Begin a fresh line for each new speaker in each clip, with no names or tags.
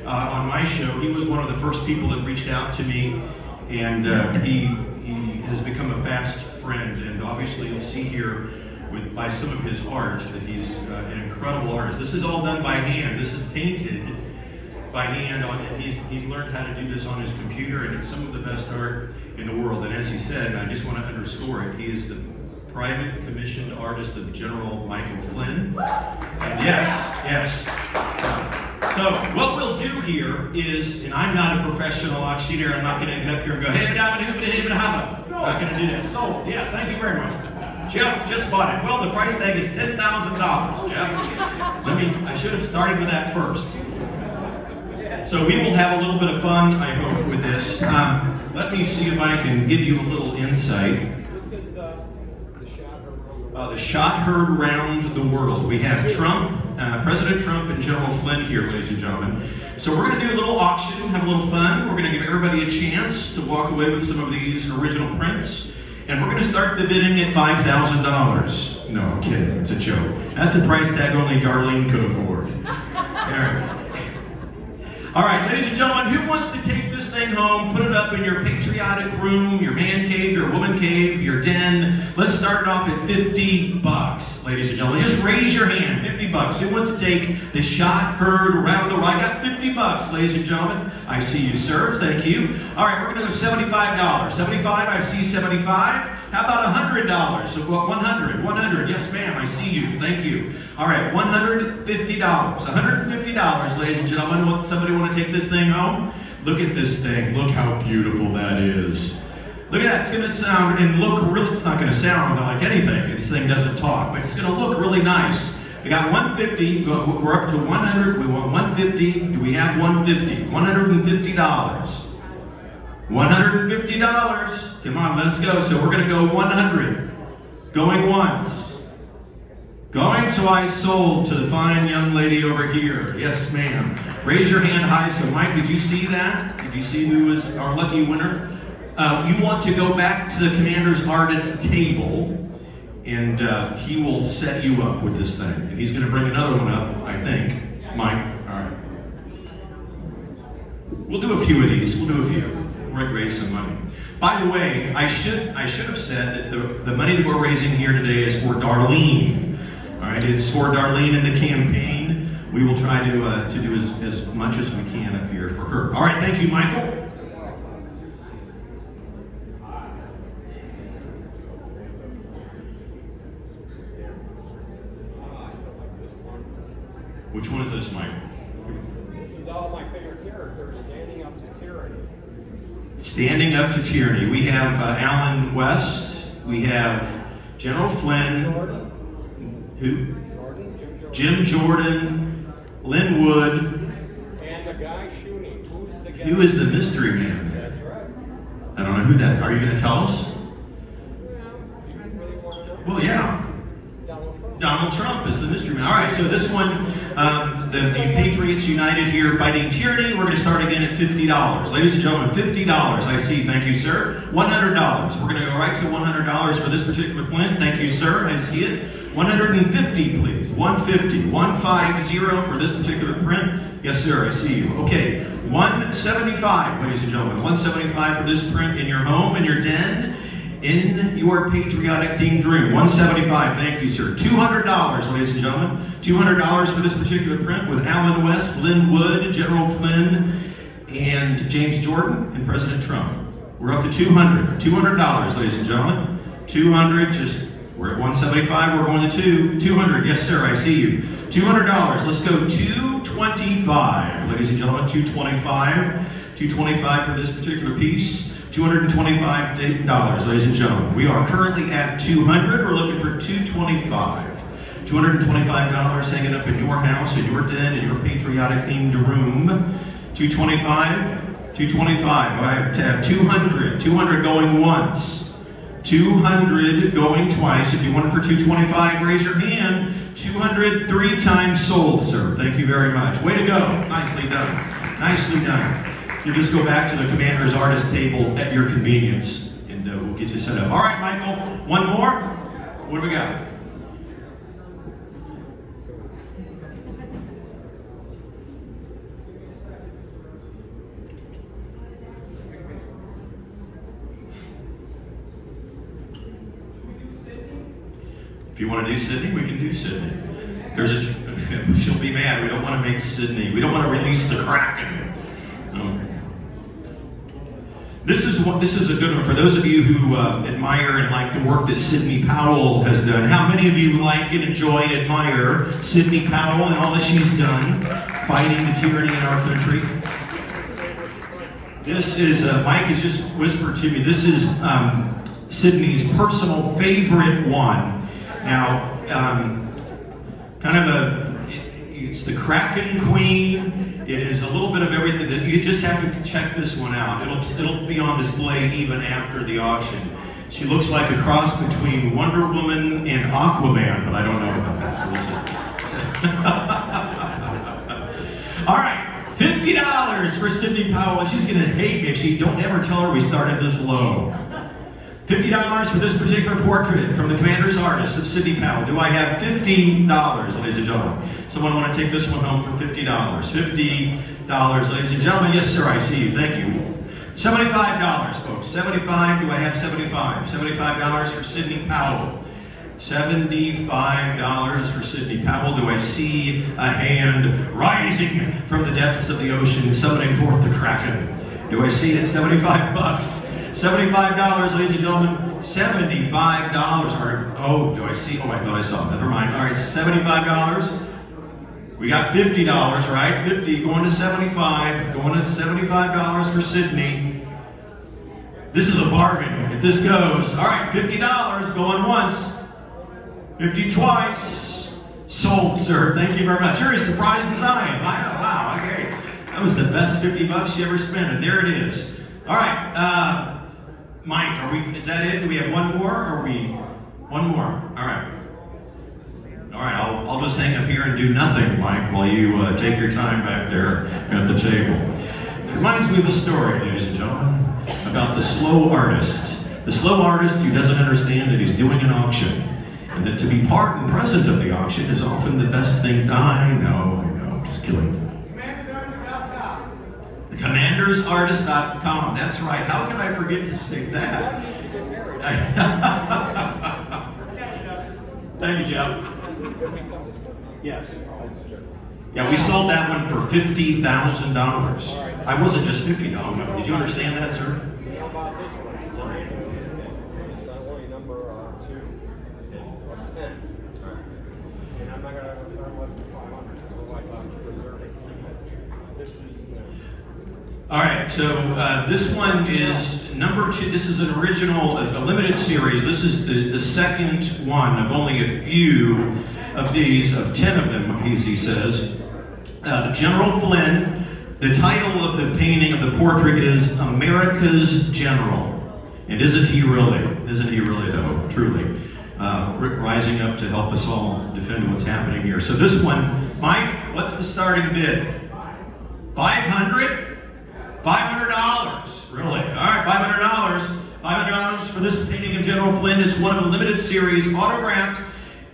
on my show. He was one of the first people that reached out to me, and he has become a fast friend. And obviously, you'll see here by some of his art that he's an incredible artist. This is all done by hand. This is painted by hand. He's learned how to do this on his computer, and it's some of the best art in the world. And as he said, and I just want to underscore it, he is the private commissioned artist of General Michael Flynn. And yes. So what we'll do here is, and I'm not a professional auctioneer, I'm not going to get up here and go, hey, I'm not going to do that. Sold. Yes, thank you very much. Jeff just bought it. Well, the price tag is $10,000, Jeff. I should have started with that first. So we will have a little bit of fun, I hope, with this. Let me see if I can give you a little insight.
This is
the shot heard round the world. We have Trump, President Trump and General Flynn here, ladies and gentlemen. So we're going to do a little auction, have a little fun. We're going to give everybody a chance to walk away with some of these original prints. And we're going to start the bidding at $5,000. No, I'm kidding. It's a joke. That's a price tag only Darlene could afford. All right, ladies and gentlemen, who wants to take this thing home, put it up in your patriotic room, your man cave, your woman cave, your den? Let's start it off at $50, ladies and gentlemen. Just raise your hand, $50. Who wants to take the shot heard around the world? I got $50, ladies and gentlemen. I see you, sir. Thank you. All right, we're going to go $75. 75, I see 75. How about $100? So what? 100. 100. Yes, ma'am. I see you. Thank you. All right, $150. $150, ladies and gentlemen. Somebody want to take this thing home? Look at this thing. Look how beautiful that is. Look at that. It's going to sound and look really. It's not going to sound like anything. This thing doesn't talk, but it's going to look really nice. We got 150. We're up to 100. We want 150. Do we have 150? $150. $150. Come on, let's go. So we're going to go 100. Going once. Going twice. Sold to the fine young lady over here. Yes, ma'am. Raise your hand high. So, Mike, did you see that? Did you see who was our lucky winner? You want to go back to the commander's artist table, and he will set you up with this thing. And he's going to bring another one up, I think. Mike, all right. We'll do a few of these. We'll do a few. Raise some money. By the way, I should have said that the money that we're raising here today is for Darlene. All right, it's for Darlene in the campaign. We will try to do as much as we can up here for her. All right, thank you, Michael. Which one is this, Mike?
This is all my favorite characters, standing up to tyranny.
Standing up to tyranny. We have Alan West. We have General Flynn.
Jordan.
Who?
Jordan.
Jim Jordan. Lynn Wood.
And the guy shooting. Who's the guy?
Who is the mystery man?
That's right.
I don't know who that. Are you going to tell us?
Yeah. You really want to know?
Well, yeah. Donald Trump is the mystery man. All right, so this one, the Patriots United here fighting tyranny. We're going to start again at $50. Ladies and gentlemen, $50. I see. Thank you, sir. $100. We're going to go right to $100 for this particular print. Thank you, sir. I see it. $150, please. $150. $150 for this particular print. Yes, sir. I see you. Okay. $175, ladies and gentlemen. $175 for this print in your home, in your den, in your patriotic themed room. $175, thank you, sir. $200, ladies and gentlemen. $200 for this particular print with Alan West, Lynn Wood, General Flynn, and James Jordan, and President Trump. We're up to $200. $200, ladies and gentlemen. 200, we're at 175, we're going to 200. Yes, sir, I see you. $200, let's go 225, ladies and gentlemen, 225. 225 for this particular piece. $225, ladies and gentlemen. We are currently at 200. We're looking for 225. $225 hanging up in your house, in your den, in your patriotic themed room. 225. 225. All right, 200. 200 going once. 200 going twice. If you want it for 225, raise your hand. 200 3 times sold, sir. Thank you very much. Way to go. Nicely done. Nicely done. You just go back to the commander's artist table at your convenience, and we'll get you set up. All right, Michael, one more. What do we got? If you want to do Sydney, we can do Sydney. She'll be mad. We don't want to make Sydney. We don't want to release the Kraken. This is a good one for those of you who admire and like the work that Sidney Powell has done. How many of you like and enjoy and admire Sidney Powell and all that she's done fighting the tyranny in our country? This is, Mike has just whispered to me, this is Sidney's personal favorite one. Now, it's the Kraken Queen. It is a little bit of everything. That you just have to check this one out. It'll be on display even after the auction. She looks like a cross between Wonder Woman and Aquaman, but I don't know about that. All right, $50 for Sidney Powell. She's going to hate me if she don't ever tell her we started this low. $50 for this particular portrait from the Commander's Artist of Sidney Powell. Do I have $50, ladies and gentlemen? Someone want to take this one home for $50? $50, ladies and gentlemen. Yes, sir, I see you. Thank you. $75, folks. 75. Do I have 75? $75 for Sidney Powell. $75 for Sidney Powell. Do I see a hand rising from the depths of the ocean, summoning forth the Kraken? Do I see it? $75. $75, ladies and gentlemen. $75. Oh, do I see? Oh, I thought I saw it. Never mind. All right, $75. We got $50, right? 50 going to 75. Going to $75 for Sidney. This is a bargain if this goes. All right, $50 going once. 50 twice. Sold, sir. Thank you very much. You're as surprised as I am. I know. Wow. Okay. That was the best $50 you ever spent, and there it is. All right. Mike, is that it? Do we have one more? Or one more? All right. All right, I'll just hang up here and do nothing, Mike, while you take your time back there at the table. It reminds me of a story, ladies and gentlemen, about the slow artist. The slow artist who doesn't understand that he's doing an auction, and that to be part and present of the auction is often the best thing. I know, just kidding. CommandersArtist.com. That's right. How can I forget to say that? Thank you, Jeff. Yes. Yeah, we sold that one for $50,000. I wasn't just $50. No. Did you understand that, sir?
How about this one? It's not only number 2. It's 10. And I'm not going to return less than 500. Otherwise, I'm preserving. This is.
All right, so this one is number 2. This is an original, a limited series. This is the second one of only a few of these, of 10 of them, he says. General Flynn. The title of the painting of the portrait is America's General. And isn't he really? Isn't he really, though? Truly. Rising up to help us all defend what's happening here. So this one, Mike, what's the starting bid? $500? $500, really? All right, $500. $500 for this painting of General Flynn. It's one of a limited series, autographed.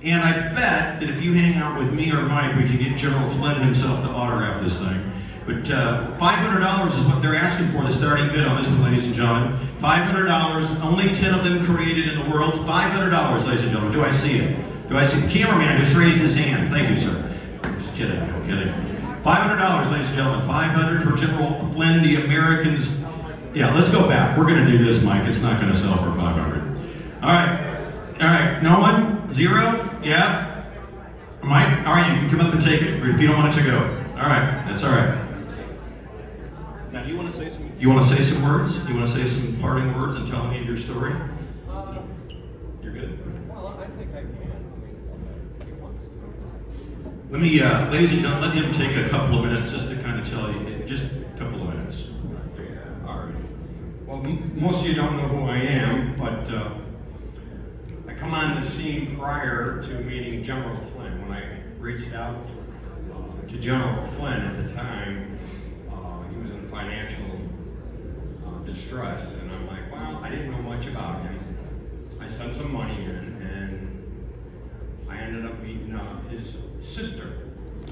And I bet that if you hang out with me or Mike, we can get General Flynn himself to autograph this thing. But $500 is what they're asking for, the starting bid on this one, ladies and gentlemen. $500, only 10 of them created in the world. $500, ladies and gentlemen. Do I see it? Do I see it? The cameraman just raised his hand. Thank you, sir. Just kidding, no kidding. $500, ladies and gentlemen. $500 for General Flynn, the Americans. Yeah, let's go back. We're going to do this, Mike. It's not going to sell for $500. All right. All right. No one? Zero? Yeah? Mike? All right, you can come up and take it if you don't want it to go. All right. That's all right. Now, do you want to say some? You want to say some words? You want to say some parting words and tell me your story? You're good.
Well, I think I can.
Let me, ladies and gentlemen, let him take a couple of minutes just to kind of tell you, just a couple of minutes.
All right. Well, most of you don't know who I am, but I come on the scene prior to meeting General Flynn. When I reached out to General Flynn at the time, he was in financial distress, and I'm like, well, I didn't know much about him. I sent some money in, and I ended up meeting his sister,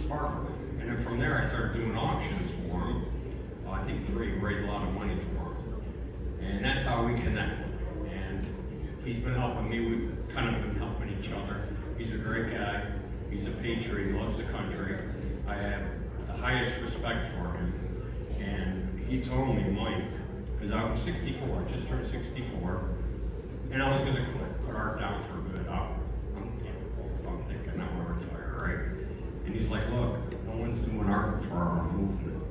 Barbara. And then from there, I started doing auctions for him. I think 3, raised a lot of money for him. And that's how we connected. And he's been helping me. We've kind of been helping each other. He's a great guy. He's a patriot. He loves the country. I have the highest respect for him. And he told me, Mike, because I was 64, just turned 64, and I was going to quit, put art down for good. I'm thinking I want to retire, right? And he's like, look, no one's doing art for our movement.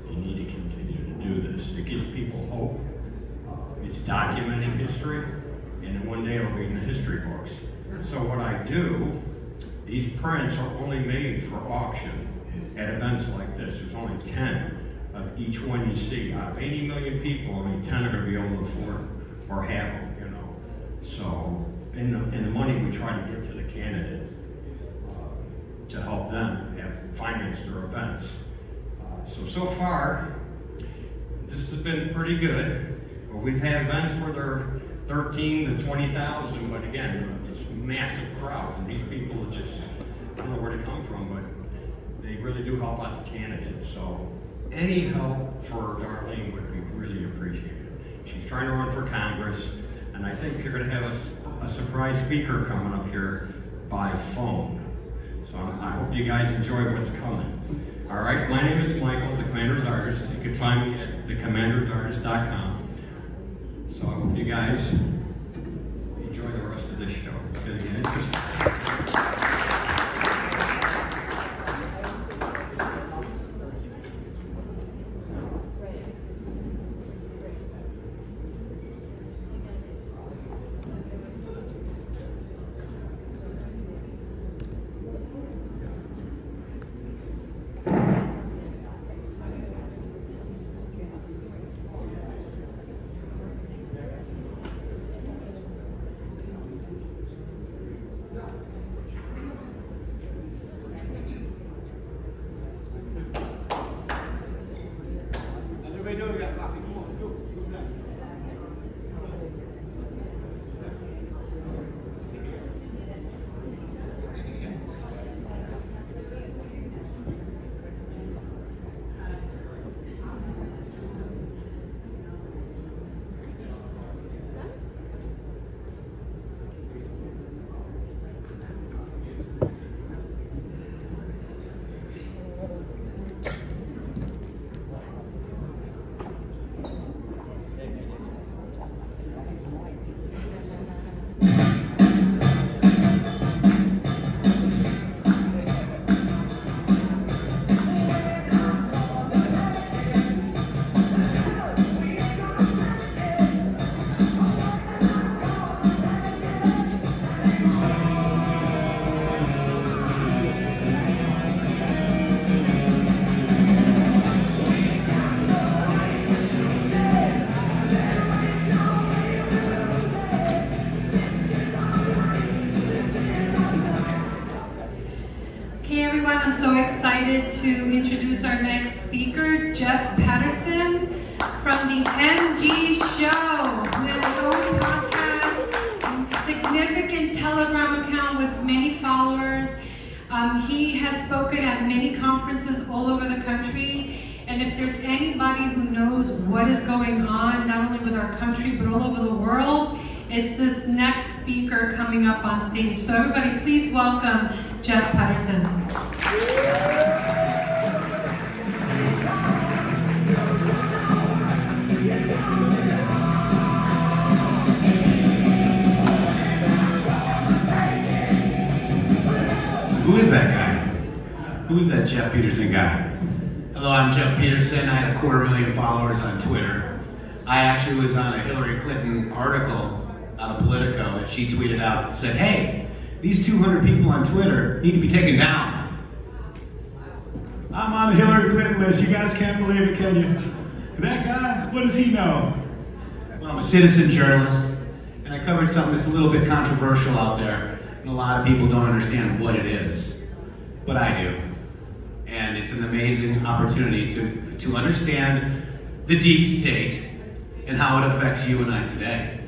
You need to continue to do this. It gives people hope. It's documenting history, and then one day it'll be in the history books. So what I do, these prints are only made for auction at events like this. There's only 10 of each one you see. Out of 80 million people, only 10 are going to be able to afford or have them, you know. So, in the money we try to give to the candidate to help them finance their events. So far, this has been pretty good. Well, we've had events where they're 13 to 20,000, but again, it's massive crowds, and these people are just, I don't know where they come from, but they really do help out the candidate. So any help for Darlene would be really appreciated. She's trying to run for Congress, and I think you're going to have a surprise speaker coming up here by phone. So I hope you guys enjoy what's coming. All right, my name is Michael, the Commander's Artist. You can find me at thecommandersartist.com. So I hope you guys enjoy the rest of this show. It's going to get interesting.
To introduce our next speaker, Jeff Patterson from the MG Show, who has his own podcast, significant Telegram account with many followers. He has spoken at many conferences all over the country, and if there's anybody who knows what is going on, not only with our country, but all over the world, it's this next speaker coming up on stage. So everybody, please welcome Jeff Pedersen.
Who is that guy? Who is that Jeff Pedersen guy? Hello, I'm Jeff Pedersen. I had 250,000 followers on Twitter. I actually was on a Hillary Clinton article out of Politico that she tweeted out and said, hey, these 200 people on Twitter need to be taken down. I'm on the Hillary Clinton list. You guys can't believe it, can you? That guy, what does he know? Well, I'm a citizen journalist, and I covered something that's a little bit controversial out there, and a lot of people don't understand what it is. But I do. And it's an amazing opportunity to understand the deep state and how it affects you and I today.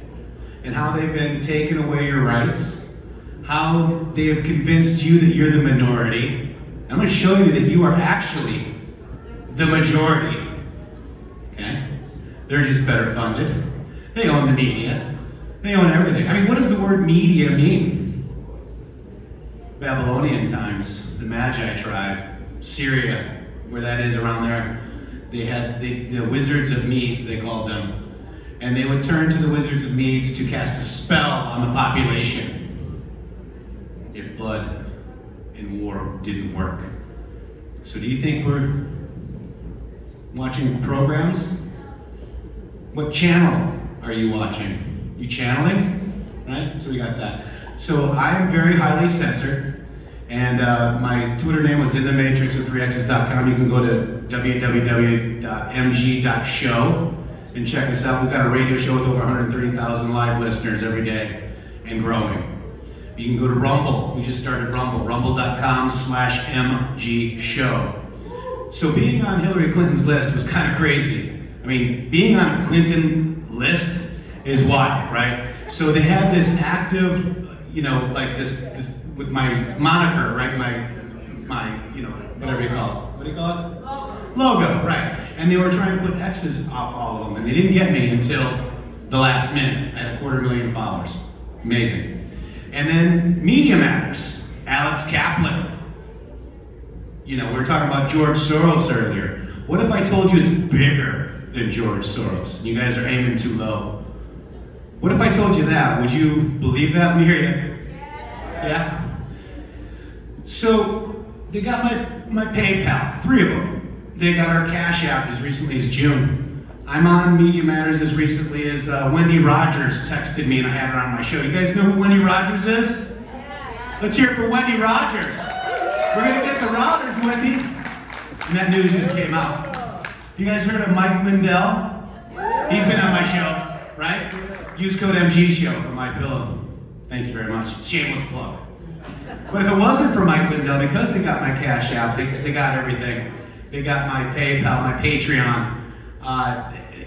And how they've been taking away your rights, how they have convinced you that you're the minority. I'm going to show you that you are actually the majority. Okay? They're just better funded. They own the media. They own everything. I mean, what does the word media mean? Babylonian times, the Magi tribe, Syria, where that is around there, they had the Wizards of Medes, they called them. And they would turn to the Wizards of Medes to cast a spell on the population if blood and war didn't work. So do you think we're watching programs? What channel are you watching? You channeling? Right? So we got that. So I'm very highly censored, and my Twitter name was inthematrix with3x's.com. You can go to www.mg.show and check us out. We've got a radio show with over 130,000 live listeners every day and growing. You can go to Rumble. We just started Rumble, rumble.com/mgshow. So being on Hillary Clinton's list was kind of crazy. I mean, being on a Clinton list is wild, right? So they had this active, you know, like this with my moniker, right? My, you know, whatever you call it. What do you call it? Logo, right. And they were trying to put X's off all of them, and they didn't get me until the last minute. I had 250,000 followers. Amazing. And then Media Matters, Alex Kaplan. You know, we were talking about George Soros earlier. What if I told you it's bigger than George Soros? You guys are aiming too low. What if I told you that? Would you believe that? Let me hear you. Yeah? So, they got my PayPal, 3 of them. They got our Cash App as recently as June. I'm on Media Matters as recently as Wendy Rogers texted me, and I had her on my show. You guys know who Wendy Rogers is? Let's hear it for Wendy Rogers. We're going to get the Rogers, Wendy. And that news just came out. You guys heard of Mike Lindell? He's been on my show, right? Use code MGShow for my pillow. Thank you very much. Shameless plug. But if it wasn't for Mike Lindell, because they got my Cash App, they got everything. They got my PayPal, my Patreon,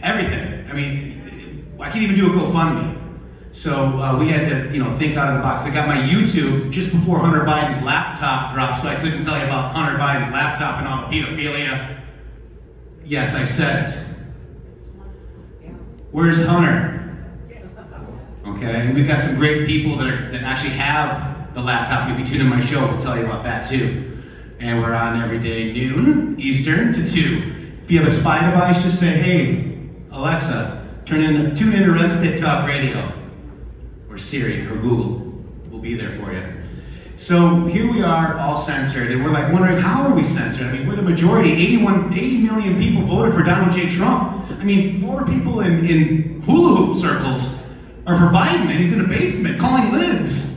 everything. I mean, I can't even do a GoFundMe. So we had to, you know, think out of the box. They got my YouTube just before Hunter Biden's laptop dropped, so I couldn't tell you about Hunter Biden's laptop and all the pedophilia. Yes, I said it. Where's Hunter? Okay, and we've got some great people that actually have the laptop. If you tune in my show, we'll tell you about that too. And we're on every day, noon Eastern to 2. If you have a spy device, just say, hey, Alexa, tune in to Red State Talk Radio. Or Siri, or Google. We'll be there for you. So here we are, all censored, and we're like wondering, how are we censored? I mean, we're the majority. 80 million people voted for Donald J. Trump. I mean, 4 people in hula hoop circles are for Biden, and he's in a basement calling lids.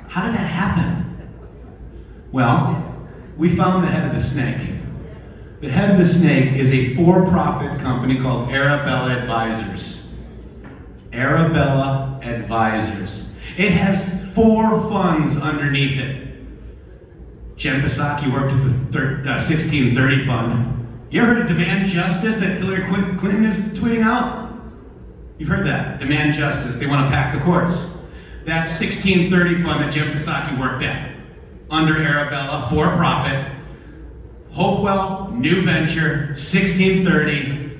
How did that happen? Well, we found the head of the snake. The head of the snake is a for-profit company called Arabella Advisors. Arabella Advisors. It has 4 funds underneath it. Jen Psaki worked with the 1630 Fund. You ever heard of Demand Justice that Hillary Clinton is tweeting out? You've heard that. Demand Justice. They want to pack the courts. That's 1630 Fund that Jen Psaki worked at. Under Arabella, for-profit. Hopewell, New Venture, 1630,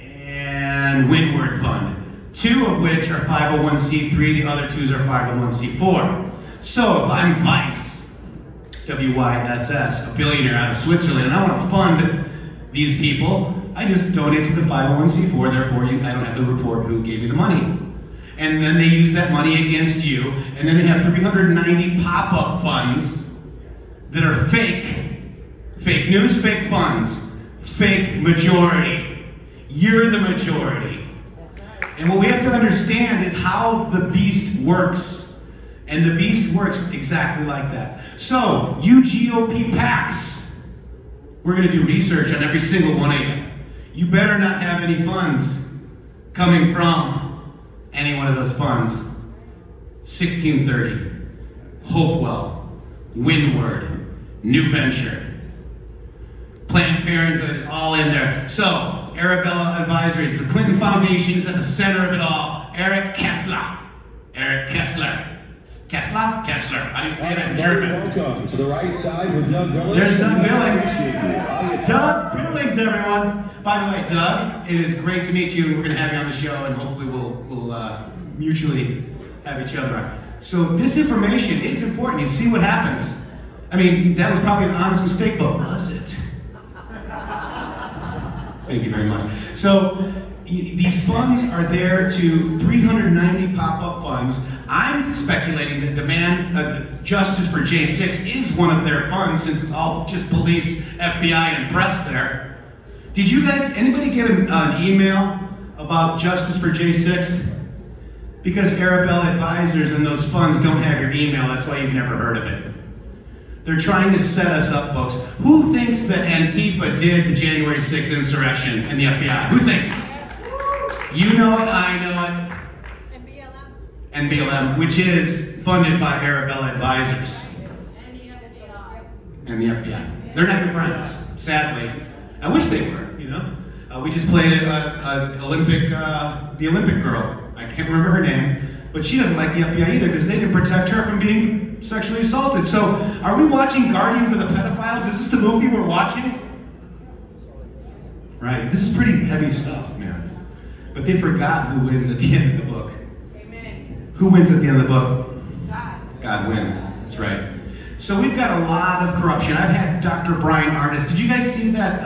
and Windward Fund. 2 of which are 501c3, the other 2s are 501c4. So if I'm Vice, W-Y-S-S, a billionaire out of Switzerland, and I want to fund these people, I just donate to the 501c4, therefore I don't have to report who gave me the money. And then they use that money against you, and then they have 390 pop-up funds that are fake. Fake news, fake funds, fake majority. You're the majority. And what we have to understand is how the beast works. And the beast works exactly like that. So, you GOP PACs, we're going to do research on every single one of you. You better not have any funds coming from any one of those funds. 1630, Hopewell, Windward, New Venture. Planned Parenthood is all in there. So, Arabella Advisories, the Clinton Foundation is at the center of it all. Eric Kessler. Kessler? How do you say that in German?
Welcome to the right side with Doug Billings.
There's Doug Billings. Doug Billings, everyone. By the way, Doug, it is great to meet you. We're going to have you on the show, and hopefully we'll mutually have each other on. So this information is important. You see what happens. I mean, that was probably an honest mistake, but was it? Thank you very much. So these funds are there to 390 pop-up funds. I'm speculating that demand justice for J6 is one of their funds, since it's all just police, FBI, and press there. Did you guys, anybody get an email about justice for J6? Because Arabella Advisors and those funds don't have your email, that's why you've never heard of it. They're trying to set us up, folks. Who thinks that Antifa did the January 6th insurrection in the FBI? Who thinks? You know it, I know it. And BLM, which is funded by Arabella Advisors. And the FBI. They're not your friends, sadly. I wish they were, you know. We just played the Olympic girl. I can't remember her name, but she doesn't like the FBI either because they didn't protect her from being sexually assaulted. So, are we watching Guardians of the Pedophiles? Is this the movie we're watching? Right, this is pretty heavy stuff, man. But they forgot who wins at the end of the book. Amen. Who wins at the end of the book? God. God wins, that's right. So we've got a lot of corruption. I've had Dr. Brian Artis. Did you guys see that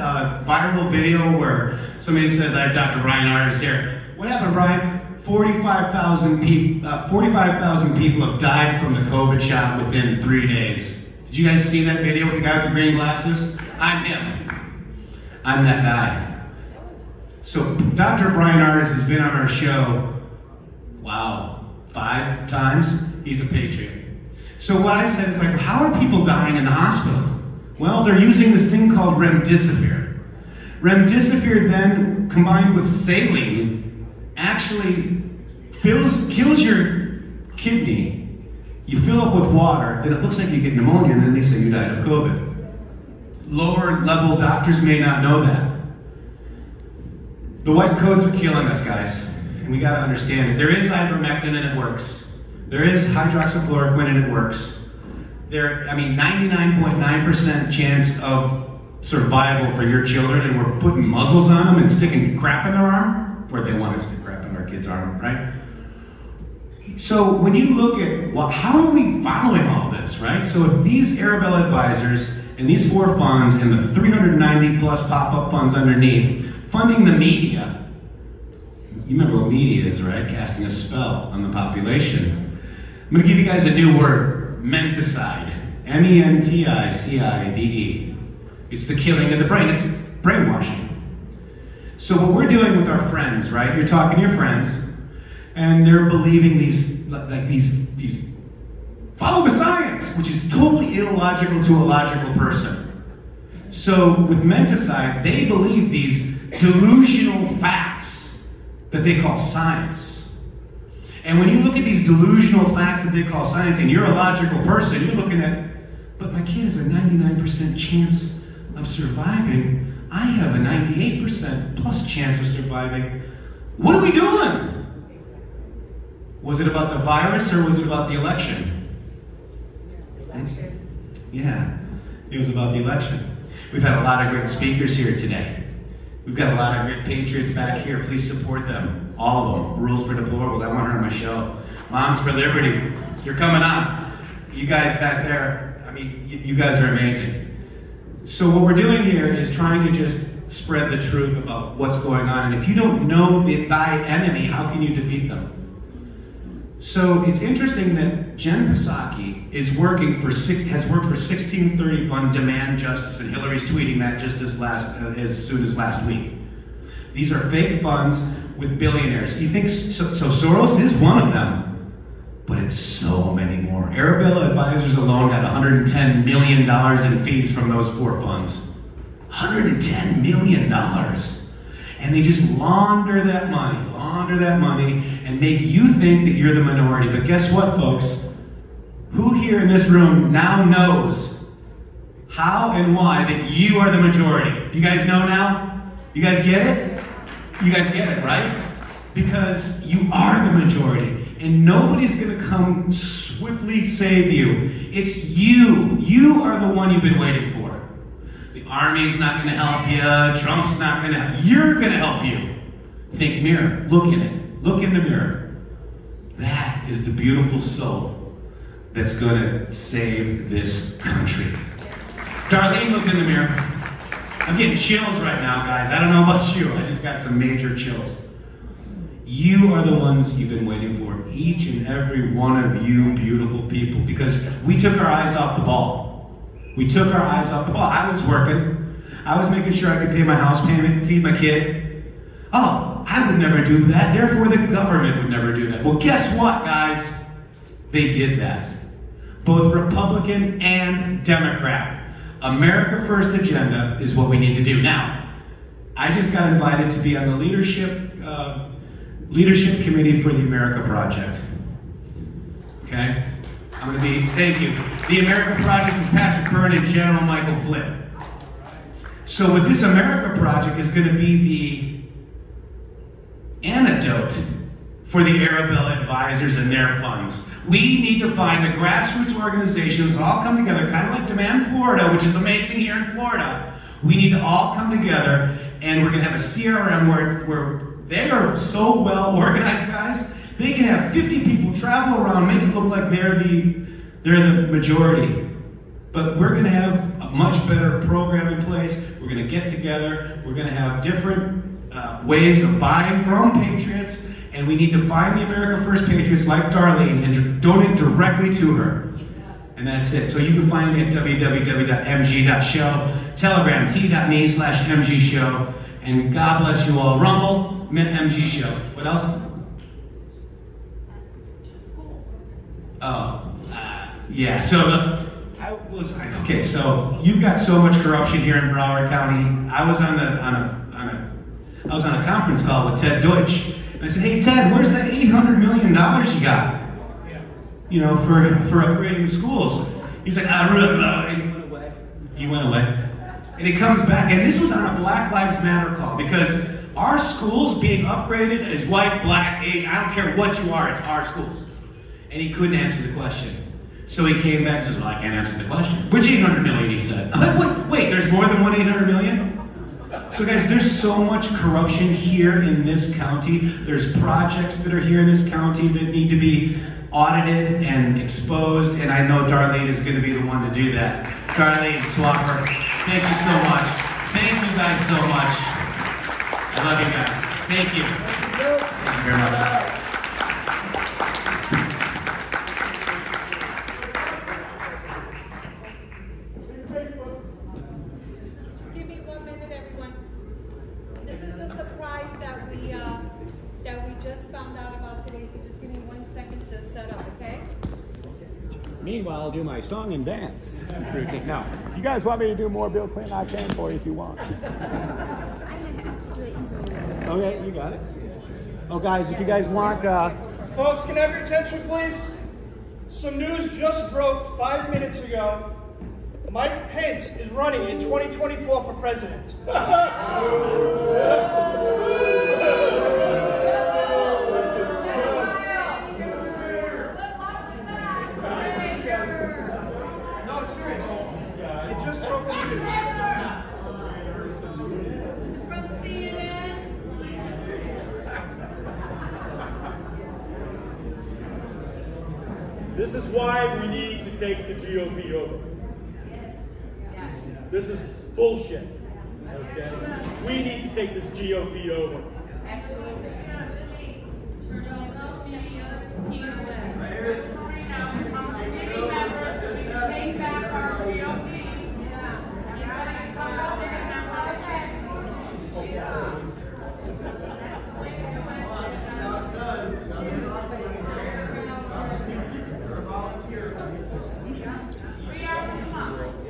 viral video where somebody says, I have Dr. Brian Artis here? What happened, Brian? 45,000 people have died from the COVID shot within 3 days. Did you guys see that video with the guy with the green glasses? I'm him. I'm that guy. So Dr. Brian Artis has been on our show, wow, 5 times. He's a patriot. So what I said is like, how are people dying in the hospital? Well, they're using this thing called remdesivir. Remdesivir then, combined with saline, actually kills your kidney. You fill up with water, then it looks like you get pneumonia, and then they say you died of COVID. Lower level doctors may not know that. The white coats are killing us, guys, and we gotta understand it. There is ivermectin and it works. There is hydroxychloroquine and it works. 99.9% chance of survival for your children, and we're putting muzzles on them and sticking crap in their arm, or they want us to stick crap in our kids' arm, right? So when you look at, well, how are we following all this, right? So if these Arabella Advisors and these 4 funds and the 390 plus pop-up funds underneath, funding the media, you remember what media is, right? Casting a spell on the population. I'm going to give you guys a new word, menticide. M-E-N-T-I-C-I-D-E. It's the killing of the brain. It's brainwashing. So what we're doing with our friends, right? You're talking to your friends, and they're believing these follow the science, which is totally illogical to a logical person. So with menticide, they believe these delusional facts that they call science. And when you look at these delusional facts that they call science, and you're a logical person, you're looking at, but my kid has a 99% chance of surviving. I have a 98% plus chance of surviving. What are we doing? Was it about the virus or was it about the election? Election. Yeah, it was about the election. We've had a lot of great speakers here today. We've got a lot of great patriots back here. Please support them. All of them. Rules for Deplorables. I want her on my show. Moms for Liberty. You're coming on. You guys back there, I mean, you guys are amazing. So what we're doing here is trying to just spread the truth about what's going on. And if you don't know thy enemy, how can you defeat them? So it's interesting that Jen Psaki is has worked for 1630 Fund Demand Justice, and Hillary's tweeting that just as soon as last week. These are fake funds with billionaires. You think so Soros is one of them, but it's so many more. Arabella Advisors alone got $110 million in fees from those 4 funds. $110 million. And they just launder that money, and make you think that you're the minority. But guess what, folks? Who here in this room now knows how and why that you are the majority? Do you guys know now? You guys get it? You guys get it, right? Because you are the majority, and nobody's going to come swiftly save you. It's you. You are the one you've been waiting for. The army's not going to help you. Trump's not going to help you. You're going to help you. Think mirror. Look in it. Look in the mirror. That is the beautiful soul that's going to save this country. Darlene, look in the mirror. I'm getting chills right now, guys. I don't know about you. I just got some major chills. You are the ones you've been waiting for. Each and every one of you beautiful people. Because we took our eyes off the ball. We took our eyes off the ball. I was working. I was making sure I could pay my house payment, feed my kid. Oh, I would never do that. Therefore, the government would never do that. Well, guess what, guys? They did that. Both Republican and Democrat. America First agenda is what we need to do. Now, I just got invited to be on the leadership committee for the America Project. Okay? I'm going to be, thank you. The America Project is Patrick Byrne and General Michael Flynn. So with this America Project is going to be the antidote for the Arabella advisors and their funds. We need to find the grassroots organizations all come together, kind of like Demand Florida, which is amazing here in Florida. We need to all come together, and we're going to have a CRM where they are so well organized, guys. They can have 50 people travel around, make it look like they're the majority. But we're going to have a much better program in place. We're going to get together. We're going to have different ways of buying from Patriots. And we need to find the America First Patriots like Darlene and donate directly to her. And that's it. So you can find me at www.mg.show, Telegram, t.me/mgshow. And God bless you all. Rumble, MG Show. What else? Oh, yeah. So okay. So you've got so much corruption here in Broward County. I was on a conference call with Ted Deutsch. I said, hey Ted, where's that $800 million you got? You know, for upgrading the schools. He's like, he went away. And he comes back, and this was on a Black Lives Matter call, because our schools being upgraded as white, black, Asian, I don't care what you are, it's our schools. And he couldn't answer the question. So he came back and says, well, I can't answer the question. Which 800 million, he said. I'm like, wait, there's more than one 800 million? So guys, there's so much corruption here in this county. There's projects that are here in this county that need to be audited and exposed, and I know Darlene is going to be the one to do that. Darlene Swapper, thank you so much. Thank you guys so much. I love you guys. Thank you. Thank you very much.
Meanwhile, I'll do my song and dance. Now, you guys want me to do more Bill Clinton? I can for you if you want.
I have to do an interview.
Okay, you got it. Oh, guys, if you guys want...
Folks, can I have your attention, please? Some news just broke 5 minutes ago. Mike Pence is running in 2024 for president. This is why we need to take the GOP over. This is bullshit. Okay? We need to take this GOP over.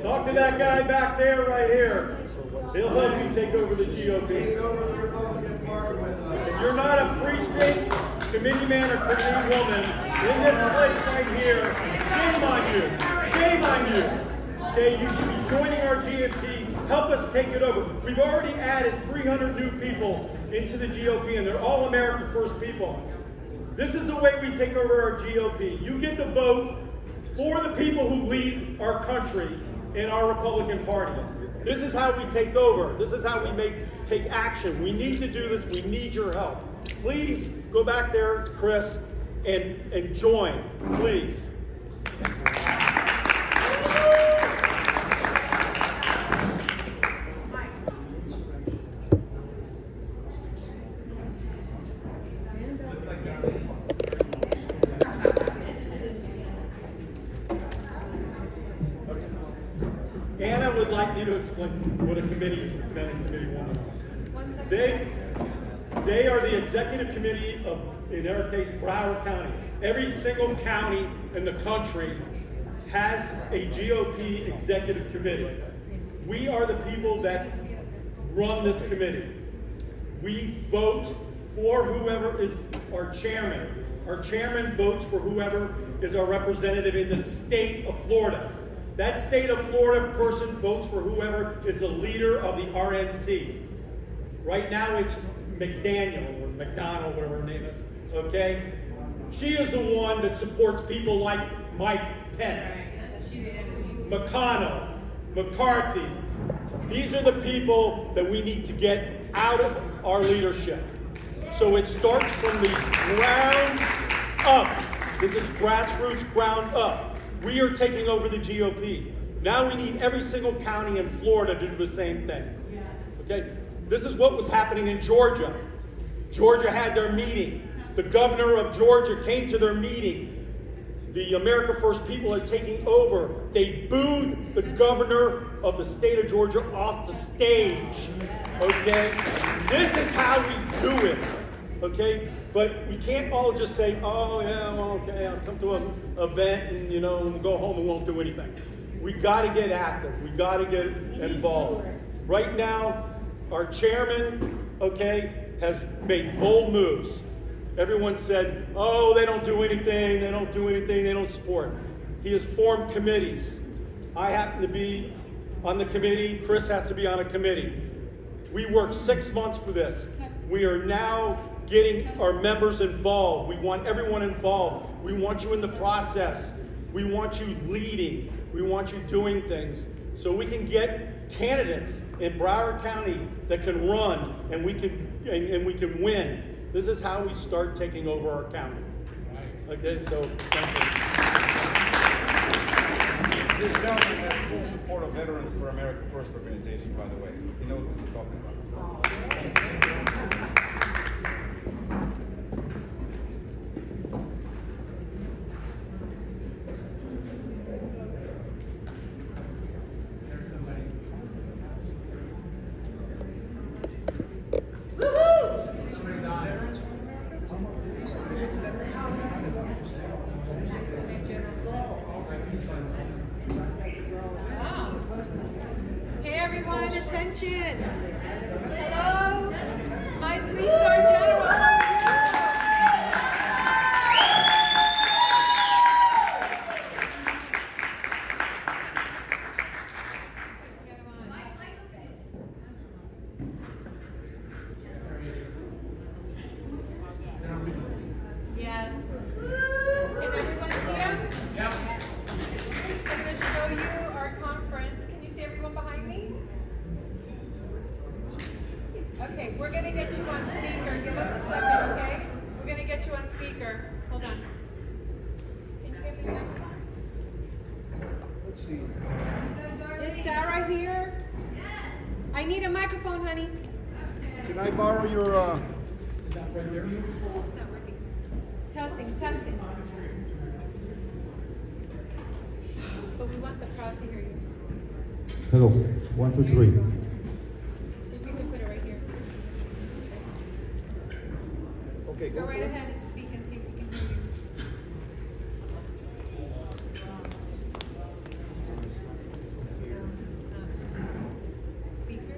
Talk to that guy back there right here. He'll help you take over the GOP. If you're not a precinct committee man or committee woman in this place right here, shame on you. Shame on you. Okay, you should be joining our GOP. Help us take it over. We've already added 300 new people into the GOP, and they're all America First people. This is the way we take over our GOP. You get to vote for the people who lead our country in our Republican Party. This is how we take over. This is how we take action. We need to do this. We need your help. Please go back there, Chris, and join, please. Anna would like me to explain what a committee men and committee women are. They are the executive committee of, in our case, Broward County. Every single county in the country has a GOP executive committee. We are the people that run this committee. We vote for whoever is our chairman. Our chairman votes for whoever is our representative in the state of Florida. That state of Florida person votes for whoever is the leader of the RNC. Right now it's McDaniel or McDonald, whatever her name is, okay? She is the one that supports people like Mike Pence, McConnell, McCarthy. These are the people that we need to get out of our leadership. So it starts from the ground up. This is grassroots, ground up. We are taking over the GOP. Now we need every single county in Florida to do the same thing. Okay? This is what was happening in Georgia. Georgia had their meeting. The governor of Georgia came to their meeting. The America First people are taking over. They booed the governor of the state of Georgia off the stage. Okay? This is how we do it. Okay? But we can't all just say, oh yeah, well, okay, I'll come to an event and and go home and won't do anything. We got to get active. We got to get involved. Right now, our chairman, okay, has made bold moves. Everyone said, oh, they don't do anything, they don't do anything, they don't support. He has formed committees. I happen to be on the committee. Chris has to be on a committee. We worked 6 months for this. We are now getting our members involved. We want everyone involved. We want you in the process. We want you leading. We want you doing things. So we can get candidates in Broward County that can run and we can win. This is how we start taking over our county. Okay, so thank you.
This gentleman has full support of Veterans for America First organization, by the way. He knows what he's talking about.
Can I borrow your,
It's not working. Testing. But we want the crowd to hear you.
Hello, 1, 2, 3.
See if you can put it right here.
Okay,
Go right ahead and speak and see if we can hear you. Speaker.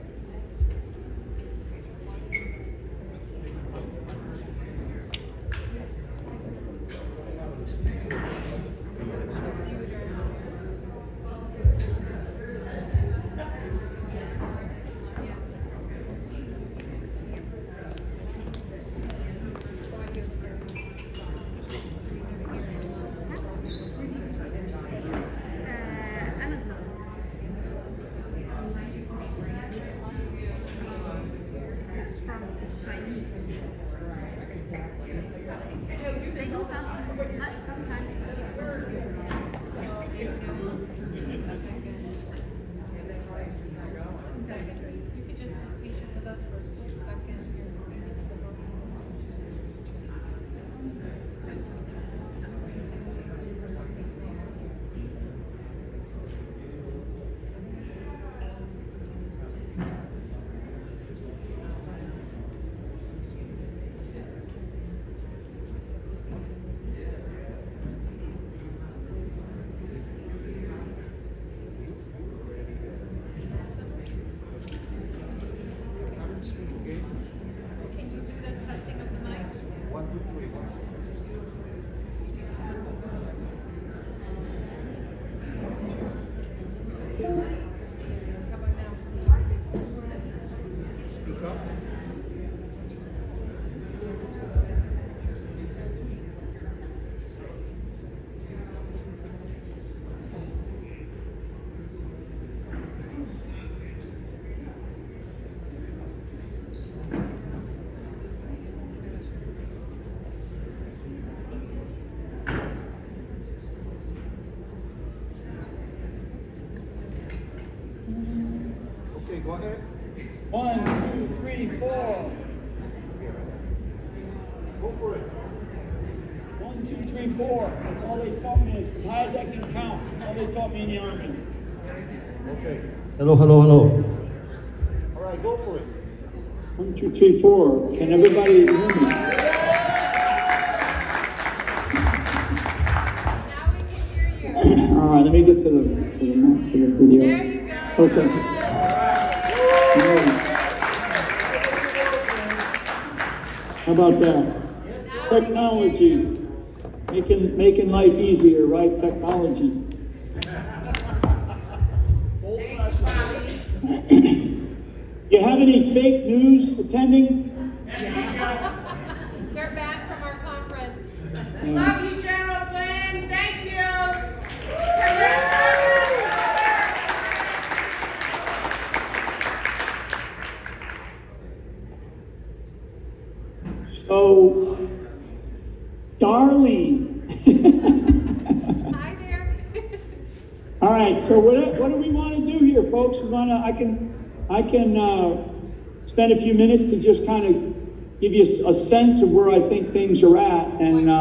3, 4. That's all they taught me. As high as I can count. That's all they taught me in the Army.
Okay.
Hello, hello, hello.
All right, go for it.
1, 2, 3, 4. Can everybody hear me? All right, let me get to the video.
There you go.
Okay. How about that? Technology, making life easier, right? Technology. You have any fake news attending?
They're back from our conference. Love you, General Flynn. Thank you.
So, Darlene.
Hi there.
All right. So what do we want to do here, folks? I can spend a few minutes to just kind of give you a sense of where I think things are at, and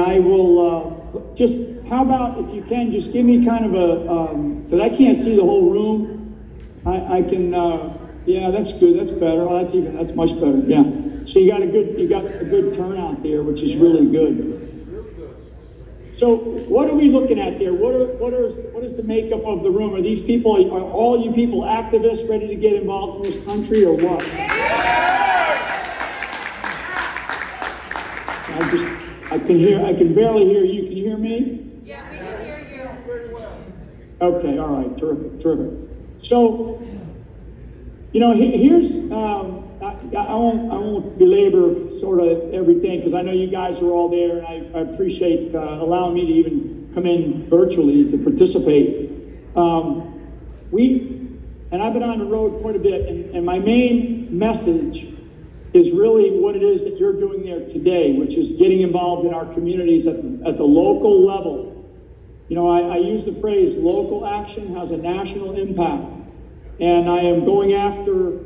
I will just. How about if you can just give me kind of a because I can't see the whole room. I can. Yeah, that's good. That's better. Oh, that's much better. Yeah. So you got a good turnout there, which is really good. So what are we looking at there? What is the makeup of the room? Are these people? Are all you people activists ready to get involved in this country, or what? I can barely hear you. Can you hear me?
Yeah, we can hear you. Very well.
Okay. All right. Terrific. So, here's. I won't belabor sort of everything because I know you guys are all there, and I appreciate allowing me to even come in virtually to participate. I've been on the road quite a bit, and my main message is really what it is that you're doing there today, which is getting involved in our communities at the local level. I use the phrase local action has a national impact, and I am going after.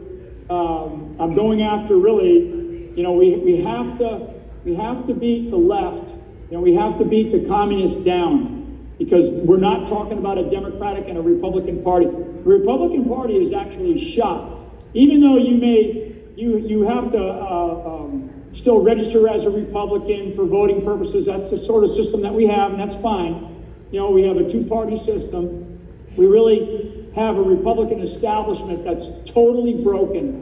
I'm going after really, we have to beat the left, we have to beat the communists down, because we're not talking about a Democratic and a Republican Party. The Republican Party is actually shot, even though you have to still register as a Republican for voting purposes. That's the sort of system that we have, and that's fine. We have a two-party system. We really have a Republican establishment that's totally broken.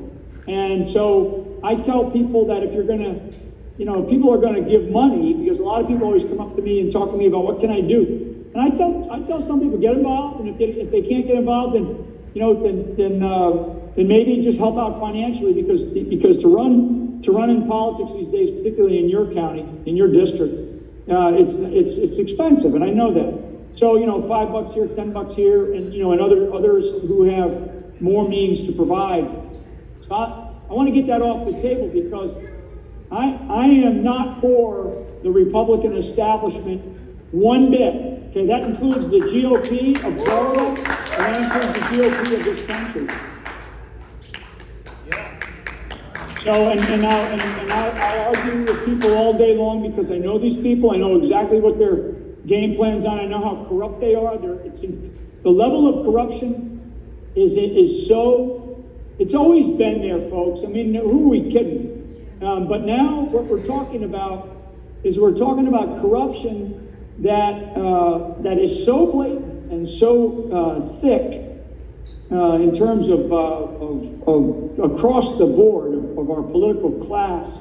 And so I tell people that if you're going to, if people are going to give money, because a lot of people always come up to me and talk to me about what can I do? And I tell some people get involved, and if they can't get involved, then maybe just help out financially, because to run in politics these days, particularly in your county, in your district, it's expensive, and I know that. So, $5 here, $10 here, and, and others who have more means to provide. So I want to get that off the table, because I am not for the Republican establishment one bit. Okay, that includes the GOP of Florida, and that includes the GOP of this country. So, and I argue with people all day long, because I know these people. I know exactly what their game plans are. I know how corrupt they are. The level of corruption is so. It's always been there, folks. I mean, who are we kidding? But now what we're talking about is corruption that is so blatant and so thick in terms of across the board of our political class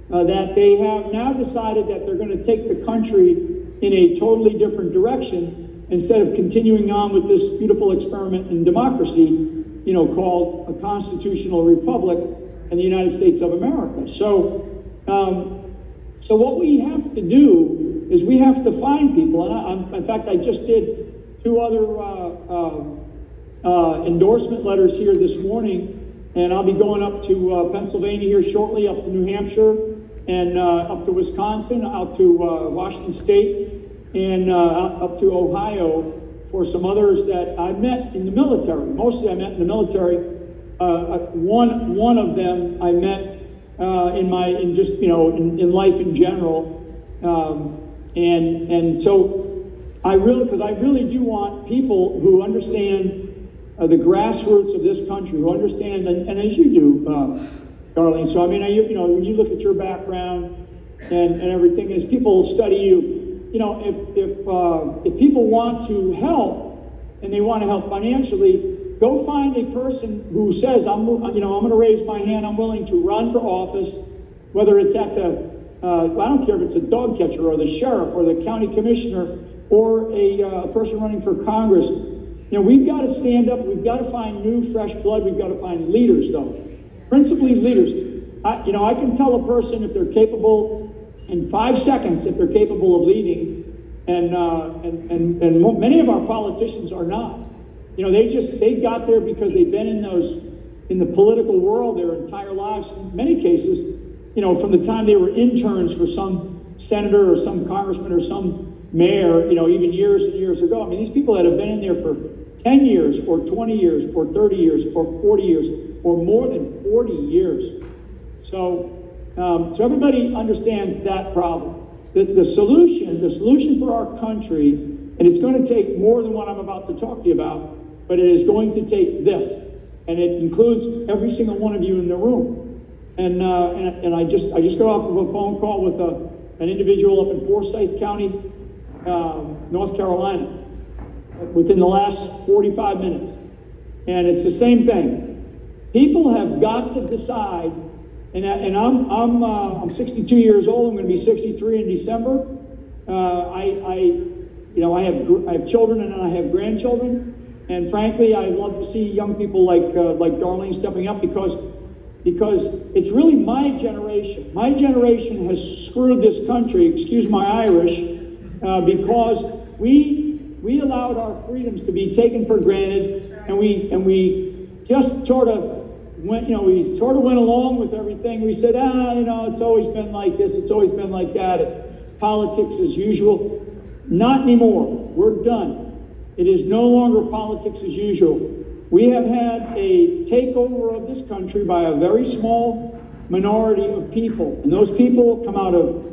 that they have now decided that they're going to take the country in a totally different direction instead of continuing on with this beautiful experiment in democracy, called a constitutional republic in the United States of America. So what we have to do is we have to find people. And in fact, I just did 2 other endorsement letters here this morning, and I'll be going up to Pennsylvania here shortly, up to New Hampshire, and up to Wisconsin, out to Washington State, and up to Ohio, for some others that I met in the military. Mostly I met in the military. One of them I met in life in general. And so I really do want people who understand the grassroots of this country, who understand, and as you do, Darlene. So I mean, when you look at your background and everything, as people study you, if people want to help and they want to help financially, go find a person who says, I'm going to raise my hand, I'm willing to run for office, whether it's at the, I don't care if it's a dog catcher or the sheriff or the county commissioner or a person running for Congress. We've got to stand up, we've got to find new, fresh blood, we've got to find leaders, though. Principally leaders. I can tell a person if they're capable in 5 seconds, if they're capable of leading, and many of our politicians are not. They got there because they've been in the political world their entire lives. In many cases, from the time they were interns for some senator or some congressman or some mayor, even years and years ago. I mean, these people that have been in there for 10 years or 20 years or 30 years or 40 years or more than 40 years. So everybody understands that problem. The solution for our country, and it's going to take more than what I'm about to talk to you about, but it is going to take this, and it includes every single one of you in the room. And I just got off of a phone call with an individual up in Forsyth County, North Carolina, within the last 45 minutes, and it's the same thing. People have got to decide, and I'm 62 years old. I'm going to be 63 in December. I have children and I have grandchildren. And frankly, I love to see young people like Darlene stepping up because it's really my generation. My generation has screwed this country, excuse my Irish, because we allowed our freedoms to be taken for granted, and we just sort of went along with everything. We said, it's always been like this, it's always been like that. Politics as usual. Not anymore. We're done. It is no longer politics as usual. We have had a takeover of this country by a very small minority of people, and those people come out of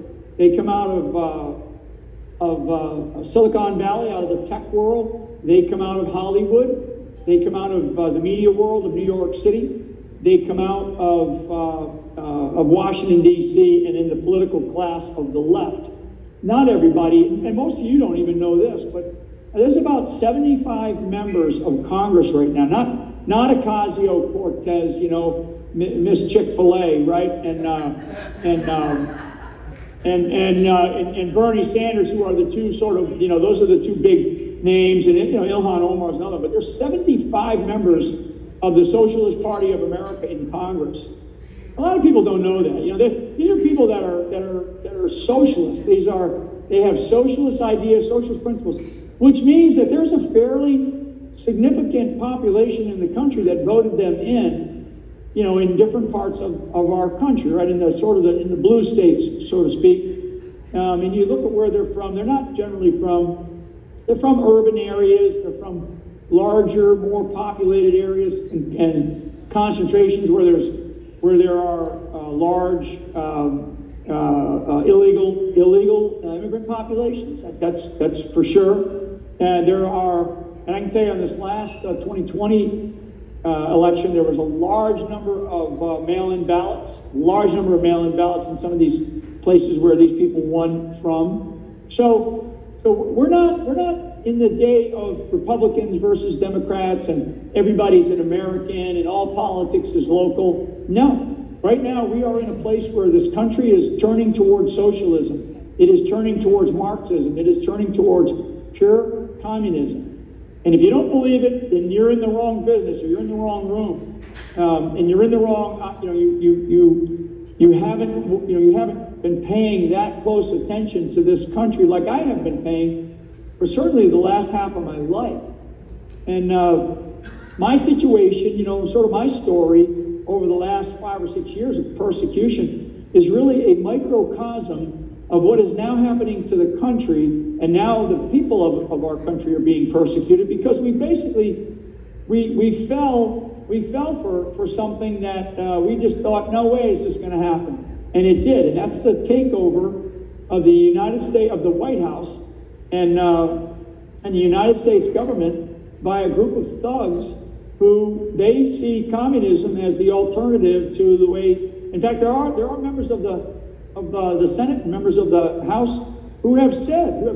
Silicon Valley, out of the tech world. They come out of Hollywood. They come out of the media world of New York City. They come out of Washington, D.C., and in the political class of the left. Not everybody, and most of you don't even know this, but there's about 75 members of Congress right now, not Ocasio-Cortez, Miss Chick-fil-A, right? And Bernie Sanders, who are the two sort of, those are the two big names, and Ilhan Omar is another, but there's 75 members of the Socialist Party of America in Congress. A lot of people don't know that. These are people that are socialists. They have socialist ideas, socialist principles, which means that there's a fairly significant population in the country that voted them in different parts of our country, right? In the blue states, so to speak. And you look at where they're from. They're not generally they're from urban areas. They're from larger, more populated areas and concentrations where there are large illegal immigrant populations. That's for sure. And I can tell you on this last 2020 election, there was a large number of mail-in ballots, in some of these places where these people won from. So we're not in the day of Republicans versus Democrats and everybody's an American and all politics is local. No. Right now, we are in a place where this country is turning towards socialism. It is turning towards Marxism. It is turning towards pure communism. And if you don't believe it, then you're in the wrong business, or you're in the wrong room, and you're in the wrong. You haven't been paying that close attention to this country like I have been paying for certainly the last half of my life. And my situation, sort of my story over the last 5 or 6 years of persecution is really a microcosm of what is now happening to the country, and now the people of our country are being persecuted because we basically we fell for something that we just thought, no way is this going to happen, and it did, and that's the takeover of the United States, of the White House, and the United States government by a group of thugs who they see communism as the alternative to the way. In fact, there are members of the Senate, members of the House, who have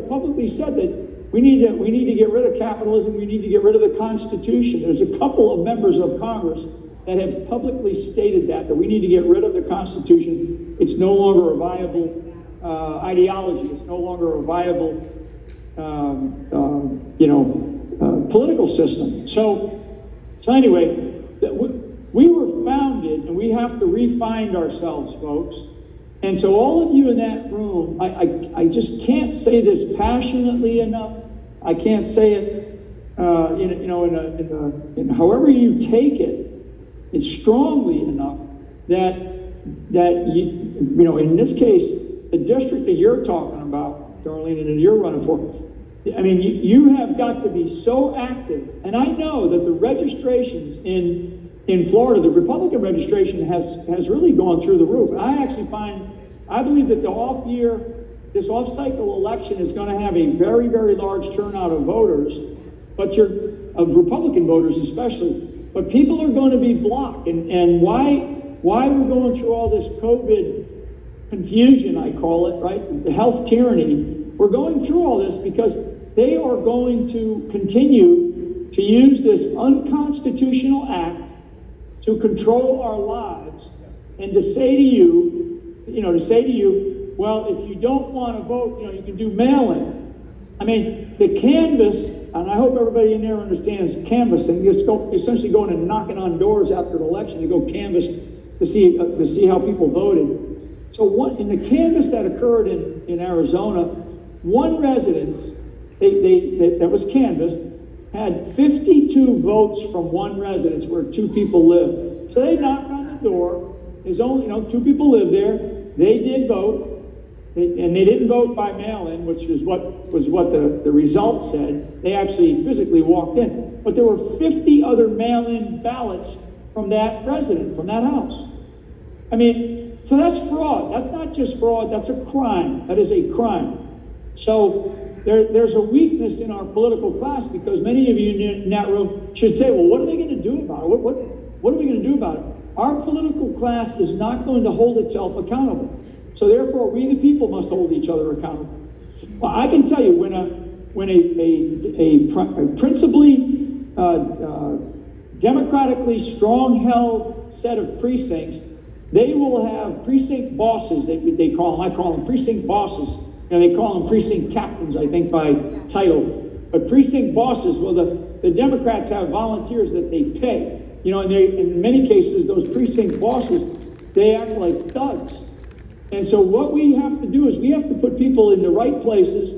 publicly said that we need to get rid of capitalism. We need to get rid of the Constitution. There's a couple of members of Congress that have publicly stated that we need to get rid of the Constitution. It's no longer a viable ideology. It's no longer a viable, political system. So anyway, we were founded, and we have to re-find ourselves, folks. And so all of you in that room, I just can't say this passionately enough. I can't say it, in however you take it, it's strongly enough that in this case, the district that you're talking about, Darlene, and that you're running for, I mean, you have got to be so active. And I know that the registrations in Florida, the Republican registration has really gone through the roof. I believe that this off-cycle election is going to have a very, very large turnout of voters, of Republican voters especially. But people are going to be blocked. And why we're going through all this COVID confusion, I call it, right? The health tyranny. We're going through all this because they are going to continue to use this unconstitutional act to control our lives and to say to you, well, if you don't want to vote, you can do mail-in. I mean, the canvass, and I hope everybody in there understands canvassing. You essentially going and knocking on doors after an election to go canvass to see how people voted. So in the canvass that occurred in Arizona, one residence that was canvassed had 52 votes from one residence where 2 people lived. So they knocked on the door. There's only 2 people live there. They did vote. And they didn't vote by mail-in, which was what the results said. They actually physically walked in. But there were 50 other mail-in ballots from that resident, from that house. I mean, so that's fraud. That's not just fraud, that's a crime. That is a crime. So there's a weakness in our political class because many of you in that room should say, well, what are they going to do about it? What are we going to do about it? Our political class is not going to hold itself accountable. So therefore, we the people must hold each other accountable. Well, I can tell you when a principally democratically strong-held set of precincts, they will have precinct bosses. They call them. I call them precinct bosses, and they call them precinct captains, I think, by title. But precinct bosses, well, the Democrats have volunteers that they pay. And in many cases, those precinct bosses, they act like thugs. And so what we have to do is we have to put people in the right places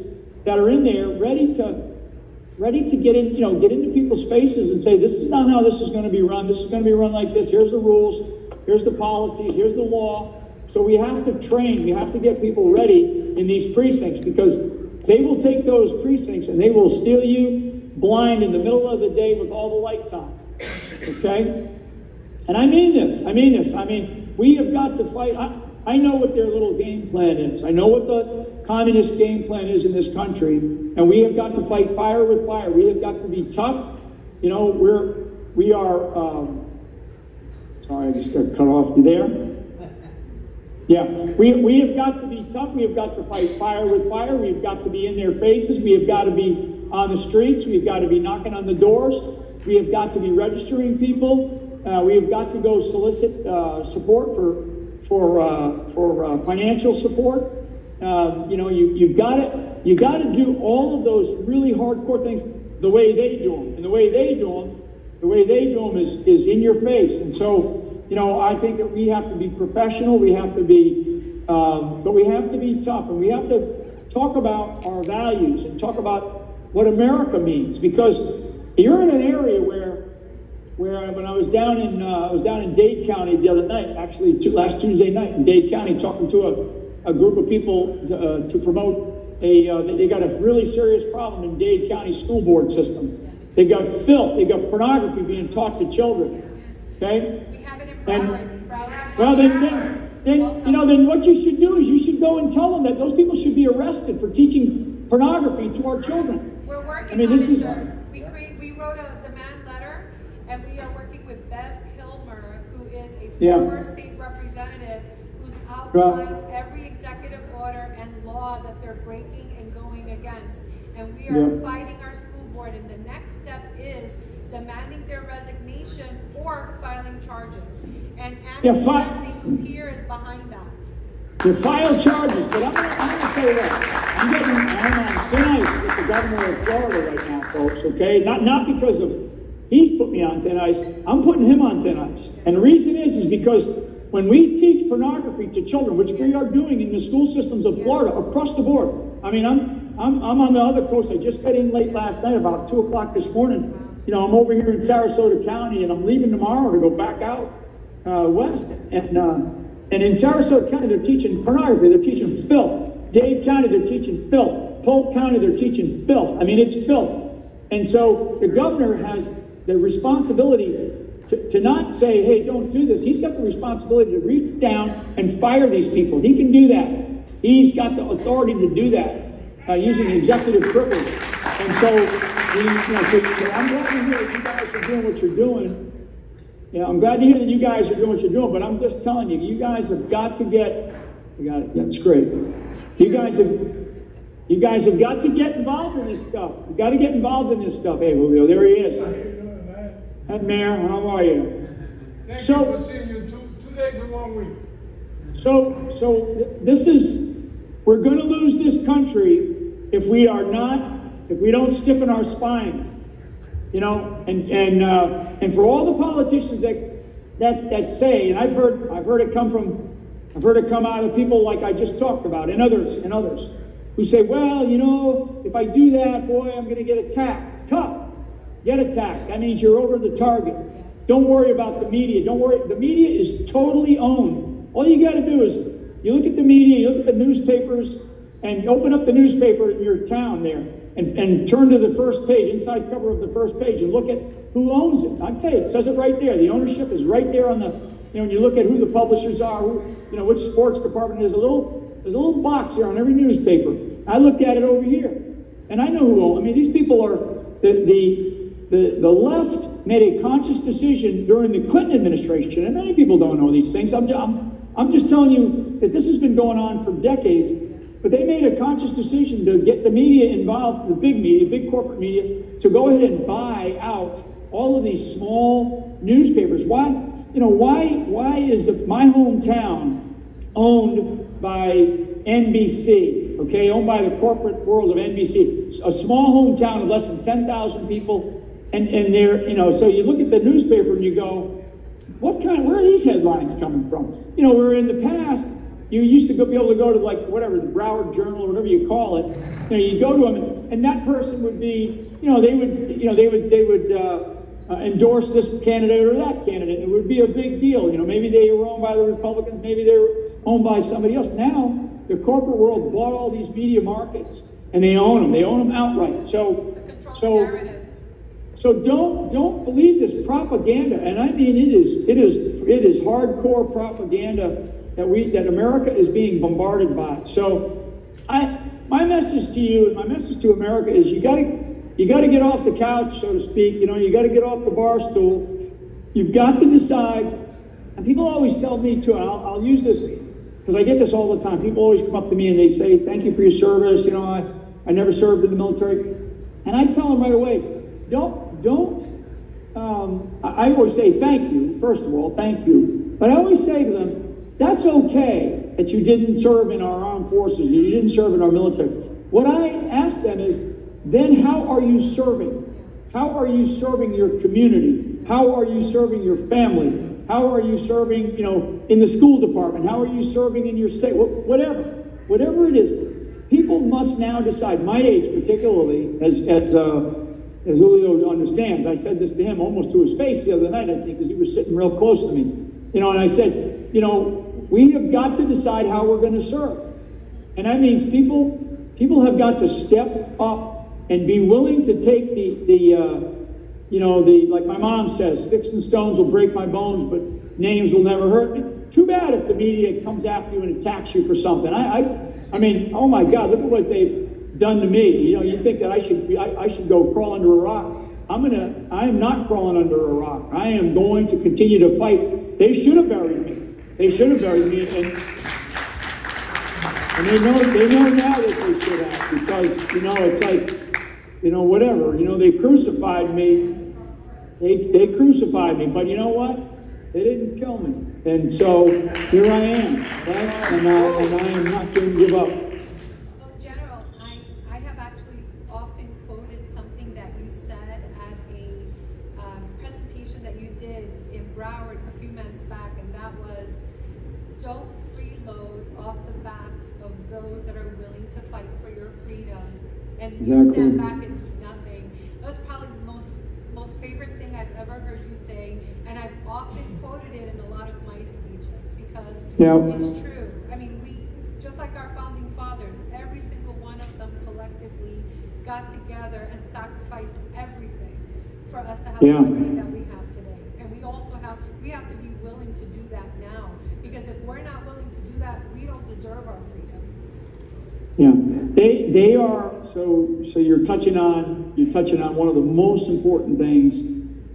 that are in there ready to get into people's faces and say, this is not how this is going to be run. This is going to be run like this. Here's the rules. Here's the policies. Here's the law. So we have to train. We have to get people ready in these precincts because they will take those precincts and they will steal you blind in the middle of the day with all the lights on. Okay? And I mean this. I mean, we have got to fight. I know what their little game plan is. I know what the communist game plan is in this country, and we have got to fight fire with fire. We have got to be tough. We are. Sorry, I just got cut off. You there? Yeah, we have got to be tough. We have got to fight fire with fire. We have got to be in their faces. We have got to be on the streets. We have got to be knocking on the doors. We have got to be registering people. We have got to go solicit support for financial support. You've got to do all of those really hardcore things the way they do them, and the way they do them is in your face. And so I think that we have to be professional. We have to be, but we have to be tough, and we have to talk about our values and talk about what America means. Because you're in an area where when I was down in Dade County the other night, actually last Tuesday night in Dade County, talking to a group of people to promote they got a really serious problem in Dade County school board system. They got filth, they got pornography being taught to children. Okay?
We have it in
Well, then what you should do is you should go and tell them that those people should be arrested for teaching pornography to our children.
We're working
I mean,
on
this
it,
is.
sir. We wrote a demand letter, and we are working with Bev Kilmer, who is a former state representative who's outlined every executive order and law that they're breaking and going against. And we are fighting our school board, and the next step is demanding their resignation or filing charges. And Annie Sensi, who's here, is behind that.
You file charges, but I'm gonna say that. I'm on thin ice with the governor of Florida right now, folks, okay? Not because of he's put me on thin ice, I'm putting him on thin ice. And the reason is because when we teach pornography to children, which we are doing in the school systems of Florida across the board. I mean, I'm on the other coast. I just got in late last night, about 2 o'clock this morning. You know, I'm over here in Sarasota County, and I'm leaving tomorrow to go back out west. And in Sarasota County, they're teaching pornography. They're teaching filth. Dade County, they're teaching filth. Polk County, they're teaching filth. I mean, it's filth. And so the governor has the responsibility to not say, hey, don't do this. He's got the responsibility to reach down and fire these people. He can do that. He's got the authority to do that using executive privilege. And so, I'm glad to hear that you guys are doing what you're doing. Yeah, I'm glad to hear that you guys are doing what you're doing, but I'm just telling you, you guys have got to get, that's great. You guys have got to get involved in this stuff. You've got to get involved in this stuff. Hey, Julio, there he is. Hey, Mayor, how are you?
Thank you for seeing you. Two days a long week.
So this is, we're going to lose this country if we don't stiffen our spines. You know, and for all the politicians that say, and I've heard it come out of people like I just talked about, and others who say, well, you know, if I do that, boy, I'm going to get attacked. Tough, get attacked. That means you're over the target. Don't worry about the media. Don't worry. The media is totally owned. All you got to do is you look at the media, you look at the newspapers, and open up the newspaper in your town there. And turn to the first page, inside cover of the first page, and look at who owns it. I tell you, it says it right there. The ownership is right there on the, when you look at who the publishers are, which sports department. There's a little box here on every newspaper. I looked at it over here, and I know who owns. I mean, these people are the left made a conscious decision during the Clinton administration, and many people don't know these things. I'm just telling you that this has been going on for decades. But they made a conscious decision to get the media involved, the big media, big corporate media, to go ahead and buy out all of these small newspapers. Why is my hometown owned by NBC? Okay, owned by the corporate world of NBC. A small hometown of less than 10,000 people, and they're, so you look at the newspaper and you go, where are these headlines coming from? Where in the past, you used to be able to go to the Broward Journal or whatever you call it. You go to them, and that person would be, they would endorse this candidate or that candidate. It would be a big deal. Maybe they were owned by the Republicans, maybe they were owned by somebody else. Now the corporate world bought all these media markets, and they own them. They own them outright. So don't believe this propaganda, and I mean it is hardcore propaganda that America is being bombarded by. So my message to you and my message to America is you got to get off the couch, so to speak. You got to get off the bar stool. You've got to decide. And people always tell me too, and I'll use this because I get this all the time. People always come up to me and they say, thank you for your service. I never served in the military. And I tell them right away, I always say thank you, first of all, thank you. But I always say to them, that's okay that you didn't serve in our armed forces, you didn't serve in our military. What I ask them is, then how are you serving? How are you serving your community? How are you serving your family? How are you serving, in the school department? How are you serving in your state? Whatever it is, people must now decide. My age, particularly, as Julio understands, I said this to him almost to his face the other night, I think, because he was sitting real close to me. And I said, we have got to decide how we're going to serve. And that means people have got to step up and be willing to take like my mom says, sticks and stones will break my bones, but names will never hurt me. too bad if the media comes after you and attacks you for something. I mean, oh my God, look at what they've done to me. You know, you think that I should go crawl under a rock. I am not crawling under a rock. I am going to continue to fight. They should have buried me. They should have buried me, and they know now that they should have, because, you know, it's like, you know, whatever. You know, they crucified me. They crucified me, but you know what? They didn't kill me. And so here I am, right? And I am not going to give up.
Well, General, I have actually often quoted something that you said at a presentation that you did in Broward a few months back, and that was, don't freeload off the backs of those that are willing to fight for your freedom. And you stand back and do nothing. That was probably the most favorite thing I've ever heard you say, and I've often quoted it in a lot of my speeches, because it's true. I mean, we, just like our founding fathers, every single one of them collectively got together and sacrificed everything for us to have the liberty that we have today. And we also have to be willing to do that now, because if we're not willing to do that, we don't deserve our freedom.
Yeah, they are. So you're touching on one of the most important things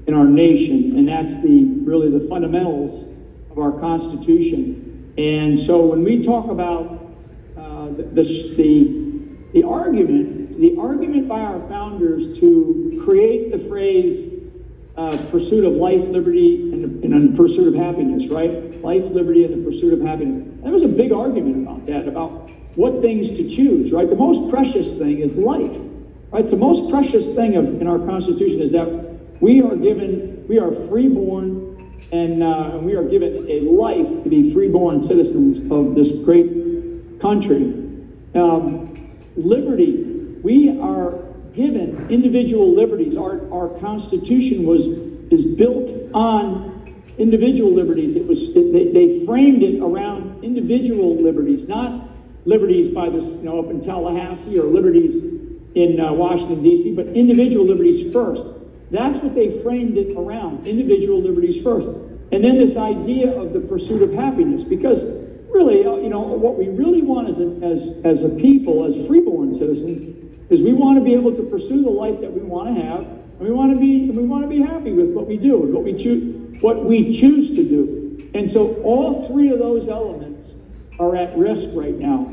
in our nation, and that's really the fundamentals of our Constitution. And so when we talk about the argument by our founders to create the phrase pursuit of life, liberty, and pursuit of happiness, right? Life, liberty, and the pursuit of happiness. There was a big argument about that, about what things to choose, right? The most precious thing is life, right? So the most precious thing in our Constitution is that we are freeborn, and we are given a life to be freeborn citizens of this great country. Liberty, we are given individual liberties. Our Constitution is built on individual liberties. They framed it around individual liberties, not liberties by this, you know, up in Tallahassee, or liberties in Washington, D.C., but individual liberties first. That's what they framed it around, individual liberties first. And then this idea of the pursuit of happiness, because really, you know, what we really want as a people, as freeborn citizens, is we want to be able to pursue the life that we want to have, and we want to be happy with what we do and what we choose to do. And so all three of those elements are at risk right now.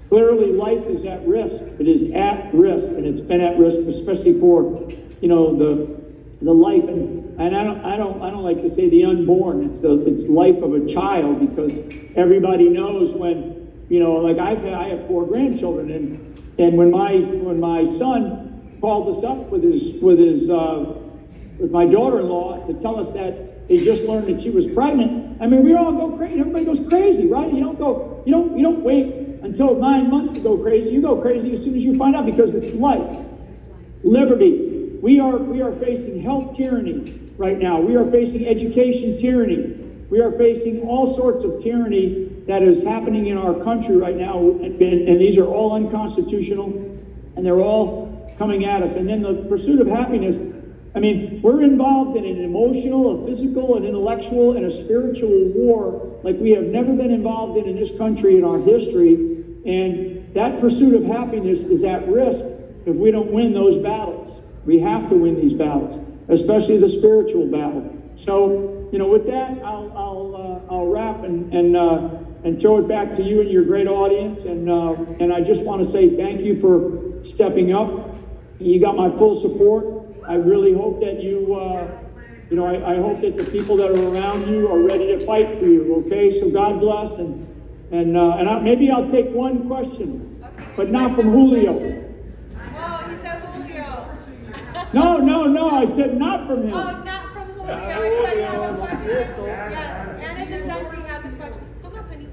Clearly, life is at risk. It is at risk, and it's been at risk, especially for, you know, the life, and I don't like to say the unborn. It's life of a child, because everybody knows when, you know, like I have 4 grandchildren, and when my son called us up with my daughter-in-law to tell us that they just learned that she was pregnant, I mean, we all go crazy. Everybody goes crazy, right? You don't wait until 9 months to go crazy. You go crazy as soon as you find out, because it's life. Liberty. We are facing health tyranny right now. We are facing education tyranny. We are facing all sorts of tyranny that is happening in our country right now, and these are all unconstitutional, and they're all coming at us. And then the pursuit of happiness, I mean, we're involved in an emotional, a physical, an intellectual, and a spiritual war like we have never been involved in this country in our history, and that pursuit of happiness is at risk if we don't win those battles. We have to win these battles, especially the spiritual battle. So, you know, with that, I'll wrap and throw it back to you and your great audience. And I just want to say thank you for stepping up. You got my full support. I really hope that I hope that the people that are around you are ready to fight for you. Okay, so God bless, and maybe I'll take one question, but not from Julio. No, I said not from him.
Oh, not from Julio. Anybody have a question? Yeah, Anna DeSensi has a question. Come up, honey.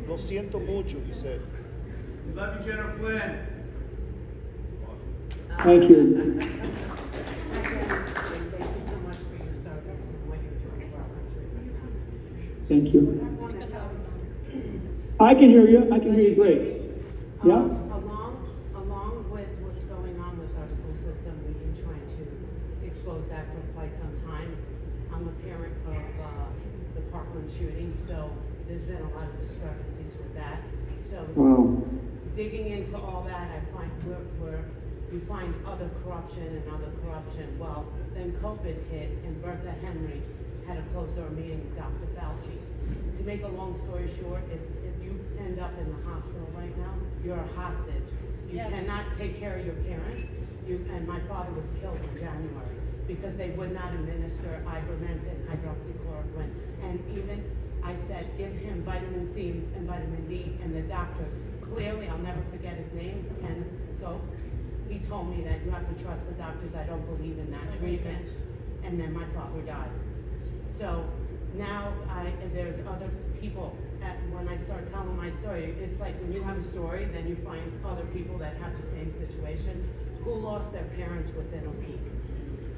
Lo siento mucho, he said.
We love you, General Flynn.
Thank you. Thank you. I can hear you. I can hear you great. Yeah?
Along with what's going on with our school system, we've been trying to expose that for quite some time. I'm a parent of the Parkland shooting, so there's been a lot of discrepancies with that. So digging into all that, I find you find other corruption and other corruption. Well, then COVID hit and Bertha Henry had a closed-door meeting with Dr. Fauci. To make a long story short, it's if you end up in the hospital right now, you're a hostage. You cannot take care of your parents. And my father was killed in January because they would not administer ivermectin, hydroxychloroquine. And even I said, give him vitamin C and vitamin D, and the doctor, clearly, I'll never forget his name, Ken Stoke, he told me that you have to trust the doctors, I don't believe in that treatment. And then my father died. So now there's other people, when I start telling my story, it's like when you have a story, then you find other people that have the same situation who lost their parents within a week.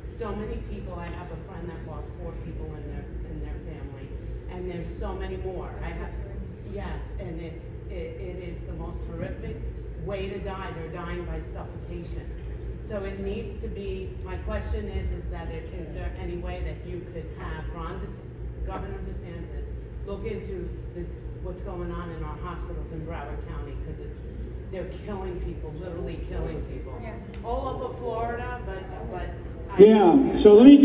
So many people, I have a friend that lost 4 people in their family, and there's so many more. Yes, and it is the most horrific way to die. They're dying by suffocation. So it needs to be, my question is there any way that you could have Governor DeSantis look into what's going on in our hospitals in Broward County, because they're killing people, literally killing people. Yeah. All over Florida, but
yeah. So let me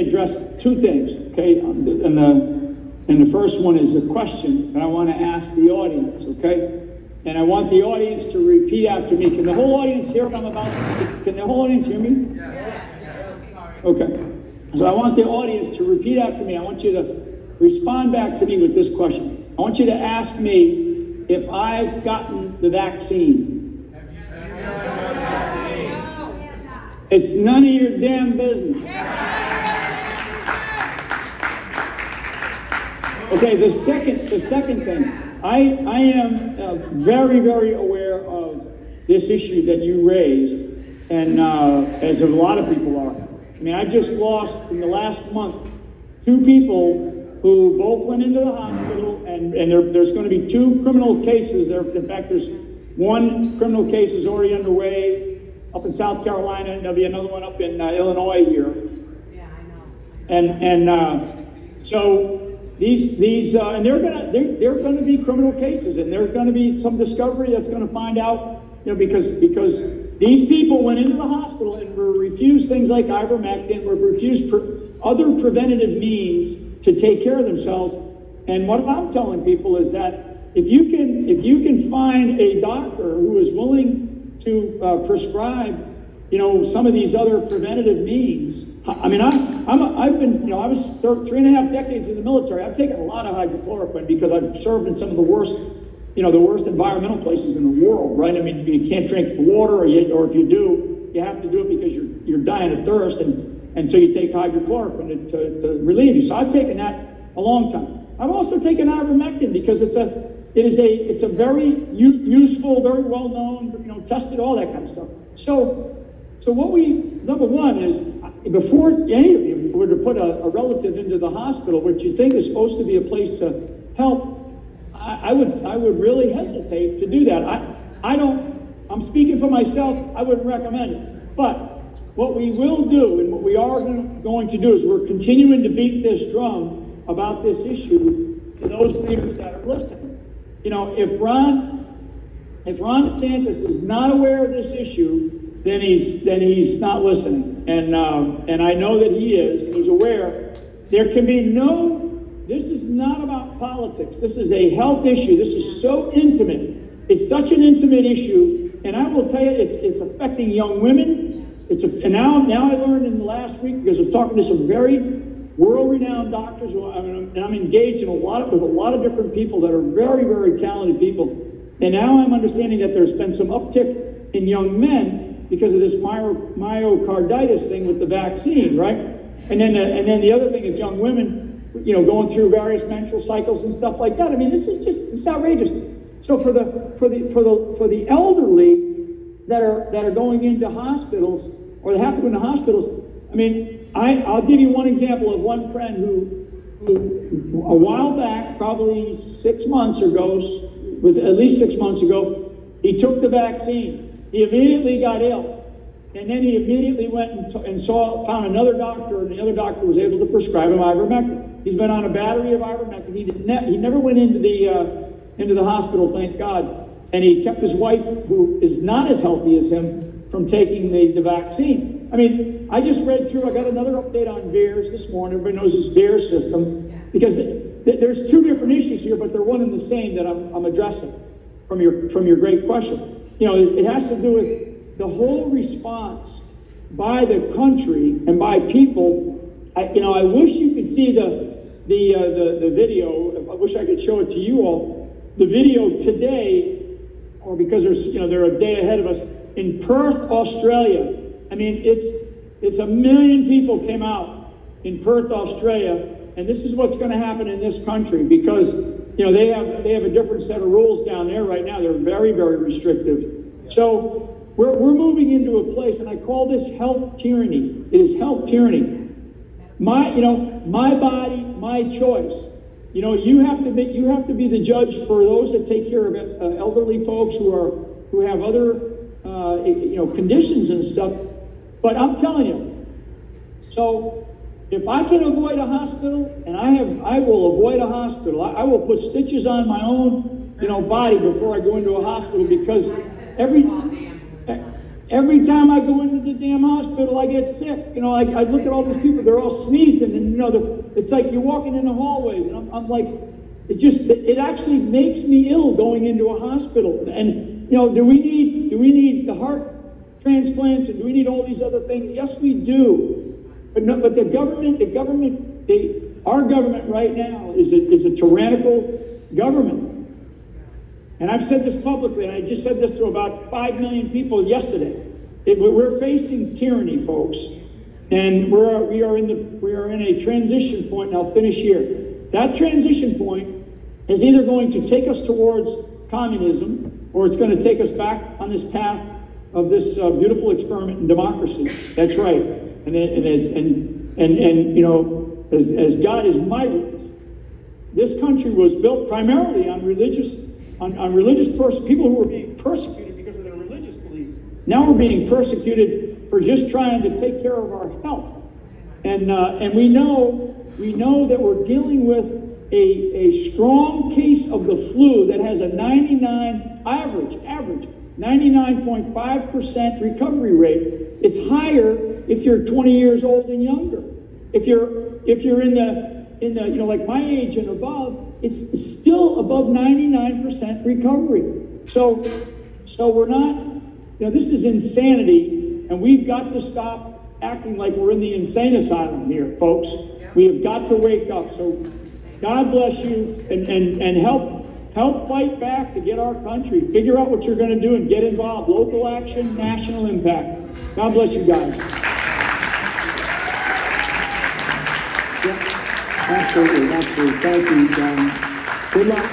address 2 things. Okay, and the first one is a question that I want to ask the audience. Okay. And I want the audience to repeat after me. Can the whole audience hear what I'm about to? Can the whole audience hear me? Yes. Okay. So I want the audience to repeat after me. I want you to respond back to me with this question. I want you to ask me if I've gotten the vaccine. Have you gotten the vaccine? No. It's none of your damn business. Okay, the second thing. I am very, very aware of this issue that you raised, and as a lot of people are. I mean, I just lost in the last month 2 people who both went into the hospital, and there's going to be 2 criminal cases. In fact, there's 1 criminal case is already underway up in South Carolina, and there'll be another one up in Illinois here.
Yeah, I know.
And so. And they're gonna be criminal cases, and there's gonna be some discovery that's gonna find out, because these people went into the hospital and were refused things like ivermectin, were refused other preventative means to take care of themselves. And what I'm telling people is that if you can find a doctor who is willing to prescribe, some of these other preventative means. I mean, I was 3.5 decades in the military. I've taken a lot of hydrochloroquine because I've served in some of the worst environmental places in the world, right? I mean, you can't drink water, or if you do, you have to do it because you're dying of thirst, and so you take hydrochloroquine to relieve you. So I've taken that a long time. I've also taken ivermectin because it's a very useful, very well known, tested, all that kind of stuff. So number one is, before any of you were to put a relative into the hospital, which you think is supposed to be a place to help, I would really hesitate to do that. I'm speaking for myself, I wouldn't recommend it. But what we will do, and what we are going to do, is we're continuing to beat this drum about this issue to those leaders that are listening. If Ron DeSantis is not aware of this issue, then he's not listening, and I know that he is. He's aware. There can be this is not about politics. This is a health issue. This is so intimate. It's such an intimate issue, and I will tell you, it's affecting young women. And now I learned in the last week, because of talking to some very world-renowned doctors, and I'm engaged with a lot of different people that are very, very talented people. And now I'm understanding that there's been some uptick in young men because of this myocarditis thing with the vaccine, right? And then the other thing is young women, going through various menstrual cycles and stuff like that. I mean, this is outrageous. So for the elderly that are going into hospitals, or they have to go into hospitals, I mean, I'll give you one example of one friend who a while back, probably 6 months ago, at least 6 months ago, he took the vaccine. He immediately got ill. and then he immediately went and found another doctor, and the other doctor was able to prescribe him ivermectin. He's been on a battery of ivermectin. He never went into the hospital, thank God, and he kept his wife, who is not as healthy as him, from taking the vaccine. I mean, I just read through, I got another update on VAERS this morning. Everybody knows this VAERS system, because there's two different issues here, but they're one and the same that I'm addressing from your great question. You know, it has to do with the whole response by the country and by people. I wish you could see the video. I wish I could show it to you all. The video today, or because they're a day ahead of us, in Perth, Australia. I mean, it's 1 million people came out in Perth, Australia, and this is what's going to happen in this country, because they have a different set of rules down there right now. They're very, very restrictive. So we're moving into a place, and I call this health tyranny. It is health tyranny. My body, my choice. You have to be the judge for those that take care of elderly folks who have other conditions and stuff. But I'm telling you, so if I can avoid a hospital, and I will avoid a hospital. I will put stitches on my own, body before I go into a hospital, because every time I go into the damn hospital, I get sick. I look at all these people; they're all sneezing, and it's like you're walking in the hallways, and I'm like, it actually makes me ill going into a hospital. And do we need the heart transplants, and do we need all these other things? Yes, we do. But the government, our government right now is a tyrannical government. And I've said this publicly, and I just said this to about 5 million people yesterday. We're facing tyranny, folks, and we are in a transition point. And I'll finish here. That transition point is either going to take us towards communism, or it's going to take us back on this path of this beautiful experiment in democracy. That's right. As God is my witness, this country was built primarily on religious people who were being persecuted because of their religious beliefs. Now we're being persecuted for just trying to take care of our health, and we know that we're dealing with a strong case of the flu that has a 99.5% recovery rate. It's higher if you're 20 years old and younger. If you're in the like my age and above, it's still above 99% recovery. So we're not, this is insanity, and we've got to stop acting like we're in the insane asylum here, folks. We have got to wake up. So God bless you, and help fight back to get our country. Figure out what you're going to do and get involved. Local action, national impact. God bless you guys. Yeah, absolutely. Thank you, John. Good luck.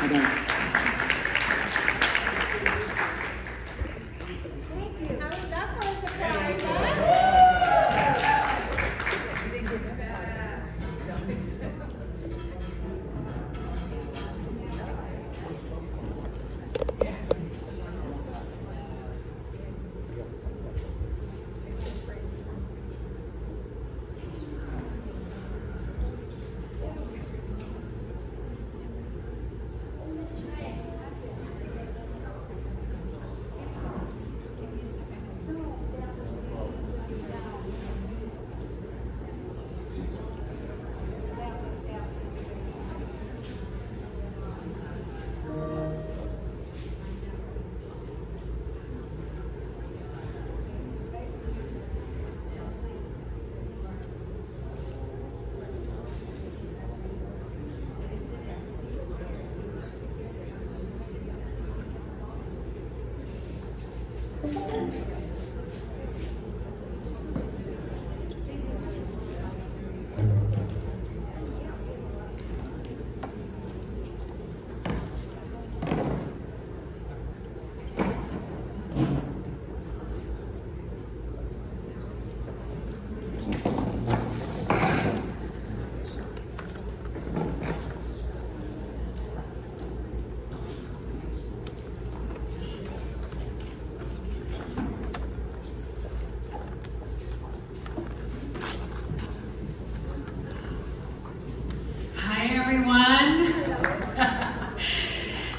Bye-bye.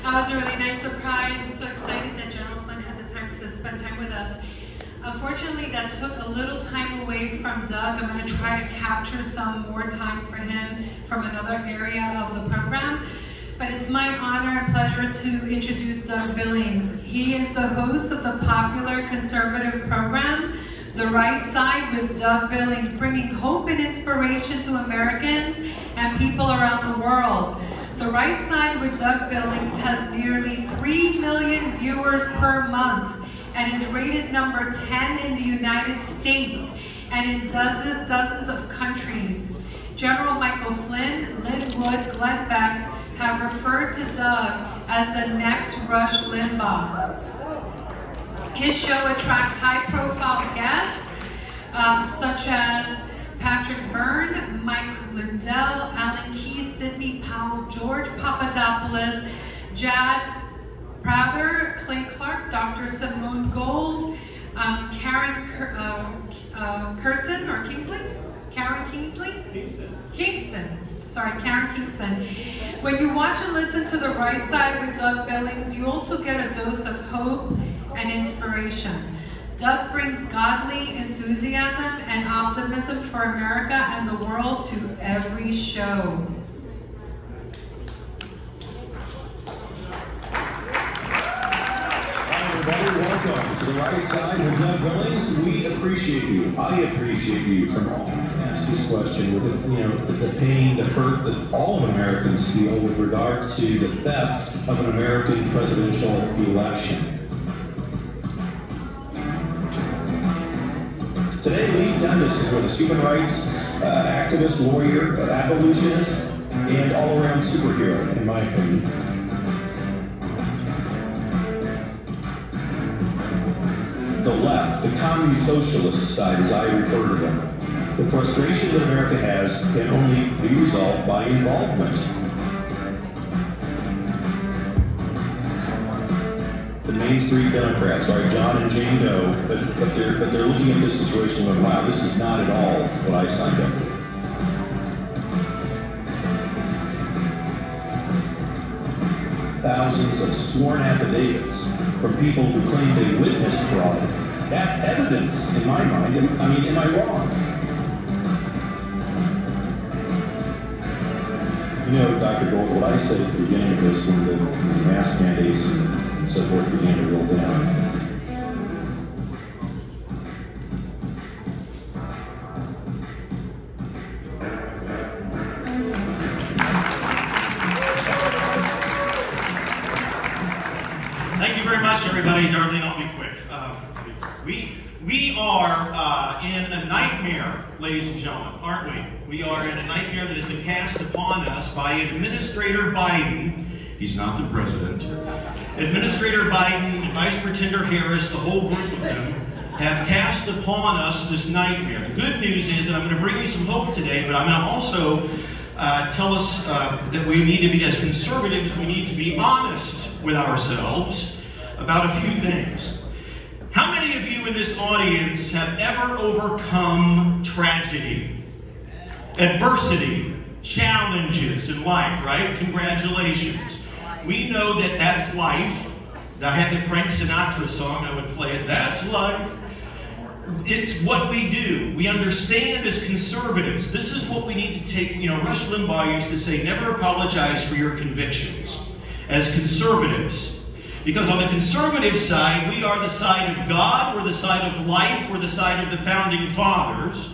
That was a really nice surprise. I'm so excited that General Flynn had the time to spend time with us. Unfortunately, that took a little time away from Doug. I'm going to try to capture some more time for him from another area of the program. But it's my honor and pleasure to introduce Doug Billings. He is the host of the popular conservative program, The Right Side with Doug Billings, bringing hope and inspiration to Americans and people around the world. The Right Side with Doug Billings has nearly 3 million viewers per month and is rated number 10 in the United States and in dozens of countries. General Michael Flynn, Lynn Wood, Glenn Beck have referred to Doug as the next Rush Limbaugh. His show attracts high-profile guests such as Patrick Byrne, Mike Lindell, Alan Keyes, Sidney Powell, George Papadopoulos, Jad Prather, Clay Clark, Dr. Simone Gold, Karen Kirsten or Kingsley? Karen Kingsley? Kingston. Sorry, Karen Kingston. When you watch and listen to The Right Side with Doug Billings, you also get a dose of hope and inspiration. Doug brings godly enthusiasm and optimism for America and the world to every show.
Everybody, welcome to The Right Side with Doug Billings. We appreciate you. I appreciate you from all. Ask this question with the pain, the hurt that all of Americans feel with regards to the theft of an American presidential election. Today, Lee Dundas is with us, human rights activist, lawyer, abolitionist, and all-around superhero, in my opinion. The left, the communist socialist side, as I refer to them. The frustration that America has can only be resolved by involvement. The Main Street Democrats, right, John and Jane Doe, but they're looking at this situation and going, wow, this is not at all what I signed up for. Thousands of sworn affidavits from people who claim they witnessed fraud. That's evidence in my mind. I mean, am I wrong? You know, Dr. Gold, what I said at the beginning of this when the mask mandates and so forth began to roll down.
Thank you very much, everybody. Darlene, I'll be quick. We are in a nightmare, ladies and gentlemen, aren't we? We are in a nightmare that has been cast upon us by Administrator Biden. He's not the president. Administrator Biden, Vice Pretender Harris, the whole group of them, have cast upon us this nightmare. The good news is that I'm going to bring you some hope today, but I'm going to also tell us that we need to be, as conservatives, we need to be honest with ourselves about a few things. How many of you in this audience have ever overcome tragedy, adversity, challenges in life, right? Congratulations. We know that that's life. I had the Frank Sinatra song, I would play it. That's life. It's what we do. We understand as conservatives. This is what we need to take. You know, Rush Limbaugh used to say, never apologize for your convictions. As conservatives. Because on the conservative side, we are the side of God, we're the side of life, we're the side of the founding fathers,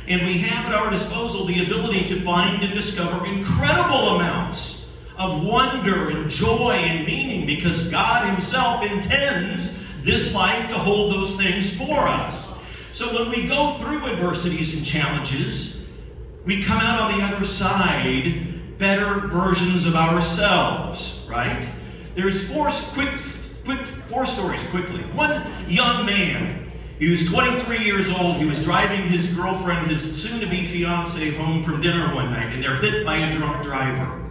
and we have at our disposal the ability to find and discover incredible amounts of wonder and joy and meaning, because God Himself intends this life to hold those things for us. So when we go through adversities and challenges, we come out on the other side better versions of ourselves, right? There's four stories quickly. One young man, he was 23 years old, he was driving his girlfriend, his soon-to-be fiance, home from dinner one night, and they're hit by a drunk driver.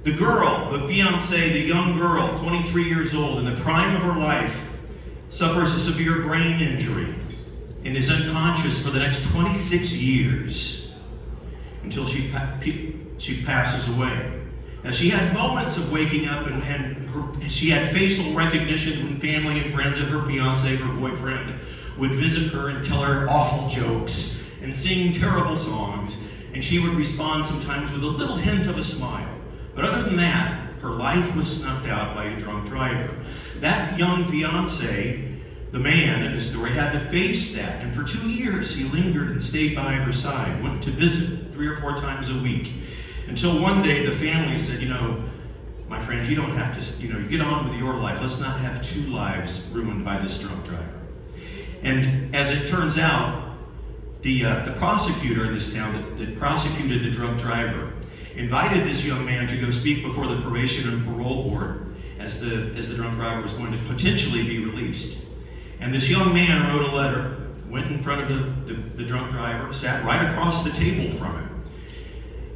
The girl, the fiance, the young girl, 23 years old, in the prime of her life, suffers a severe brain injury and is unconscious for the next 26 years until she passes away. Now, she had moments of waking up, and she had facial recognition when family and friends of her fiance, her boyfriend, would visit her and tell her awful jokes and sing terrible songs, and she would respond sometimes with a little hint of a smile. But other than that, her life was snuffed out by a drunk driver. That young fiance, the man in the story, had to face that, and for 2 years he lingered and stayed by her side, went to visit 3 or 4 times a week, until one day the family said, you know, my friend, you don't have to, you get on with your life. Let's not have 2 lives ruined by this drunk driver. And as it turns out, the prosecutor in this town that prosecuted the drunk driver invited this young man to go speak before the probation and parole board as the drunk driver was going to potentially be released. And this young man wrote a letter, went in front of the drunk driver, sat right across the table from him.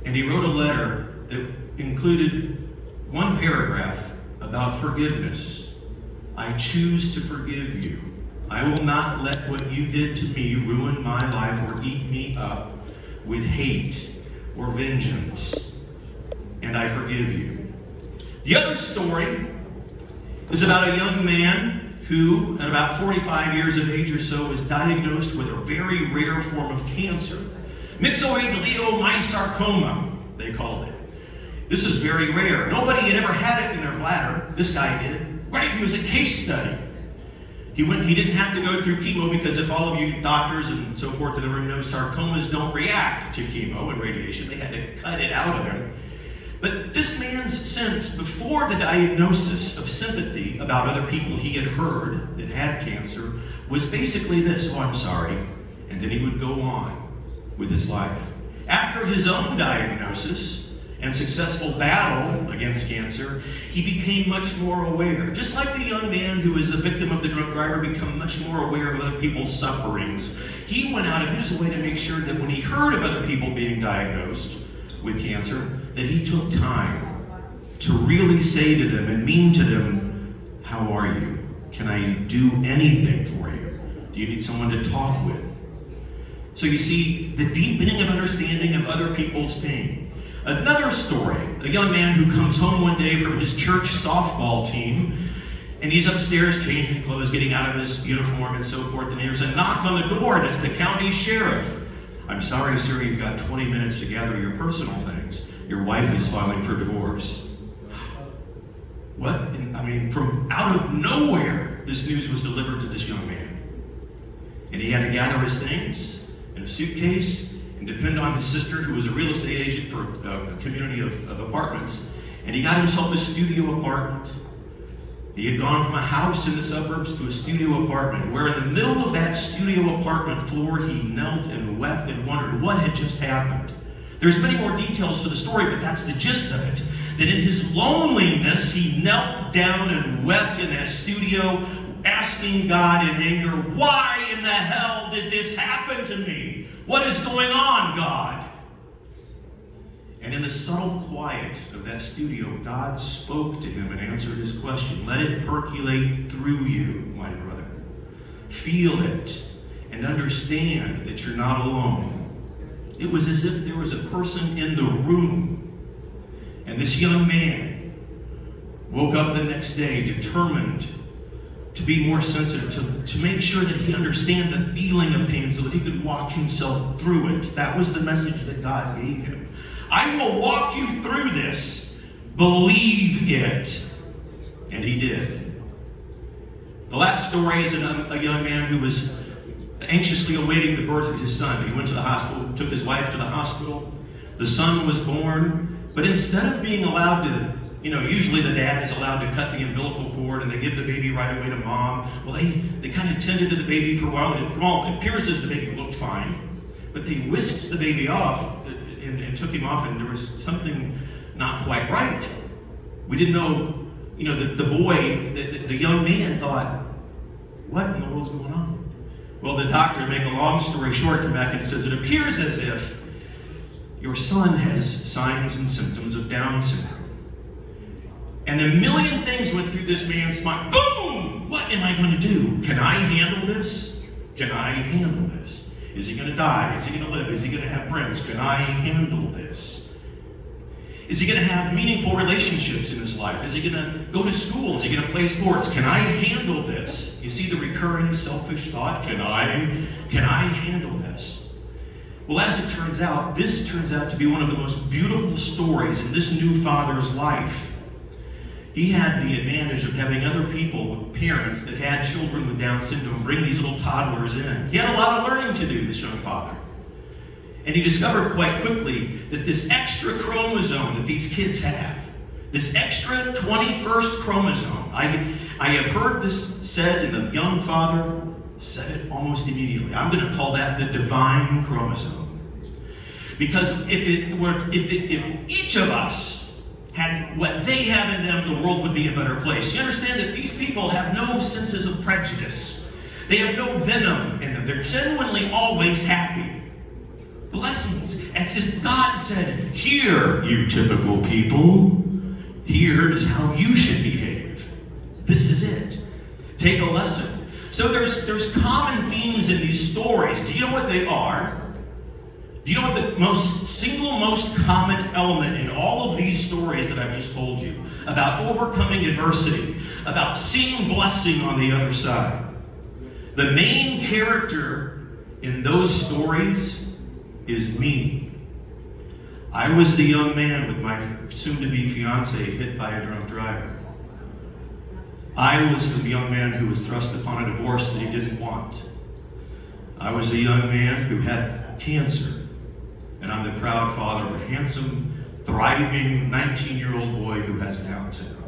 And he wrote a letter that included one paragraph about forgiveness. I choose to forgive you. I will not let what you did to me ruin my life or eat me up with hate or vengeance. And I forgive you. The other story is about a young man who, at about 45 years of age or so, was diagnosed with a very rare form of cancer. Myxoid leiomyosarcoma, they called it. This is very rare. Nobody had ever had it in their bladder. This guy did. Right, he was a case study. He didn't have to go through chemo because if all of you doctors and so forth in the room know, sarcomas don't react to chemo and radiation. They had to cut it out of him. But this man's sense, before the diagnosis, of sympathy about other people he had heard that had cancer was basically this: oh, I'm sorry. And then he would go on with his life. After his own diagnosis and successful battle against cancer, he became much more aware. Just like the young man who was a victim of the drunk driver became much more aware of other people's sufferings, he went out of his way to make sure that when he heard of other people being diagnosed with cancer, that he took time to really say to them and mean to them, how are you? Can I do anything for you? Do you need someone to talk with? So you see, the deepening of understanding of other people's pain. Another story, a young man who comes home one day from his church softball team, and he's upstairs changing clothes, getting out of his uniform and so forth, and there's a knock on the door, and it's the county sheriff. I'm sorry, sir, you've got 20 minutes to gather your personal things. Your wife is filing for divorce. What? I mean, from out of nowhere, this news was delivered to this young man. And he had to gather his things in a suitcase and depend on his sister, who was a real estate agent for a community of apartments. And he got himself a studio apartment. He had gone from a house in the suburbs to a studio apartment, where in the middle of that studio apartment floor, he knelt and wept and wondered what had just happened. There's many more details to the story, but that's the gist of it. That in his loneliness, he knelt down and wept in that studio, asking God in anger, why in the hell did this happen to me? What is going on, God? And in the subtle quiet of that studio, God spoke to him and answered his question. Let it percolate through you, my brother. Feel it and understand that you're not alone. It was as if there was a person in the room. And this young man woke up the next day determined to be more sensitive, to make sure that he understand the feeling of pain so that he could walk himself through it. That was the message that God gave him. I will walk you through this. Believe it. And he did. The last story is a young man who was anxiously awaiting the birth of his son. He went to the hospital, took his wife to the hospital. The son was born, but instead of being allowed to, usually the dad is allowed to cut the umbilical cord and they give the baby right away to mom. Well, they kind of tended to the baby for a while. From all appearances, the baby looked fine, but they whisked the baby off and took him off, and there was something not quite right. We didn't know, the boy, the young man thought, what in the world's going on? Well, the doctor, to make a long story short, came back and says, it appears as if your son has signs and symptoms of Down syndrome. And a million things went through this man's mind. Boom! What am I going to do? Can I handle this? Can I handle this? Is he going to die? Is he going to live? Is he going to have friends? Can I handle this? Is he going to have meaningful relationships in his life? Is he going to go to school? Is he going to play sports? Can I handle this? You see the recurring selfish thought, can I handle this? Well, as it turns out, this turns out to be one of the most beautiful stories in this new father's life. He had the advantage of having other people, parents that had children with Down syndrome, bring these little toddlers in. He had a lot of learning to do, this young father. And he discovered quite quickly that this extra chromosome that these kids have, this extra 21st chromosome, I have heard this said, and the young father said it almost immediately. I'm going to call that the divine chromosome. Because if each of us had what they have in them, the world would be a better place. You understand that these people have no senses of prejudice. They have no venom in them. They're genuinely always happy. Blessings, as if God said, here, you typical people, here is how you should behave. This is it. Take a lesson. So there's common themes in these stories. Do you know what they are? Do you know what the most common element in all of these stories that I've just told you about overcoming adversity, about seeing blessing on the other side? The main character in those stories is me. I was the young man with my soon-to-be fiance hit by a drunk driver. I was the young man who was thrust upon a divorce that he didn't want. I was the young man who had cancer. And I'm the proud father of a handsome, thriving 19-year-old boy who has Down syndrome.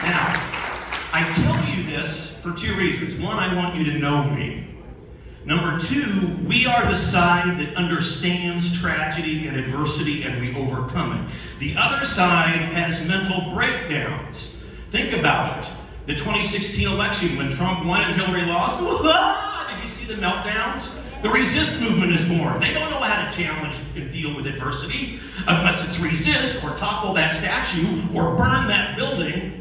Now, I tell you this for two reasons. One, I want you to know me. Number two, we are the side that understands tragedy and adversity and we overcome it. The other side has mental breakdowns. Think about it. The 2016 election, when Trump won and Hillary lost, did you see the meltdowns? The resist movement is born. They don't know how to challenge and deal with adversity unless it's resist or topple that statue or burn that building.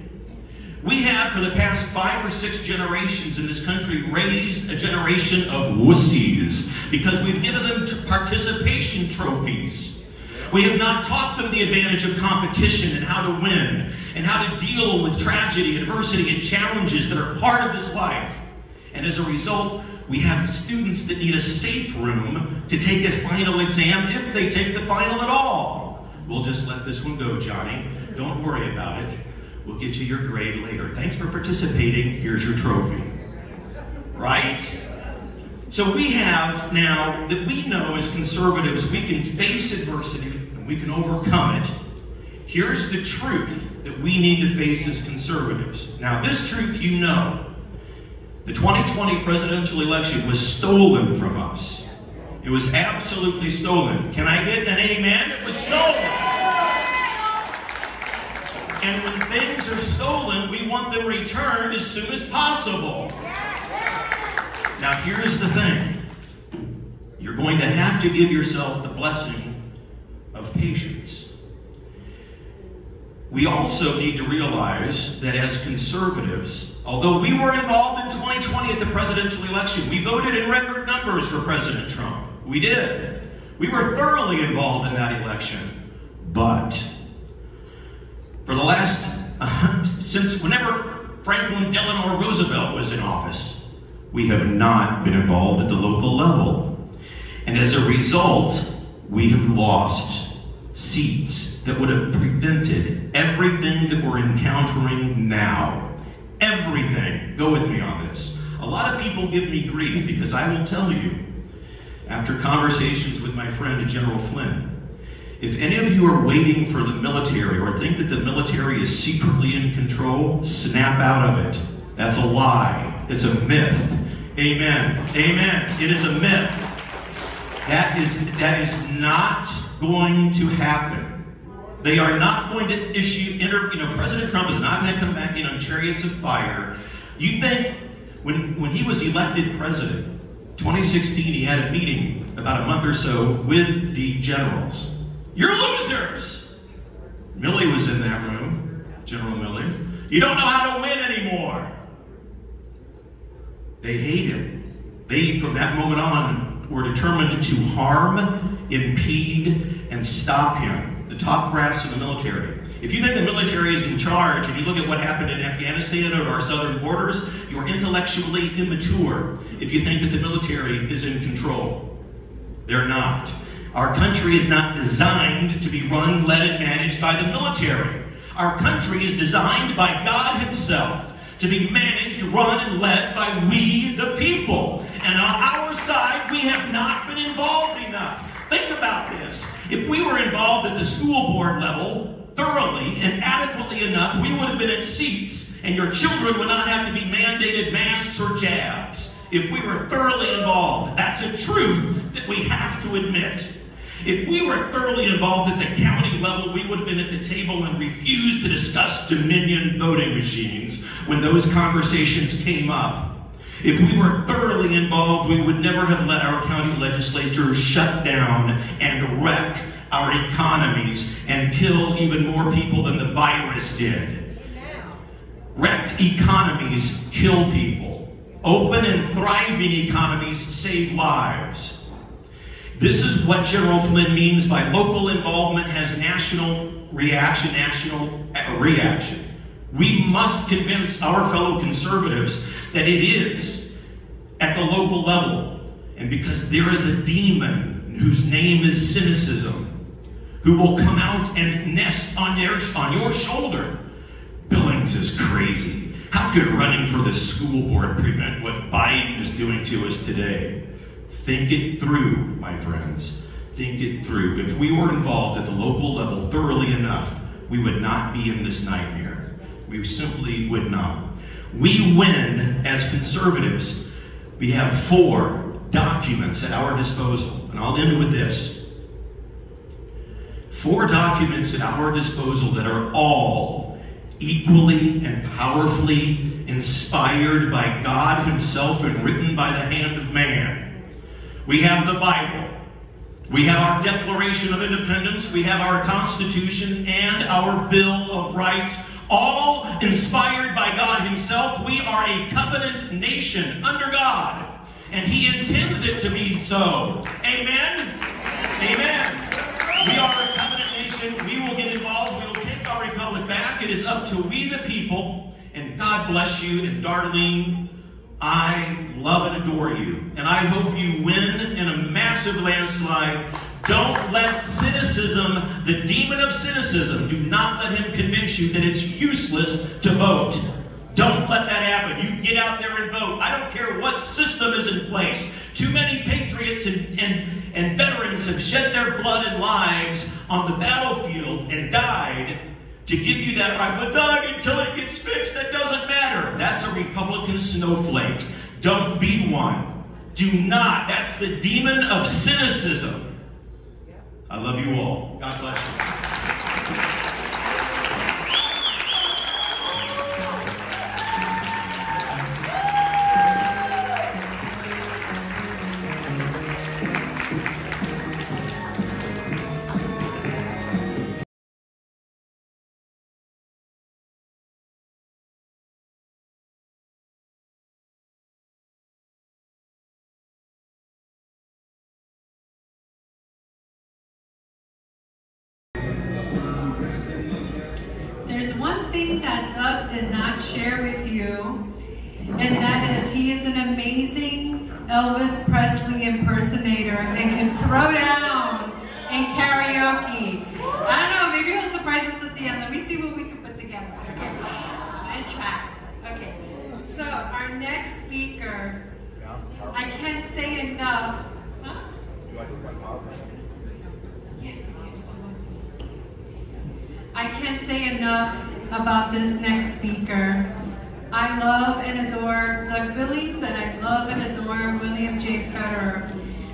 We have, for the past 5 or 6 generations in this country, raised a generation of wussies because we've given them participation trophies. We have not taught them the advantage of competition and how to win and how to deal with tragedy, adversity, and challenges that are part of this life. And as a result, we have students that need a safe room to take a final exam if they take the final at all. We'll just let this one go, Johnny. Don't worry about it. We'll get you your grade later. Thanks for participating. Here's your trophy. Right? So we have now that we know as conservatives we can face adversity and we can overcome it. Here's the truth that we need to face as conservatives. Now this truth you know. The 2020 presidential election was stolen from us. It was absolutely stolen. Can I get an amen? It was stolen. And when things are stolen, we want them returned as soon as possible. Now here's the thing. You're going to have to give yourself the blessing of patience. We also need to realize that as conservatives, although we were involved in 2020 at the presidential election, we voted in record numbers for President Trump. We did. We were thoroughly involved in that election. But for the last, since whenever Franklin Delano Roosevelt was in office, we have not been involved at the local level. And as a result, we have lost seats that would have prevented everything that we're encountering now. Everything. Go with me on this. A lot of people give me grief because I will tell you, after conversations with my friend General Flynn, if any of you are waiting for the military or think that the military is secretly in control, snap out of it. That's a lie. It's a myth. Amen. Amen. It is a myth. That is not going to happen. They are not going to issue, President Trump is not going to come back in on chariots of fire. You think when he was elected president, 2016, he had a meeting about a month or so with the generals. You're losers! Milley was in that room, General Milley. You don't know how to win anymore. They hate him. They, from that moment on, who are determined to harm, impede, and stop him. The top brass of the military. If you think the military is in charge and you look at what happened in Afghanistan or our southern borders, you're intellectually immature if you think that the military is in control. They're not. Our country is not designed to be run, led, and managed by the military. Our country is designed by God Himself to be managed, run, and led by we, the people. And on our side, we have not been involved enough. Think about this. If we were involved at the school board level thoroughly and adequately enough, we would have been at seats, and your children would not have to be mandated masks or jabs. If we were thoroughly involved, that's a truth that we have to admit. If we were thoroughly involved at the county level, we would have been at the table and refused to discuss Dominion voting machines when those conversations came up. If we were thoroughly involved, we would never have let our county legislature shut down and wreck our economies and kill even more people than the virus did. Wrecked economies kill people. Open and thriving economies save lives. This is what General Flynn means by local involvement has national reaction, We must convince our fellow conservatives that it is at the local level. And because there is a demon whose name is cynicism, who will come out and nest on your shoulder. Billings is crazy. How could running for the school board prevent what Biden is doing to us today? Think it through, my friends. Think it through. If we were involved at the local level thoroughly enough, we would not be in this nightmare. We simply would not. We win as conservatives. We have 4 documents at our disposal. And I'll end with this. 4 documents at our disposal that are all equally and powerfully inspired by God Himself and written by the hand of man. We have the Bible. We have our Declaration of Independence. We have our Constitution and our Bill of Rights, all inspired by God Himself. We are a covenant nation under God, and He intends it to be so. Amen? Amen. We are a covenant nation. We will get involved. We will take our republic back. It is up to we the people. And God bless you. And Darlene, I love and adore you. And I hope you win in a massive landslide. Don't let cynicism, the demon of cynicism, do not let him convince you that it's useless to vote. Don't let that happen. You get out there and vote. I don't care what system is in place. Too many patriots and veterans have shed their blood and lives on the battlefield and died to give you that right. But die until it gets fixed. That doesn't matter. That's a Republican snowflake. Don't be one. Do not. That's the demon of cynicism. I love you all. God bless you.
There's one thing that Doug did not share with you, and that is he is an amazing Elvis Presley impersonator and can throw down in karaoke. I don't know, maybe he'll surprise us at the end. Let me see what we can put together. Okay. And track. Okay. So our next speaker, I can't say enough. Huh? Yes. I can't say enough about this next speaker. I love and adore Doug Billings, and I love and adore William J. Federer.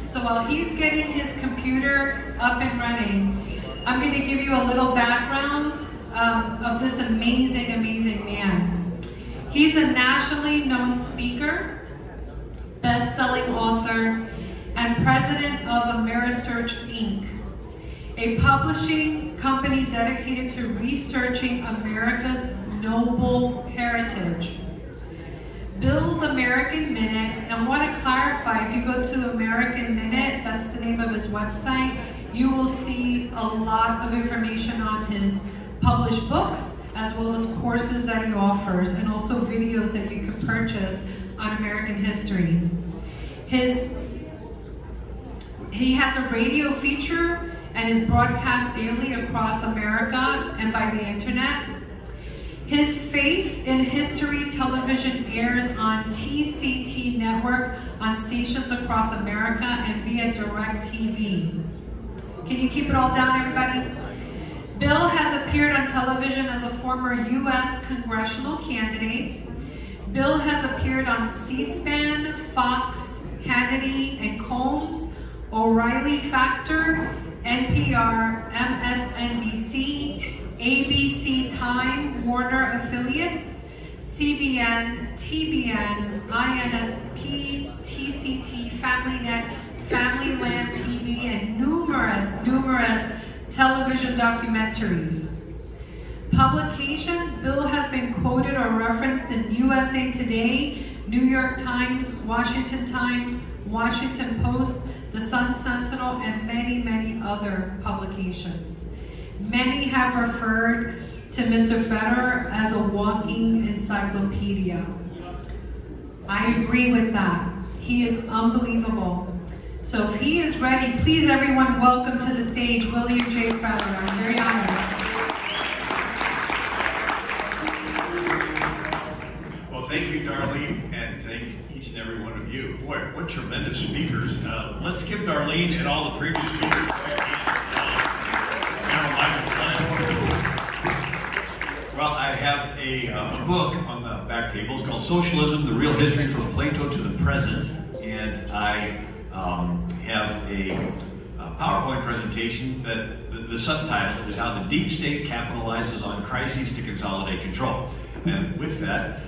So while he's getting his computer up and running, I'm going to give you a little background of this amazing, amazing man. He's a nationally known speaker, best-selling author, and president of Amerisearch Inc., a publishing company dedicated to researching America's noble heritage. Bill's American Minute, and I want to clarify, if you go to American Minute, that's the name of his website, you will see a lot of information on his published books, as well as courses that he offers, and also videos that you can purchase on American history. He has a radio feature and is broadcast daily across America and by the internet. His Faith in History television airs on TCT network on stations across America and via DirecTV. Can you keep it all down, everybody? Bill has appeared on television as a former U.S. congressional candidate. Bill has appeared on C-SPAN, Fox, Hannity, and Combs, O'Reilly Factor, NPR, MSNBC, ABC Time, Warner Affiliates, CBN, TBN, INSP, TCT, FamilyNet, Familyland TV, and numerous television documentaries. Publications, Bill has been quoted or referenced in USA Today, New York Times, Washington Post, the Sun Sentinel, and many, many other publications. Many have referred to Mr. Federer as a walking encyclopedia. I agree with that. He is unbelievable. So if he is ready, please everyone welcome to the stage William J. Federer. I'm very honored.
Well, thank you, Darlene, and thanks each and every one of you. Boy, what tremendous speakers. Let's give Darlene and all the previous speakers Well, I have a book on the back table. It's called Socialism, The Real History from Plato to the Present. And I have a PowerPoint presentation that the subtitle is How the Deep State Capitalizes on Crises to Consolidate Control. And with that,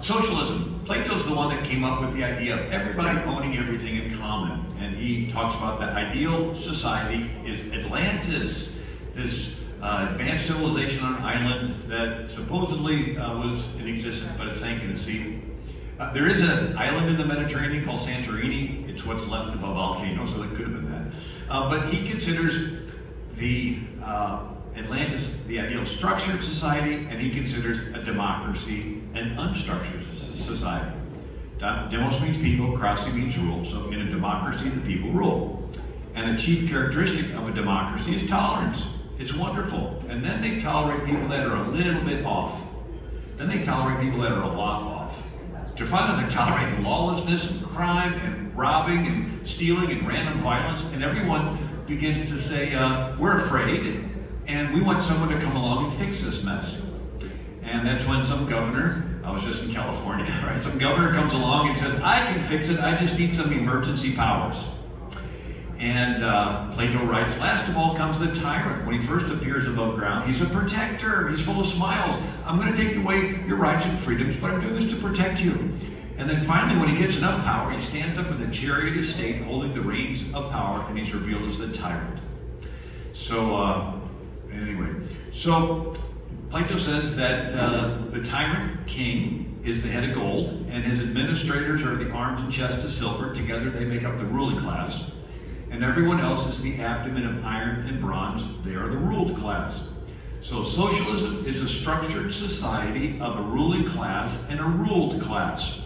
socialism. Plato's the one that came up with the idea of everybody owning everything in common. And he talks about the ideal society is Atlantis, this advanced civilization on an island that supposedly was in existence, but it sank in the sea. There is an island in the Mediterranean called Santorini. It's what's left of a volcano, so it could have been that. But he considers the Atlantis the ideal structured society, and he considers a democracy an unstructured society. Demos means people, krasi means rule. So in a democracy, the people rule. And the chief characteristic of a democracy is tolerance. It's wonderful. And then they tolerate people that are a little bit off. Then they tolerate people that are a lot off. To find that they tolerate lawlessness and crime and robbing and stealing and random violence, and everyone begins to say, we're afraid, and we want someone to come along and fix this mess. And that's when some governor, I was just in California, right? Some governor comes along and says, I can fix it, I just need some emergency powers. And Plato writes, last of all comes the tyrant. When he first appears above ground, he's a protector, he's full of smiles. I'm going to take away your rights and freedoms, but I'm doing this to protect you. And then finally, when he gets enough power, he stands up with a chariot of state holding the reins of power, and he's revealed as the tyrant. So, anyway, so Plato says that the tyrant king is the head of gold, and his administrators are the arms and chest of silver. Together they make up the ruling class. And everyone else is the abdomen of iron and bronze. They are the ruled class. So socialism is a structured society of a ruling class and a ruled class.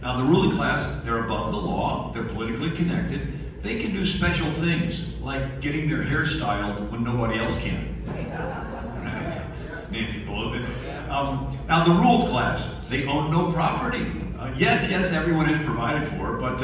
Now the ruling class, they're above the law, they're politically connected. They can do special things, like getting their hair styled when nobody else can. Nancy Pelosi. Now the ruled class, they own no property. Yes, everyone is provided for, but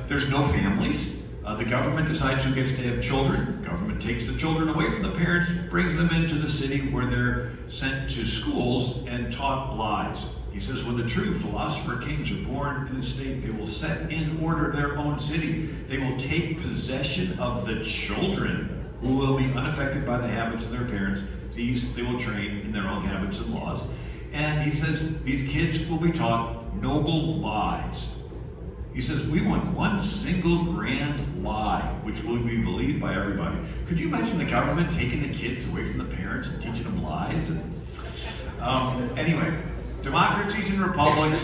there's no families. The government decides who gets to have children. The government takes the children away from the parents, brings them into the city where they're sent to schools and taught lies. He says, when the true philosopher kings are born in a state, they will set in order their own city. They will take possession of the children who will be unaffected by the habits of their parents. These they will train in their own habits and laws. And he says, these kids will be taught noble lies. He says, we want one single grand lie, which will be believed by everybody. Could you imagine the government taking the kids away from the parents and teaching them lies? Anyway, Democracies and republics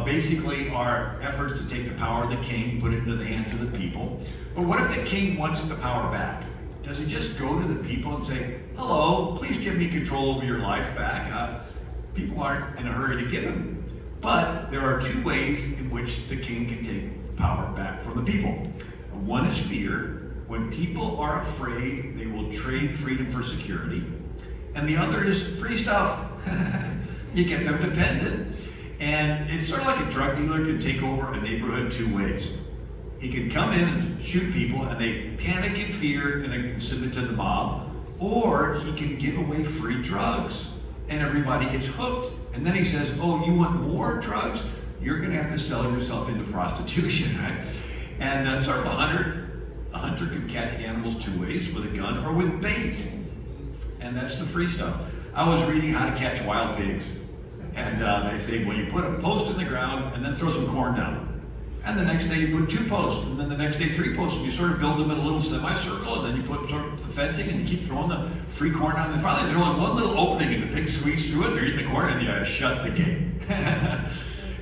basically are efforts to take the power of the king, put it into the hands of the people. But what if the king wants the power back? Does he just go to the people and say, hello, please give me control over your life back? People aren't in a hurry to give him. But there are two ways in which the king can take power back from the people. One is fear. When people are afraid, they will trade freedom for security. And the other is free stuff. You get them dependent. And it's sort of like a drug dealer can take over a neighborhood two ways. He can come in and shoot people and they panic in fear and they send it to the mob. Or he can give away free drugs and everybody gets hooked. And then he says, oh, you want more drugs? You're going to have to sell yourself into prostitution, right? And sort of a hunter can catch animals two ways, with a gun or with bait. And that's the free stuff. I was reading How to Catch Wild Pigs. And they say, well, you put a post in the ground and then throw some corn down. And the next day you put 2 posts, and then the next day 3 posts, and you sort of build them in a little semicircle, and then you put sort of the fencing, and you keep throwing the free corn down. And finally there's only one little opening, and the pigs squeeze through it, and they're eating the corn, and you shut the gate.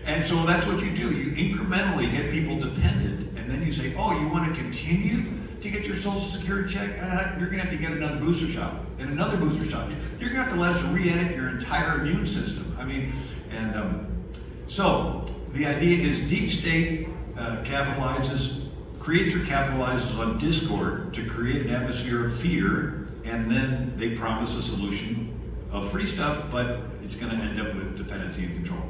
And so that's what you do. You incrementally get people dependent, and then you say, oh, you want to continue to get your Social Security check? You're going to have to get another booster shot, and another booster shot. You're going to have to let us re-edit your entire immune system. I mean, and so the idea is deep state creates or capitalizes on discord to create an atmosphere of fear, and then they promise a solution of free stuff, but it's going to end up with dependency and control.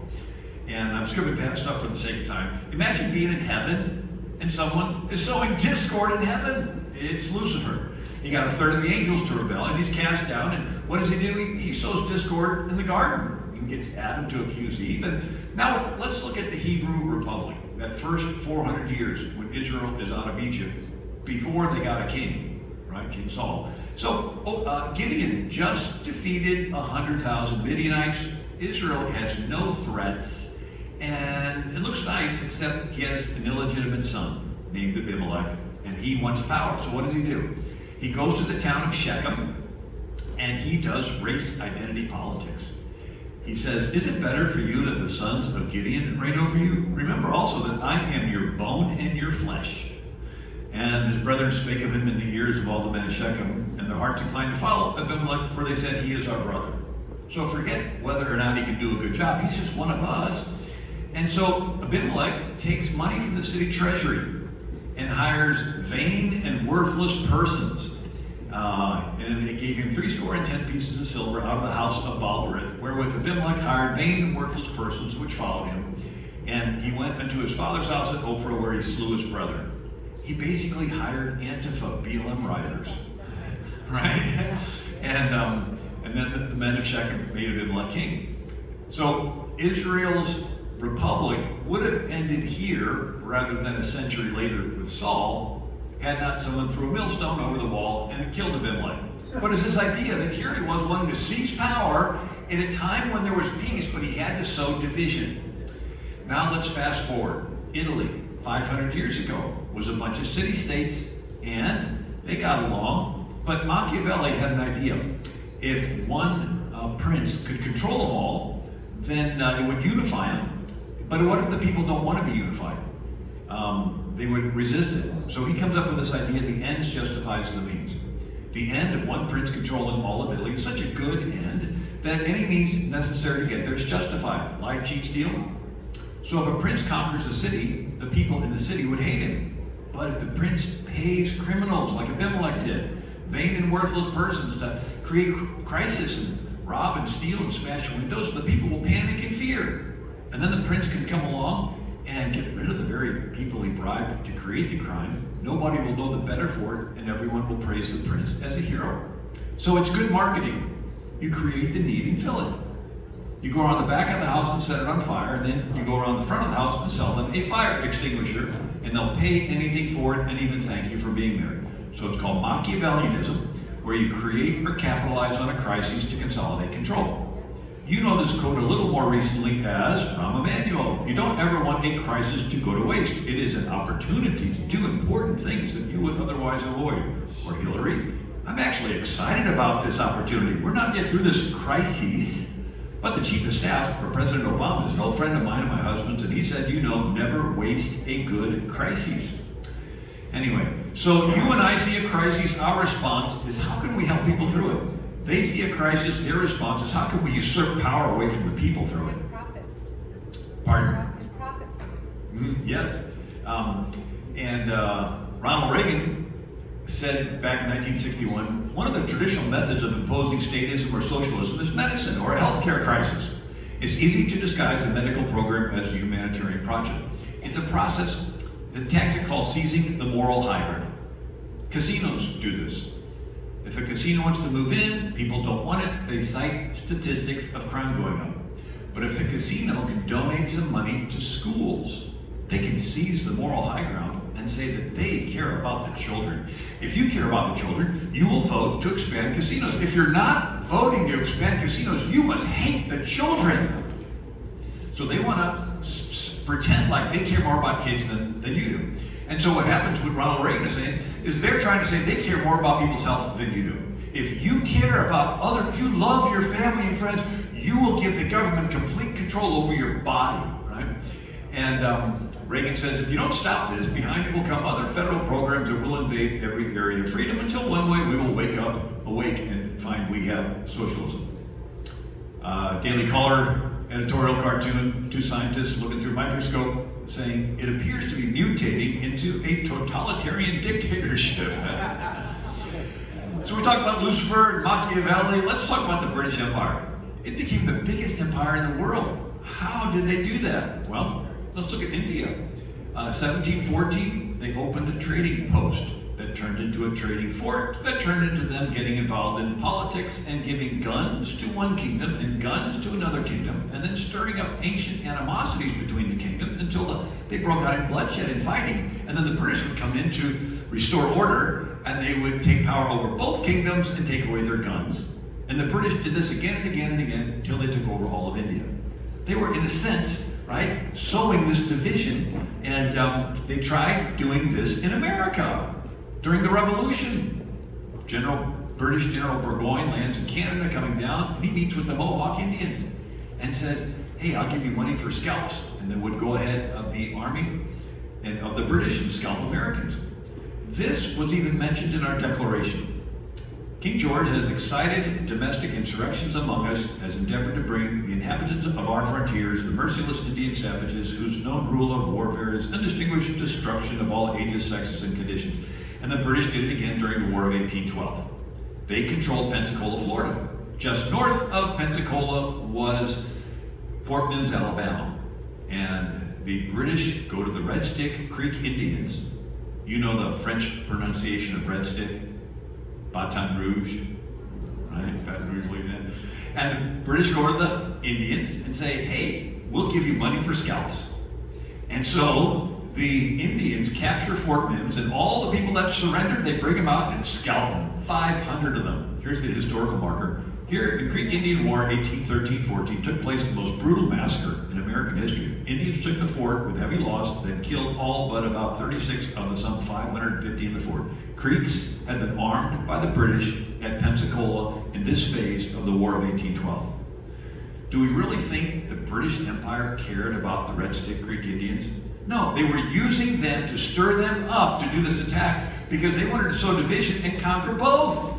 And I'm skipping past stuff for the sake of time. Imagine being in heaven and someone is sowing discord in heaven. It's Lucifer. He got a third of the angels to rebel, and he's cast down. And what does he do? He sows discord in the garden. He gets Adam to accuse Eve. And now let's look at the Hebrew Republic. That first 400 years when Israel is out of Egypt, before they got a king, right? King Saul. So Gideon just defeated 100,000 Midianites. Israel has no threats. And it looks nice, except he has an illegitimate son named Abimelech, and he wants power. So what does he do? He goes to the town of Shechem, and he does race identity politics. He says, is it better for you that the sons of Gideon reign over you? Remember also that I am your bone and your flesh. And his brethren spake of him in the ears of all the men of Shechem, and their hearts inclined to follow Abimelech, for they said, he is our brother. So forget whether or not he can do a good job. He's just one of us. And so Abimelech takes money from the city treasury and hires vain and worthless persons. And they gave him 70 pieces of silver out of the house of Baal-berith, wherewith Abimelech hired vain and worthless persons which followed him. And he went unto his father's house at Ophrah, where he slew his brother. He basically hired Antifa BLM riders, right? And then the men of Shechem made Abimelech king. So Israel's republic would have ended here rather than a century later with Saul, had not someone threw a millstone over the wall and killed Abimelech. But it's this idea that here he was wanting to seize power in a time when there was peace, but he had to sow division. Now let's fast forward. Italy, 500 years ago, was a bunch of city-states, and they got along, but Machiavelli had an idea. If one prince could control them all, then it would unify them. But what if the people don't want to be unified? They would resist it. So he comes up with this idea, the ends justifies the means. The end of one prince controlling all of Italy is such a good end that any means necessary to get there is justified. Lie, cheat, steal. So if a prince conquers a city, the people in the city would hate him. But if the prince pays criminals like Abimelech did, vain and worthless persons to create crisis and rob and steal and smash windows, the people will panic and fear. And then the prince can come along and get rid of the very people he bribed to create the crime. Nobody will know the better for it, and everyone will praise the prince as a hero. So it's good marketing. You create the need and fill it. You go around the back of the house and set it on fire, and then you go around the front of the house and sell them a fire extinguisher, and they'll pay anything for it and even thank you for being there. So it's called Machiavellianism, where you create or capitalize on a crisis to consolidate control. You know this quote a little more recently as Rahm Emanuel. You don't ever want a crisis to go to waste. It is an opportunity to do important things that you would otherwise avoid. Or Hillary, I'm actually excited about this opportunity. We're not yet through this crisis, But the chief of staff for President Obama is an old friend of mine and my husband's, and he said, you know, never waste a good crisis. Anyway, so you and I see a crisis, our response is how can we help people through it? They see a crisis, their response is how can we usurp power away from the people through it?
Profit.
Pardon?
And profit.
Yes. Ronald Reagan said back in 1961, one of the traditional methods of imposing statism or socialism is medicine or a healthcare crisis. It's easy to disguise a medical program as a humanitarian project. It's a process, the tactic called seizing the moral high ground. Casinos do this. If a casino wants to move in, people don't want it, they cite statistics of crime going up. But if the casino can donate some money to schools, they can seize the moral high ground and say that they care about the children. If you care about the children, you will vote to expand casinos. If you're not voting to expand casinos, you must hate the children. So they want to pretend like they care more about kids than you do. And so what happens, what Ronald Reagan is saying, is they're trying to say they care more about people's health than you do. If you care about if you love your family and friends, you will give the government complete control over your body, right? And Reagan says, if you don't stop this, behind it will come other federal programs that will invade every area of freedom until one way we will awake and find we have socialism. Daily Caller editorial cartoon, two scientists looking through a microscope saying it appears to be mutating into a totalitarian dictatorship. So we talk about Lucifer and Machiavelli. Let's talk about the British Empire. It became the biggest empire in the world. How did they do that? Well, let's look at India. 1714, they opened a trading post that turned into a trading fort, that turned into them getting involved in politics and giving guns to one kingdom and guns to another kingdom, and then stirring up ancient animosities between the kingdoms until they broke out in bloodshed and fighting. And then the British would come in to restore order, and they would take power over both kingdoms and take away their guns. And the British did this again and again and again until they took over all of India. They were, in a sense, right, sowing this division, and they tried doing this in America during the Revolution. British General Burgoyne lands in Canada coming down, and he meets with the Mohawk Indians and says, hey, I'll give you money for scalps. And then would go ahead of the army and of the British and scalp Americans. This was even mentioned in our Declaration. King George has excited domestic insurrections among us, has endeavored to bring the inhabitants of our frontiers, the merciless Indian savages, whose known rule of warfare is undistinguished destruction of all ages, sexes, and conditions. And the British did it again during the War of 1812. They controlled Pensacola, Florida. Just north of Pensacola was Fort Mims, Alabama. And the British go to the Red Stick Creek Indians. You know the French pronunciation of Red Stick? Baton Rouge, right? Baton Rouge, Louisiana. And the British go to the Indians and say, hey, we'll give you money for scalps. And so the Indians capture Fort Mims, and all the people that surrendered, they bring them out and scalp them. 500 of them. Here's the historical marker. Here in Creek Indian War, 1813-14, took place the most brutal massacre in American history. Indians took the fort with heavy loss, then killed all but about 36 of the some 550 in the fort. Creeks had been armed by the British at Pensacola in this phase of the War of 1812. Do we really think the British Empire cared about the Red Stick Creek Indians? No, they were using them to stir them up to do this attack because they wanted to sow division and conquer both.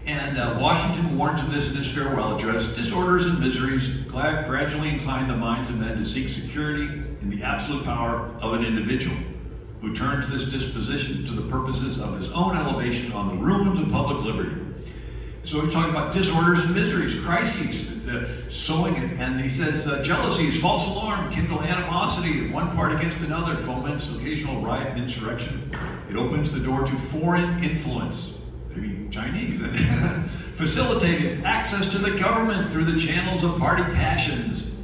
And Washington warns of this in his farewell address. Disorders and miseries gradually incline the minds of men to seek security in the absolute power of an individual who turns this disposition to the purposes of his own elevation on the ruins of public liberty. So we're talking about disorders and miseries, crises, sowing, and he says, jealousy is false alarm, kindle animosity of one part against another, foments occasional riot and insurrection. It opens the door to foreign influence, maybe Chinese, facilitated access to the government through the channels of party passions.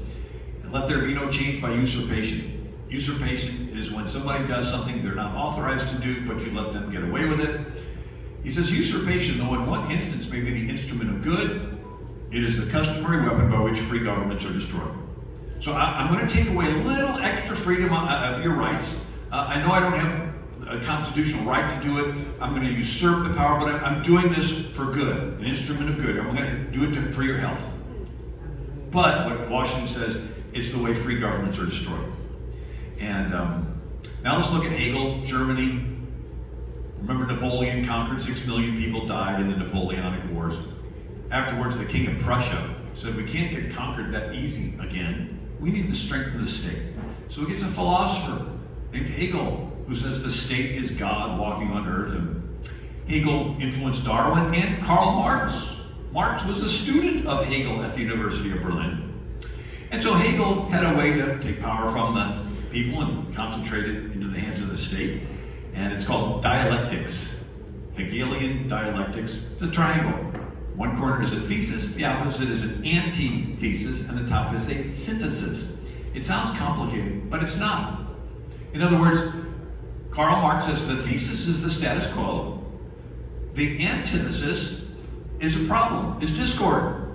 And let there be no change by usurpation. Usurpation is when somebody does something they're not authorized to do, but you let them get away with it. He says usurpation, though in one instance may be the instrument of good, it is the customary weapon by which free governments are destroyed. So I'm going to take away a little extra freedom of your rights. I know I don't have a constitutional right to do it. I'm going to usurp the power, but I'm doing this for good, an instrument of good. I'm going to do it for your health. But what Washington says, it's the way free governments are destroyed. And now let's look at Hegel, Germany. Remember Napoleon conquered 6 million people, died in the Napoleonic Wars. Afterwards, the king of Prussia said, we can't get conquered that easy again. We need to strengthen the state. So he gets a philosopher named Hegel, who says the state is God walking on earth. And Hegel influenced Darwin and Karl Marx. Marx was a student of Hegel at the University of Berlin. And so Hegel had a way to take power from the people and concentrate it into the hands of the state. And it's called dialectics. Hegelian dialectics. It's a triangle. One corner is a thesis, the opposite is an antithesis, and the top is a synthesis. It sounds complicated, but it's not. In other words, Karl Marx says the thesis is the status quo. The antithesis is a problem, is discord.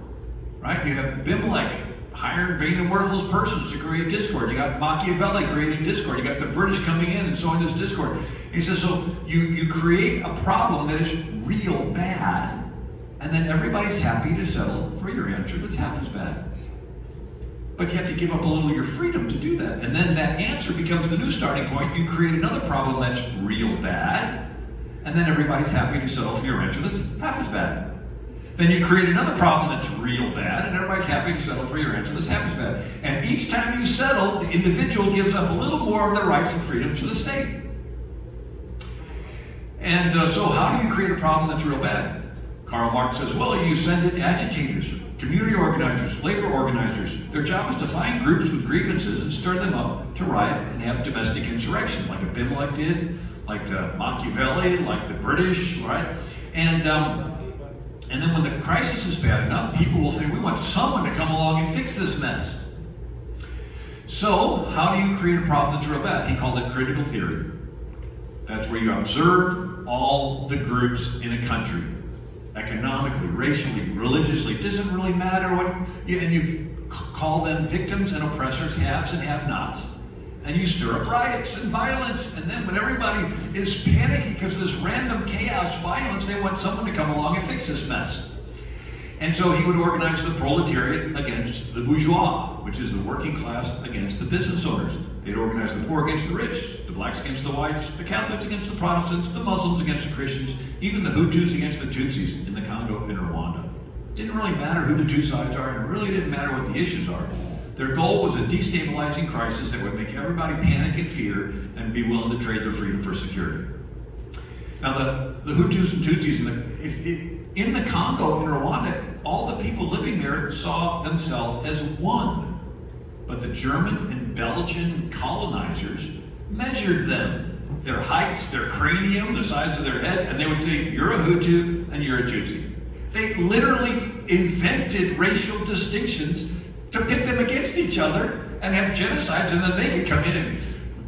Right? You have Abimelech hiring vain and worthless persons to create discord. You got Machiavelli creating discord. You got the British coming in and sowing this discord. And he says, so you create a problem that is real bad, and then everybody's happy to settle for your answer that's half as bad. But you have to give up a little of your freedom to do that. And then that answer becomes the new starting point. You create another problem that's real bad, and then everybody's happy to settle for your answer that's half as bad. Then you create another problem that's real bad, and everybody's happy to settle for your answer that's half as bad. And each time you settle, the individual gives up a little more of their rights and freedoms to the state. And so how do you create a problem that's real bad? Karl Marx says, well, you send in agitators, community organizers, labor organizers. Their job is to find groups with grievances and stir them up to riot and have domestic insurrection, like Abimelech did, like Machiavelli, like the British, right? And then when the crisis is bad enough, people will say, we want someone to come along and fix this mess. So how do you create a problem that's real bad? He called it critical theory. That's where you observe all the groups in a country. Economically, racially, religiously, it doesn't really matter what, and you call them victims and oppressors, haves and have-nots. And you stir up riots and violence, and then when everybody is panicking because of this random chaos violence, they want someone to come along and fix this mess. And so he would organize the proletariat against the bourgeois, which is the working class against the business owners. They'd organize the poor against the rich, the blacks against the whites, the Catholics against the Protestants, the Muslims against the Christians, even the Hutus against the Tutsis in the Congo and Rwanda. It didn't really matter who the two sides are, and it really didn't matter what the issues are. Their goal was a destabilizing crisis that would make everybody panic and fear and be willing to trade their freedom for security. Now the Hutus and Tutsis in the Congo and Rwanda, all the people living there saw themselves as one. But the German and Belgian colonizers measured them, their heights, their cranium, the size of their head, and they would say, you're a Hutu and you're a Tutsi. They literally invented racial distinctions to pit them against each other and have genocides, and then they could come in and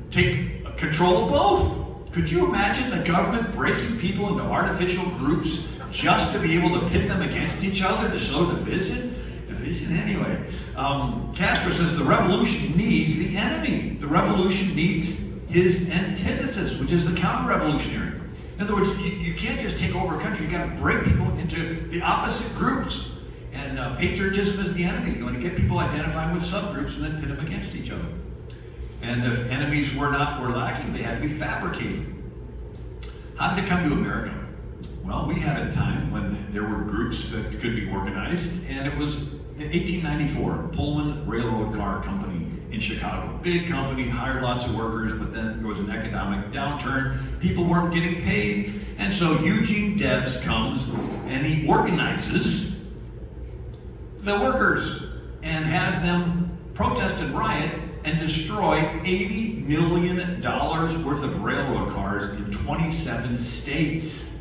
take control of both. Could you imagine the government breaking people into artificial groups just to be able to pit them against each other to show division? Anyway, Castro says the revolution needs the enemy. The revolution needs his antithesis, which is the counter-revolutionary. In other words, you can't just take over a country. You got to break people into the opposite groups. And patriotism is the enemy. You want to get people identifying with subgroups and then pit them against each other. And if enemies were lacking, they had to be fabricated. How did it come to America? Well, we had a time when there were groups that could be organized, and it was in 1894, Pullman Railroad Car Company in Chicago. Big company, hired lots of workers, but then there was an economic downturn. People weren't getting paid, and so Eugene Debs comes and he organizes the workers and has them protest and riot and destroy $80 million worth of railroad cars in 27 states.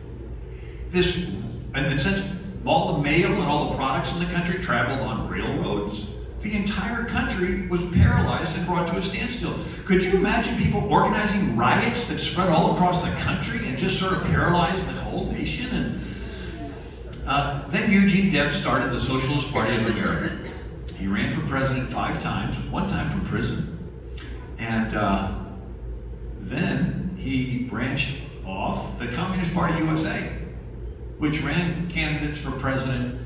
And since all the mail and all the products in the country traveled on railroads, the entire country was paralyzed and brought to a standstill. Could you imagine people organizing riots that spread all across the country and just sort of paralyzed the whole nation? And then Eugene Debs started the Socialist Party of America. He ran for president 5 times, 1 time from prison. And then he branched off the Communist Party USA, which ran candidates for president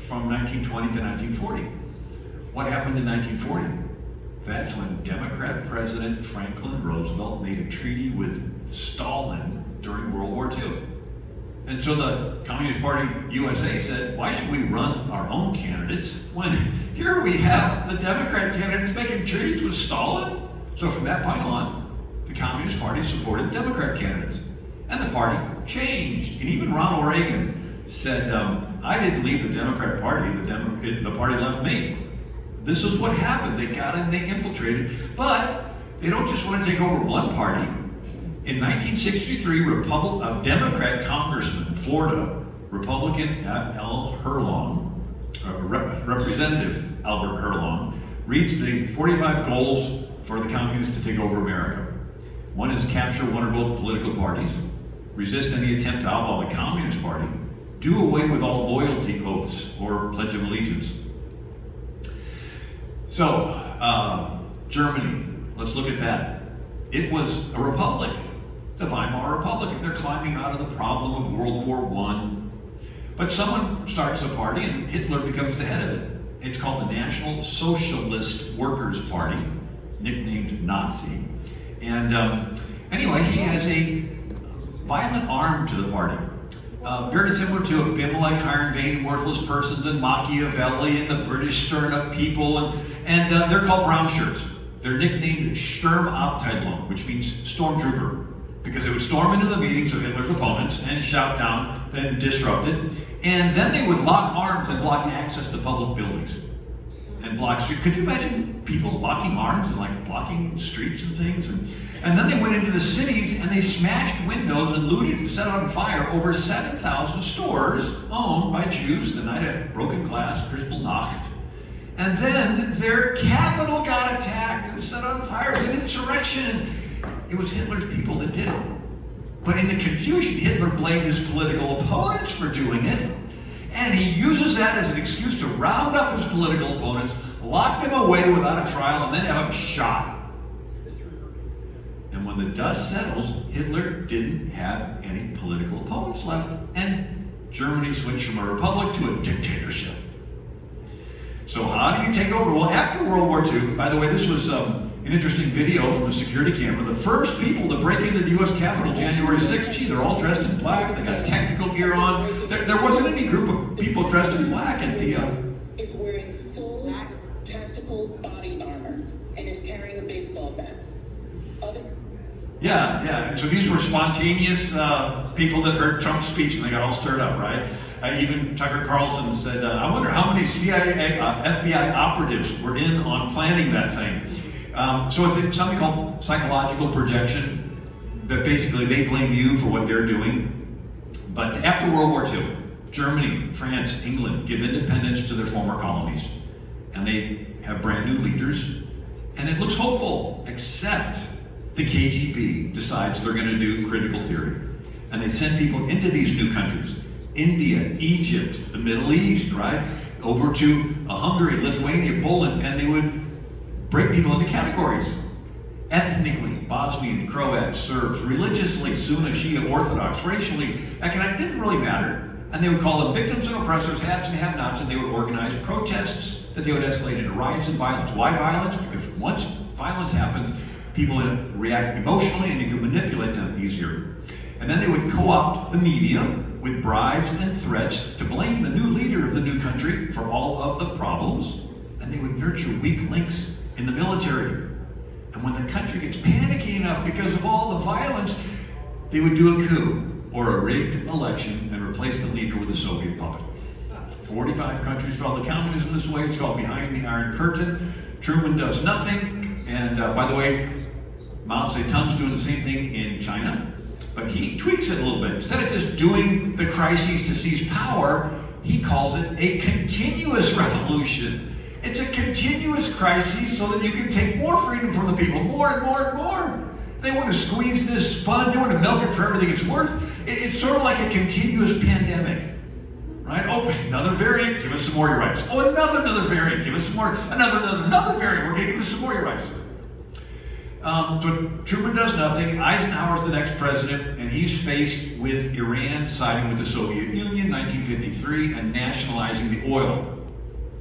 from 1920 to 1940. What happened in 1940? That's when Democrat President Franklin Roosevelt made a treaty with Stalin during World War II. And so the Communist Party USA said, why should we run our own candidates when here we have the Democrat candidates making treaties with Stalin? So from that point on, the Communist Party supported Democrat candidates. And the party changed. And even Ronald Reagan said, I didn't leave the Democrat Party, the party left me. This is what happened. They got in, they infiltrated. But they don't just want to take over one party. In 1963, a Democrat congressman, Florida, Republican Representative Albert Herlong, reads the 45 goals for the communists to take over America. One is capture one or both political parties, resist any attempt to outlaw the Communist Party, do away with all loyalty oaths or Pledge of Allegiance. So, Germany, let's look at that. It was a republic, the Weimar Republic, and they're climbing out of the problem of World War I. But someone starts a party and Hitler becomes the head of it. It's called the National Socialist Workers' Party, nicknamed Nazi. And anyway, he has a violent arm to the party. Very similar to Abimelech hiring vain and worthless persons and Machiavelli and the British stirring up people. And they're called brown shirts. They're nicknamed Sturmabteilung, which means stormtrooper, because they would storm into the meetings of Hitler's opponents and shout down, then disrupt it. And then they would lock arms and block access to public buildings. And block streets. Could you imagine people locking arms and like blocking streets and things? And then they went into the cities and they smashed windows and looted and set on fire over 7,000 stores owned by Jews the night of broken glass, Kristallnacht. And then their capital got attacked and set on fire. It was an insurrection. It was Hitler's people that did it. But in the confusion, Hitler blamed his political opponents for doing it. And he uses that as an excuse to round up his political opponents, lock them away without a trial, and then have them shot. And when the dust settles, Hitler didn't have any political opponents left, and Germany switched from a republic to a dictatorship. So how do you take over? Well, after World War II, by the way, this was an interesting video from a security camera. The first people to break into the U.S. Capitol January 6th, gee, they're all dressed in black. They got technical gear on. There wasn't any group of people dressed in black at the...
is wearing full tactical body armor and is carrying a baseball bat.
Yeah. So these were spontaneous people that heard Trump's speech and they got all stirred up, right? Even Tucker Carlson said, I wonder how many CIA, FBI operatives were in on planning that thing. So it's something called psychological projection, that basically they blame you for what they're doing. But after World War II, Germany, France, England give independence to their former colonies. And they have brand new leaders. And it looks hopeful, except the KGB decides they're going to do critical theory. And they send people into these new countries. India, Egypt, the Middle East, right? Over to Hungary, Lithuania, Poland, and they would break people into categories. Ethnically, Bosnian, Croats, Serbs, religiously, Sunni, Shia, Orthodox, racially, economic, didn't really matter. And they would call them victims and oppressors, haves and have-nots, and they would organize protests that they would escalate into riots and violence. Why violence? Because once violence happens, people react emotionally and you can manipulate them easier. And then they would co-opt the media with bribes and threats to blame the new leader of the new country for all of the problems. And they would nurture weak links in the military. And when the country gets panicky enough because of all the violence, they would do a coup or a rigged election and replace the leader with a Soviet puppet. 45 countries fell to communism this way. It's called behind the Iron Curtain. Truman does nothing. And by the way, Mao Zedong's doing the same thing in China. But he tweaks it a little bit. Instead of just doing the crises to seize power, he calls it a continuous revolution. It's a continuous crisis so that you can take more freedom from the people, more and more and more. They want to squeeze this sponge, they want to milk it for everything it's worth. It's sort of like a continuous pandemic, right? Oh, another variant, give us some more of your rights. Oh, another variant, give us some more. Another variant, we're going to give us some more of your rights. So Truman does nothing. Eisenhower's the next president, and he's faced with Iran siding with the Soviet Union, 1953, and nationalizing the oil.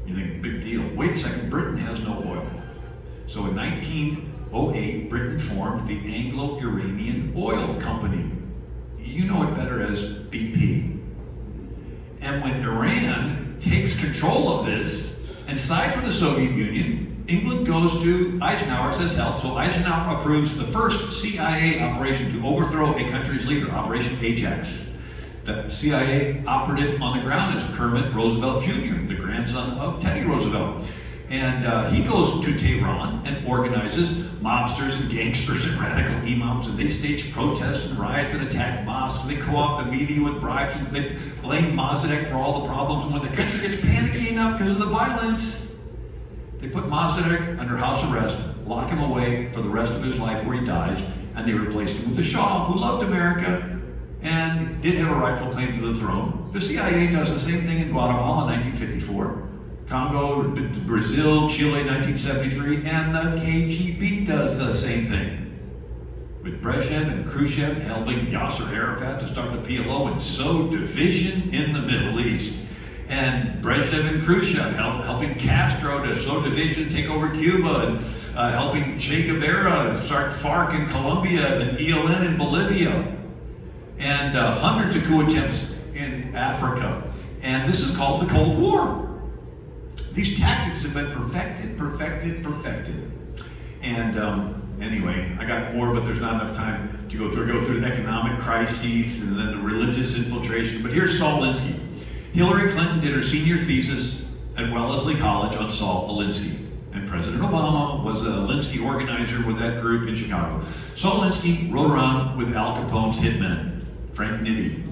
You think, big deal. Wait a second, Britain has no oil. So in 1908, Britain formed the Anglo-Iranian Oil Company. You know it better as BP. And when Iran takes control of this and sides with the Soviet Union, England goes to Eisenhower, says help. So Eisenhower approves the first CIA operation to overthrow a country's leader, Operation Ajax. The CIA operative on the ground is Kermit Roosevelt Jr., the grandson of Teddy Roosevelt. And he goes to Tehran and organizes mobsters and gangsters and radical imams, and they stage protests and riots and attack mosques. They co-opt the media with bribes, and they blame Mossadegh for all the problems. And when the country gets panicky enough because of the violence, they put Mossadegh under house arrest, lock him away for the rest of his life where he dies, and they replaced him with the Shah, who loved America and did have a rightful claim to the throne. The CIA does the same thing in Guatemala in 1954. Congo, Brazil, Chile, 1973, and the KGB does the same thing. With Brezhnev and Khrushchev helping Yasser Arafat to start the PLO and sow division in the Middle East. And Brezhnev and Khrushchev helping Castro to sow division, take over Cuba, and helping Che Guevara start FARC in Colombia and ELN in Bolivia. And hundreds of coup attempts in Africa. And this is called the Cold War. These tactics have been perfected. And anyway, I got more, but there's not enough time to go through the economic crises and then the religious infiltration. But here's Saul Alinsky. Hillary Clinton did her senior thesis at Wellesley College on Saul Alinsky. And President Obama was a Alinsky organizer with that group in Chicago. Saul Alinsky rode around with Al Capone's hitmen, Frank Nitti.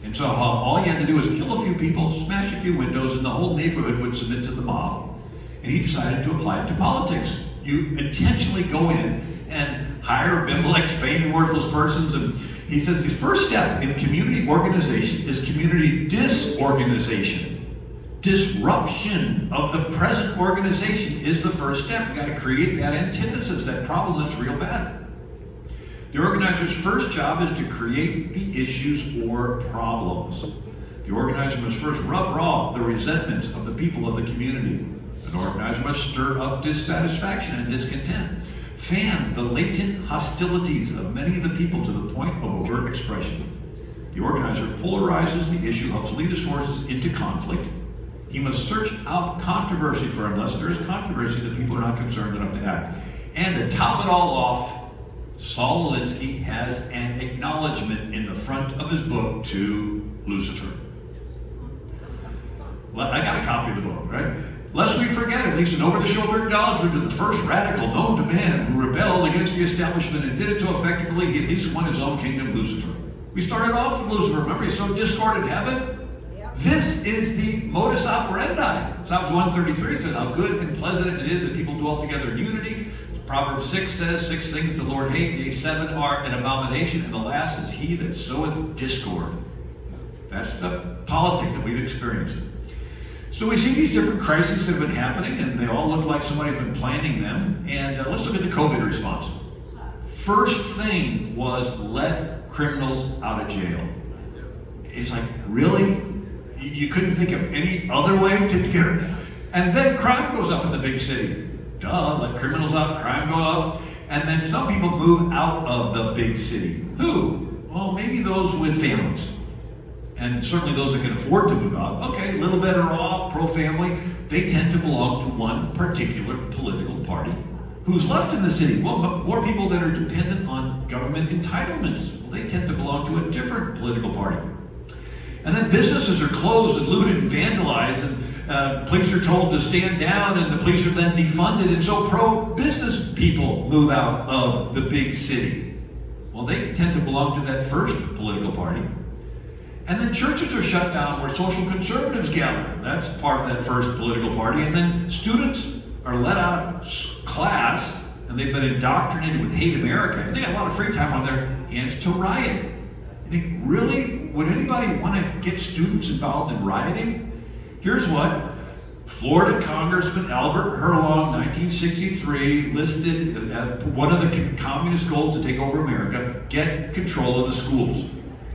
And so all he had to do was kill a few people, smash a few windows, and the whole neighborhood would submit to the mob. And he decided to apply it to politics. You intentionally go in and hire Abimelech's vain and worthless persons. And he says the first step in community organization is community disorganization. Disruption of the present organization is the first step. You got to create that antithesis, that problem that's real bad. The organizer's first job is to create the issues or problems. The organizer must first rub raw the resentments of the people of the community. An organizer must stir up dissatisfaction and discontent. Fan the latent hostilities of many of the people to the point of overt expression. The organizer polarizes the issue, helps lead his forces into conflict. He must search out controversy, for unless there is controversy, the people are not concerned enough to act. And to top it all off, Saul Alinsky has an acknowledgement in the front of his book to Lucifer. Well, I got a copy of the book, right? Lest we forget, at least an over-the-shoulder acknowledgement of the first radical known to man who rebelled against the establishment and did it so effectively, he at least won his own kingdom, Lucifer. We started off with Lucifer. Remember, he sowed discord in heaven? This is the modus operandi. Psalms 133 says how good and pleasant it is that people dwell together in unity. Proverbs 6 says, 6 things the Lord hates, yea, 7 are an abomination, and the last is he that soweth discord. That's the politic that we've experienced. So we see these different crises that have been happening, and they all look like somebody has been planning them. And let's look at the COVID response. First thing was let criminals out of jail. It's like, really? You couldn't think of any other way to get it? And then crime goes up in the big city. Duh, let criminals out, crime go up. And then some people move out of the big city. Who? Well, maybe those with families. And certainly those that can afford to move out. Okay, a little better off, pro-family. They tend to belong to one particular political party. Who's left in the city? Well, more people that are dependent on government entitlements. Well, they tend to belong to a different political party. And then businesses are closed and looted and vandalized, and police are told to stand down, and the police are then defunded, and so pro-business people move out of the big city. Well, they tend to belong to that first political party. And then churches are shut down where social conservatives gather. That's part of that first political party. And then students are let out of class, and they've been indoctrinated with hate America, and they got a lot of free time on their hands to riot. You think, really? Would anybody want to get students involved in rioting? Here's what Florida Congressman Albert Herlong, 1963, listed as one of the communist goals to take over America: get control of the schools.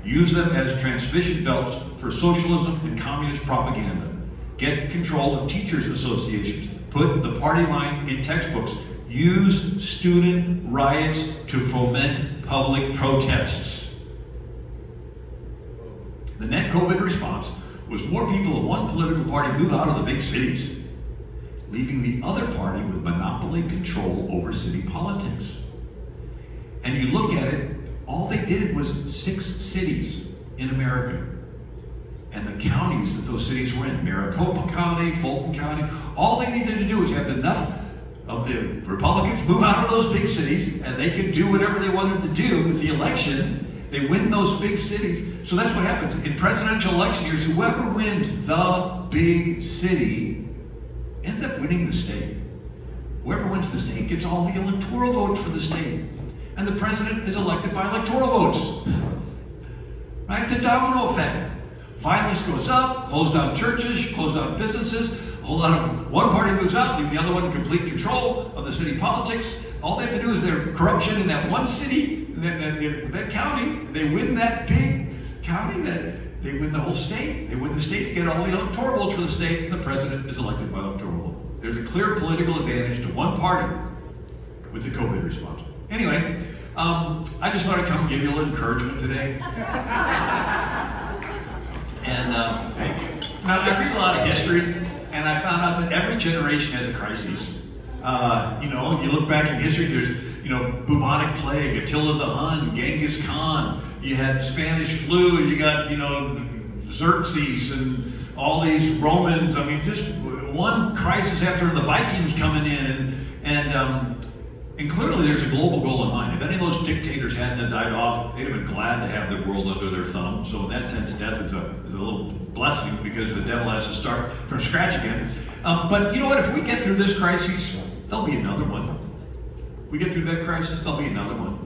Use them as transmission belts for socialism and communist propaganda. Get control of teachers' associations. Put the party line in textbooks. Use student riots to foment public protests. The net COVID response was more people of one political party move out of the big cities, leaving the other party with monopoly control over city politics. And you look at it, all they did was 6 cities in America. And the counties that those cities were in, Maricopa County, Fulton County, all they needed to do was have enough of the Republicans move out of those big cities, and they could do whatever they wanted to do with the election. They win those big cities. So that's what happens. In presidential election years, whoever wins the big city ends up winning the state. Whoever wins the state gets all the electoral votes for the state. And the president is elected by electoral votes. Right? It's a domino effect. Violence goes up, close down churches, close down businesses. A whole lot of one party moves out, leaving the other one in complete control of the city politics. All they have to do is their corruption in that one city, that county. They win that big county, that they win the whole state. They win the state to get all the electoral votes for the state, and the president is elected by electoral vote. There's a clear political advantage to one party with the COVID response. Anyway, I just thought I'd come and give you a little encouragement today. And thank you. Now, I read a lot of history, and I found out that every generation has a crisis. You know, you look back in history, there's, you know, bubonic plague, Attila the Hun, Genghis Khan, you had Spanish flu, you got, you know, Xerxes and all these Romans. I mean, just one crisis after the Vikings coming in, and clearly there's a global goal in mind. If any of those dictators hadn't died off, they'd have been glad to have the world under their thumb. So in that sense, death is a little blessing, because the devil has to start from scratch again. But you know what? If we get through this crisis, there'll be another one. We get through that crisis, there'll be another one.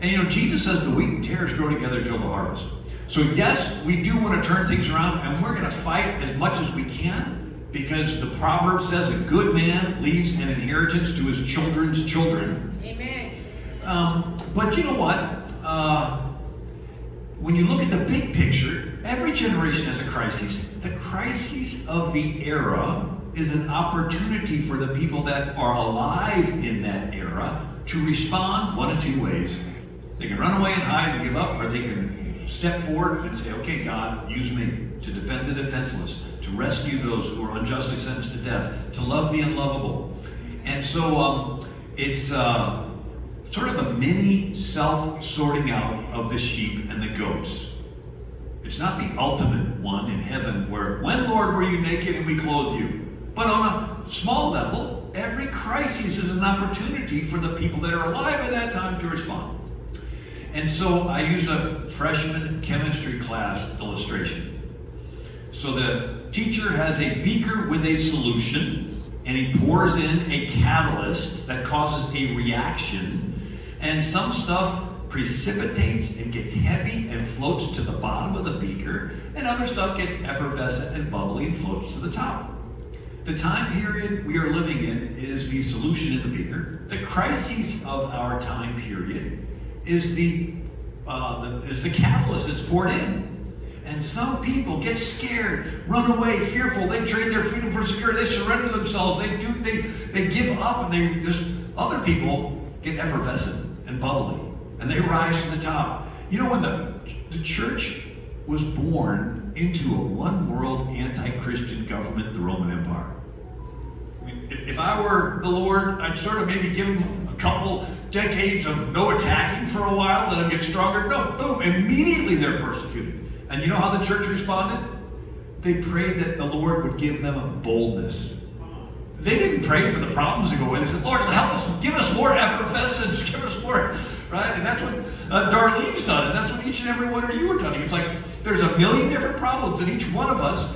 And you know, Jesus says the wheat and tares grow together till the harvest. So yes, we do want to turn things around, and we're going to fight as much as we can. Because the proverb says a good man leaves an inheritance to his children's children.
Amen.
But you know what? When you look at the big picture, every generation has a crisis. The crisis of the era is an opportunity for the people that are alive in that era to respond one of 2 ways. They can run away and hide and give up, or they can step forward and say, okay, God, use me to defend the defenseless, to rescue those who are unjustly sentenced to death, to love the unlovable. And so it's sort of a mini self-sorting out of the sheep and the goats. It's not the ultimate one in heaven where, when, Lord, were you naked and we clothed you? But on a small level, every crisis is an opportunity for the people that are alive at that time to respond. And so I use a freshman chemistry class illustration. So the teacher has a beaker with a solution, and he pours in a catalyst that causes a reaction, and some stuff precipitates and gets heavy and floats to the bottom of the beaker, and other stuff gets effervescent and bubbly and floats to the top. The time period we are living in is the solution in the beaker. The crisis of our time period is the catalyst that's poured in. And some people get scared, run away, fearful. They trade their freedom for security. They surrender themselves. They give up, and other people get effervescent and bubbly, and they rise to the top. You know, when the church was born into a one-world anti-Christian government, the Roman Empire. I mean, if I were the Lord, I'd sort of maybe give them a couple decades of no attacking for a while, let them get stronger. No, boom, immediately they're persecuted. And you know how the church responded? They prayed that the Lord would give them a boldness. They didn't pray for the problems to go away. They said, Lord, help us, give us more effervescence, give us more, right? And that's what Darlene's done, and that's what each and every one of you are doing. It's like there's a million different problems, and each one of us,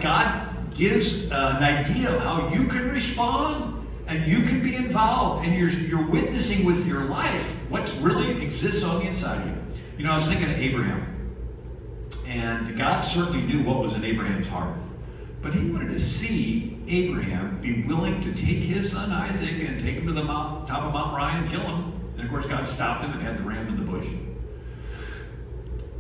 God gives an idea of how you can respond, and you can be involved, and you're witnessing with your life what really exists on the inside of you. You know, I was thinking of Abraham. And God certainly knew what was in Abraham's heart. But he wanted to see Abraham be willing to take his son Isaac and take him to the top of Mount Moriah and kill him. And of course God stopped him and had the ram in the bush.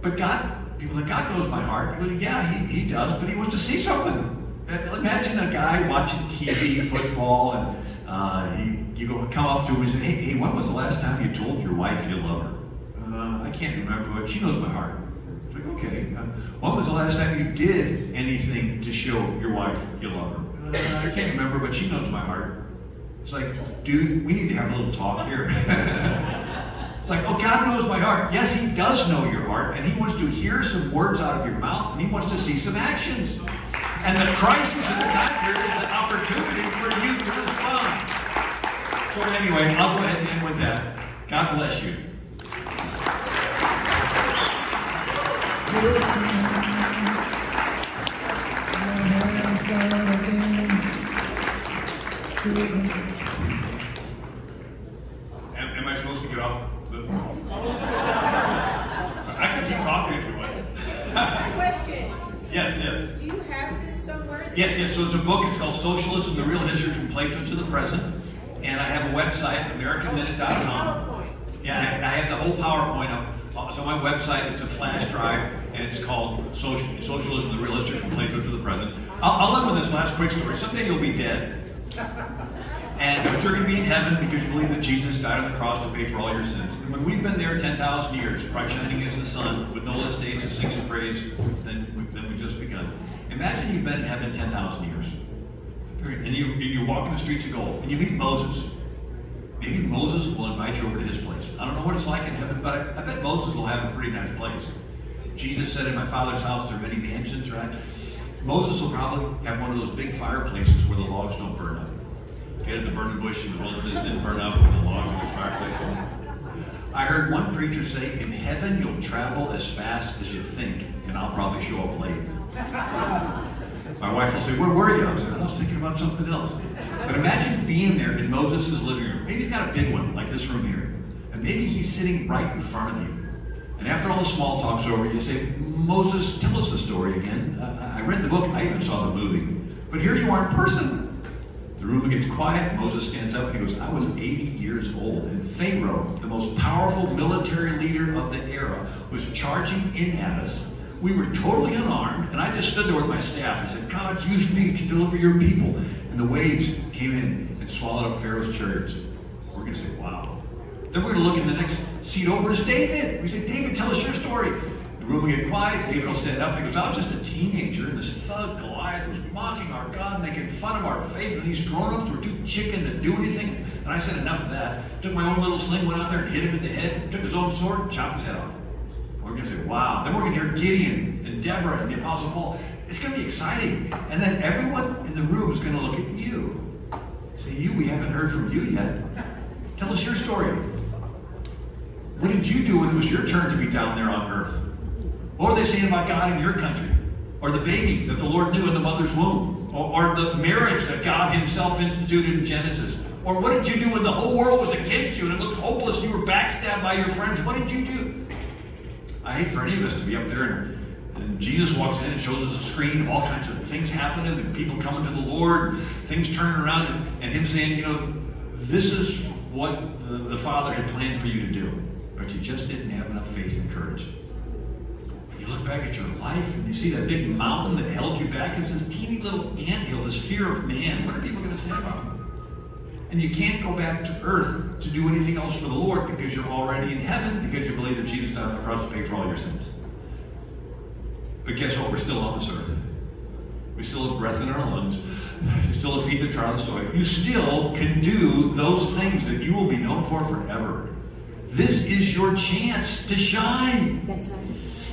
But God, people say, God knows my heart. But yeah, he does, but he wants to see something. Imagine a guy watching TV, football, and you come up to him and say, hey, when was the last time you told your wife you love her? I can't remember, but she knows my heart. It's like, okay. When was the last time you did anything to show your wife you love her? I can't remember, but she knows my heart. It's like, dude, we need to have a little talk here. It's like, oh, God knows my heart. Yes, He does know your heart, and He wants to hear some words out of your mouth, and He wants to see some actions. And the crisis in the time period is an opportunity for you to respond. So anyway, I'll go ahead and end with that. God bless you. Am I supposed to get off? I can keep talking if you want.
Question.
Yes.
Do you have this somewhere?
Yes. So it's a book. It's called Socialism, the Real History from Plato to the Present. And I have a website, AmericanMinute.com. Yeah, I have the whole PowerPoint up. So my website is a flash drive, and it's called Socialism, the Real History from Plato to the Present. I'll end with this last quick story. Someday you'll be dead. And you're going to be in heaven because you believe that Jesus died on the cross to pay for all your sins. And when we've been there 10,000 years, bright shining as the sun, with no less days to sing His praise than we've just begun. Imagine you've been in heaven 10,000 years. And you're walking the streets of gold, and you meet Moses. Maybe Moses will invite you over to his place. I don't know what it's like in heaven, but I bet Moses will have a pretty nice place. Jesus said, in my Father's house there are many mansions, right? Moses will probably have one of those big fireplaces where the logs don't burn up. Okay, the burning bush in the wilderness didn't burn up when the logs in the fireplace. I heard one preacher say, in heaven you'll travel as fast as you think, and I'll probably show up late. My wife will say, where were you? I said, I was thinking about something else. But imagine being there in Moses' living room. Maybe he's got a big one, like this room here. And maybe he's sitting right in front of you. And after all the small talk's over, you say, Moses, tell us the story again. I read the book, I even saw the movie. But here you are in person. The room gets quiet, Moses stands up and he goes, I was 80 years old. And Pharaoh, the most powerful military leader of the era, was charging in at us. We were totally unarmed, and I just stood there with my staff and said, God, use me to deliver your people. And the waves came in and swallowed up Pharaoh's chariots. We're going to say, wow. Then we're going to look in the next seat over is David. We say, David, tell us your story. The room will get quiet. David will stand up and he goes, I was just a teenager, and this thug Goliath was mocking our God, making fun of our faith, and these grown-ups were too chicken to do anything. And I said, enough of that. Took my own little sling, went out there and hit him in the head, took his own sword, chopped his head off. We're going to say, wow. Then we're going to hear Gideon and Deborah and the Apostle Paul. It's going to be exciting. And then everyone in the room is going to look at you. Say, you, we haven't heard from you yet. Tell us your story. What did you do when it was your turn to be down there on earth? What were they saying about God in your country? Or the baby that the Lord knew in the mother's womb? Or the marriage that God Himself instituted in Genesis? Or what did you do when the whole world was against you and it looked hopeless and you were backstabbed by your friends? What did you do? I hate for any of us to be up there and Jesus walks in and shows us a screen of all kinds of things happening and people coming to the Lord, things turning around, and Him saying, you know, this is what the Father had planned for you to do, but you just didn't have enough faith and courage. You look back at your life and you see that big mountain that held you back. It's this teeny little anthill, this fear of man. What are people going to say about it? And you can't go back to earth to do anything else for the Lord because you're already in heaven because you believe that Jesus died on the cross to pay for all your sins. But guess what? We're still on this earth. We still have breath in our lungs. We still have feet that trod the soil. You still can do those things that you will be known for forever. This is your chance to shine.
That's right.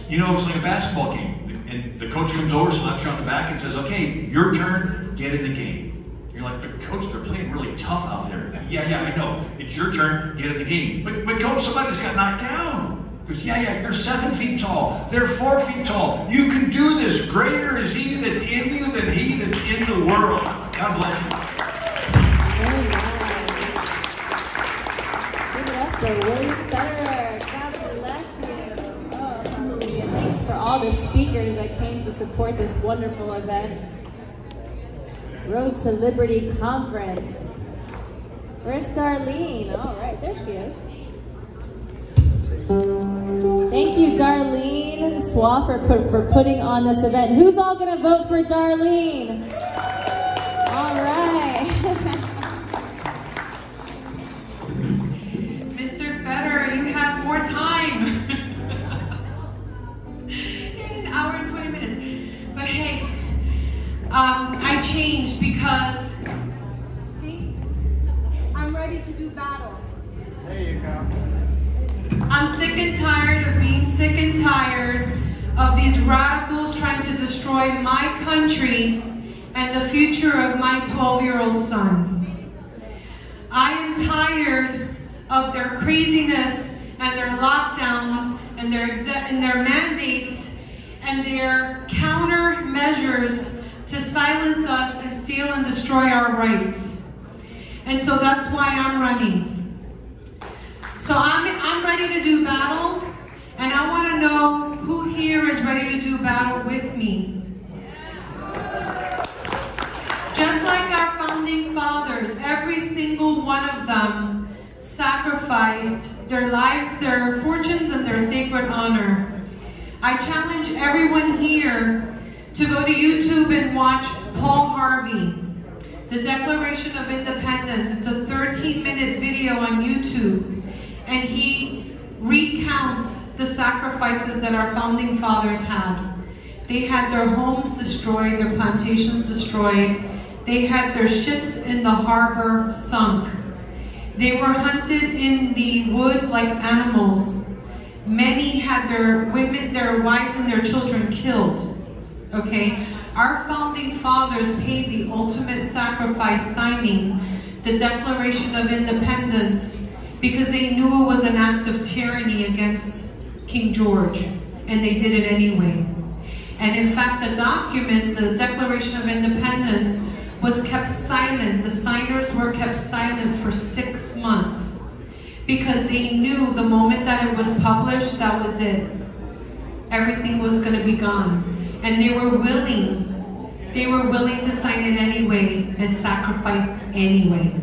You know, it's like a basketball game. And the coach comes over, slaps you on the back and says, okay, your turn, get in the game. You're like, but coach, they're playing really tough out there. Yeah, I know. It's your turn, get in the game. But coach, somebody just got knocked down. Because you're 7 feet tall. They're 4 feet tall. You can do this. Greater is He that's in you than he that's in the world. God bless you.
Give it up for William Federer. God bless you. Oh, hallelujah. Thank you for all the speakers that came to support this wonderful event. Road to Liberty Conference. Where's Darlene? All right, there she is. Thank you, Darlene. Francois for putting on this event. Who's all going to vote for Darlene? All right.
Mr. Federer, you have more time. In an hour and 20 minutes. But hey, I changed because,
see, I'm ready to do battle.
There you go.
I'm sick and tired of being sick and tired of these radicals trying to destroy my country and the future of my 12-year-old son. I am tired of their craziness and their lockdowns and their mandates and their countermeasures to silence us and steal and destroy our rights. And so that's why I'm running. So I'm ready to do battle, and I want to know who here is ready to do battle with me. Just like our founding fathers, every single one of them sacrificed their lives, their fortunes, and their sacred honor. I challenge everyone here to go to YouTube and watch Paul Harvey, the Declaration of Independence. It's a 13-minute video on YouTube. And he recounts the sacrifices that our founding fathers had. They had their homes destroyed, their plantations destroyed. They had their ships in the harbor sunk. They were hunted in the woods like animals. Many had their women, their wives, and their children killed. Okay? Our founding fathers paid the ultimate sacrifice signing the Declaration of Independence because they knew it was an act of tyranny against King George, and they did it anyway. And in fact, the document, the Declaration of Independence, was kept silent. The signers were kept silent for 6 months because they knew the moment that it was published, that was it. Everything was going to be gone. And they were willing to sign it anyway and sacrifice anyway.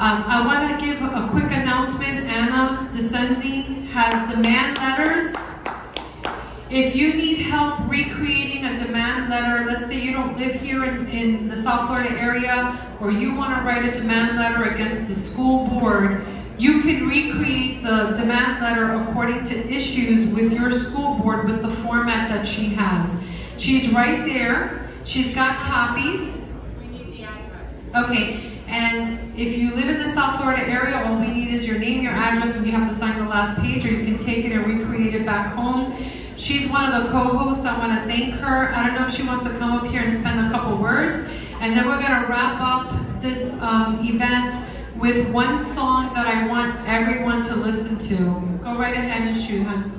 I want to give a quick announcement. Anna DeCenzi has demand letters. If you need help recreating a demand letter, let's say you don't live here in the South Florida area, or you want to write a demand letter against the school board, you can recreate the demand letter according to issues with your school board with the format that she has. She's right there. She's got copies.
We need the address.
Okay. And if you live in the South Florida area, all we need is your name, your address, and you have to sign the last page, or you can take it and recreate it back home. She's one of the co-hosts. I want to thank her. I don't know if she wants to come up here and spend a couple words. And then we're going to wrap up this event with one song that I want everyone to listen to. Go right ahead and shoot, hon.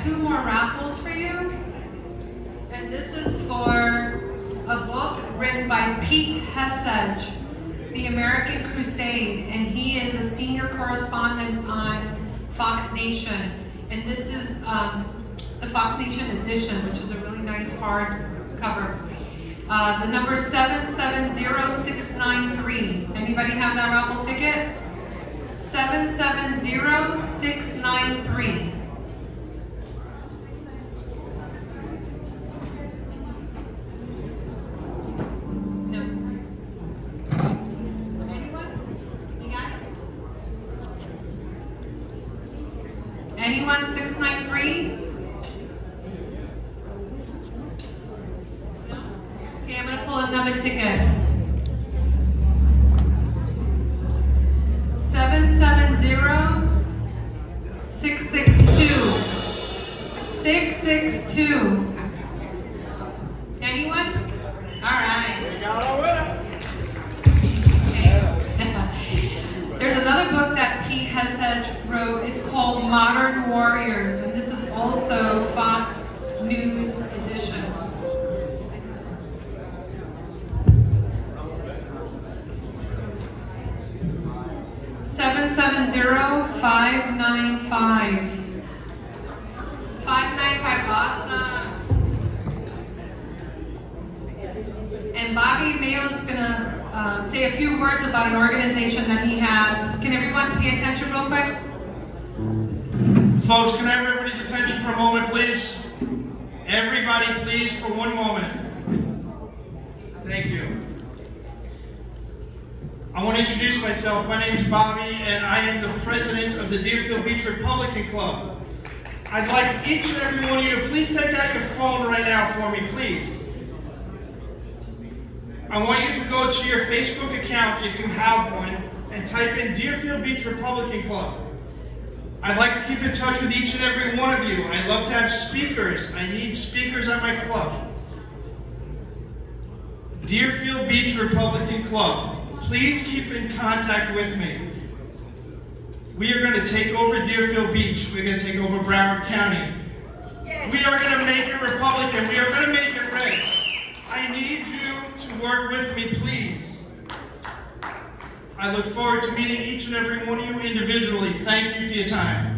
2 more raffles for you. And this is for a book written by Pete Hessage, The American Crusade, and he is a senior correspondent on Fox Nation. And this is the Fox Nation edition, which is a really nice hardcover. The number 770693. Anybody have that raffle ticket? 770693. Anyone? 693? No? Okay, I'm going to pull another ticket. 770662. 662. Anyone? All right. We got our winner. There's another book that Pete Hessage wrote. It's called Modern Warriors, and this is also Fox News edition. $770-595. 595, awesome. And Bobby Mayo's gonna say a few words about an organization that he has. Can everyone pay attention real quick?
Folks, can I have everybody's attention for a moment, please? Everybody, please, for one moment. Thank you. I want to introduce myself. My name is Bobby, and I am the president of the Deerfield Beach Republican Club. I'd like each and every one of you to please take out your phone right now for me, please. I want you to go to your Facebook account, if you have one, and type in Deerfield Beach Republican Club. I'd like to keep in touch with each and every one of you. I'd love to have speakers. I need speakers at my club. Deerfield Beach Republican Club. Please keep in contact with me. We are going to take over Deerfield Beach. We're going to take over Broward County. Yes. We are going to make it Republican. We are going to make it red. I need you to work with me, please. I look forward to meeting each and every one of you individually. Thank you for your time.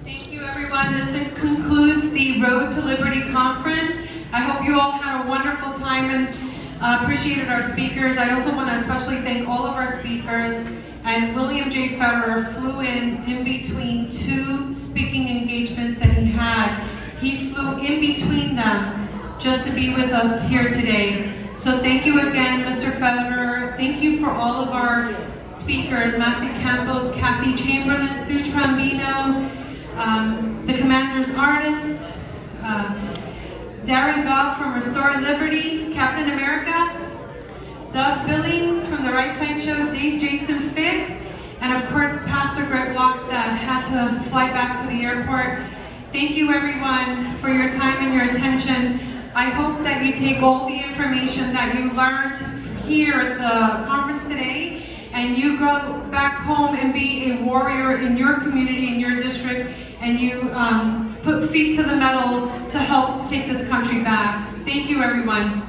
Thank you, everyone. This concludes the Road to Liberty Conference. I hope you all had a wonderful time and appreciated our speakers. I also want to especially thank all of our speakers. And William J. Federer flew in between 2 speaking engagements that he had. He flew in between them just to be with us here today. So thank you again, Mr. Federer. Thank you for all of our speakers, Massey Campos, Kathy Chamberlain, Sue Trombino, the Commander's Artist, Darren Gop from Restore Liberty, Captain America, Doug Billings from the Right Side Show, Jason Fick, and of course Pastor Greg Locke that had to fly back to the airport. Thank you everyone for your time and your attention. I hope that you take all the information that you learned here at the conference today and you go back home and be a warrior in your community, in your district, and you put feet to the metal to help take this country back. Thank you everyone.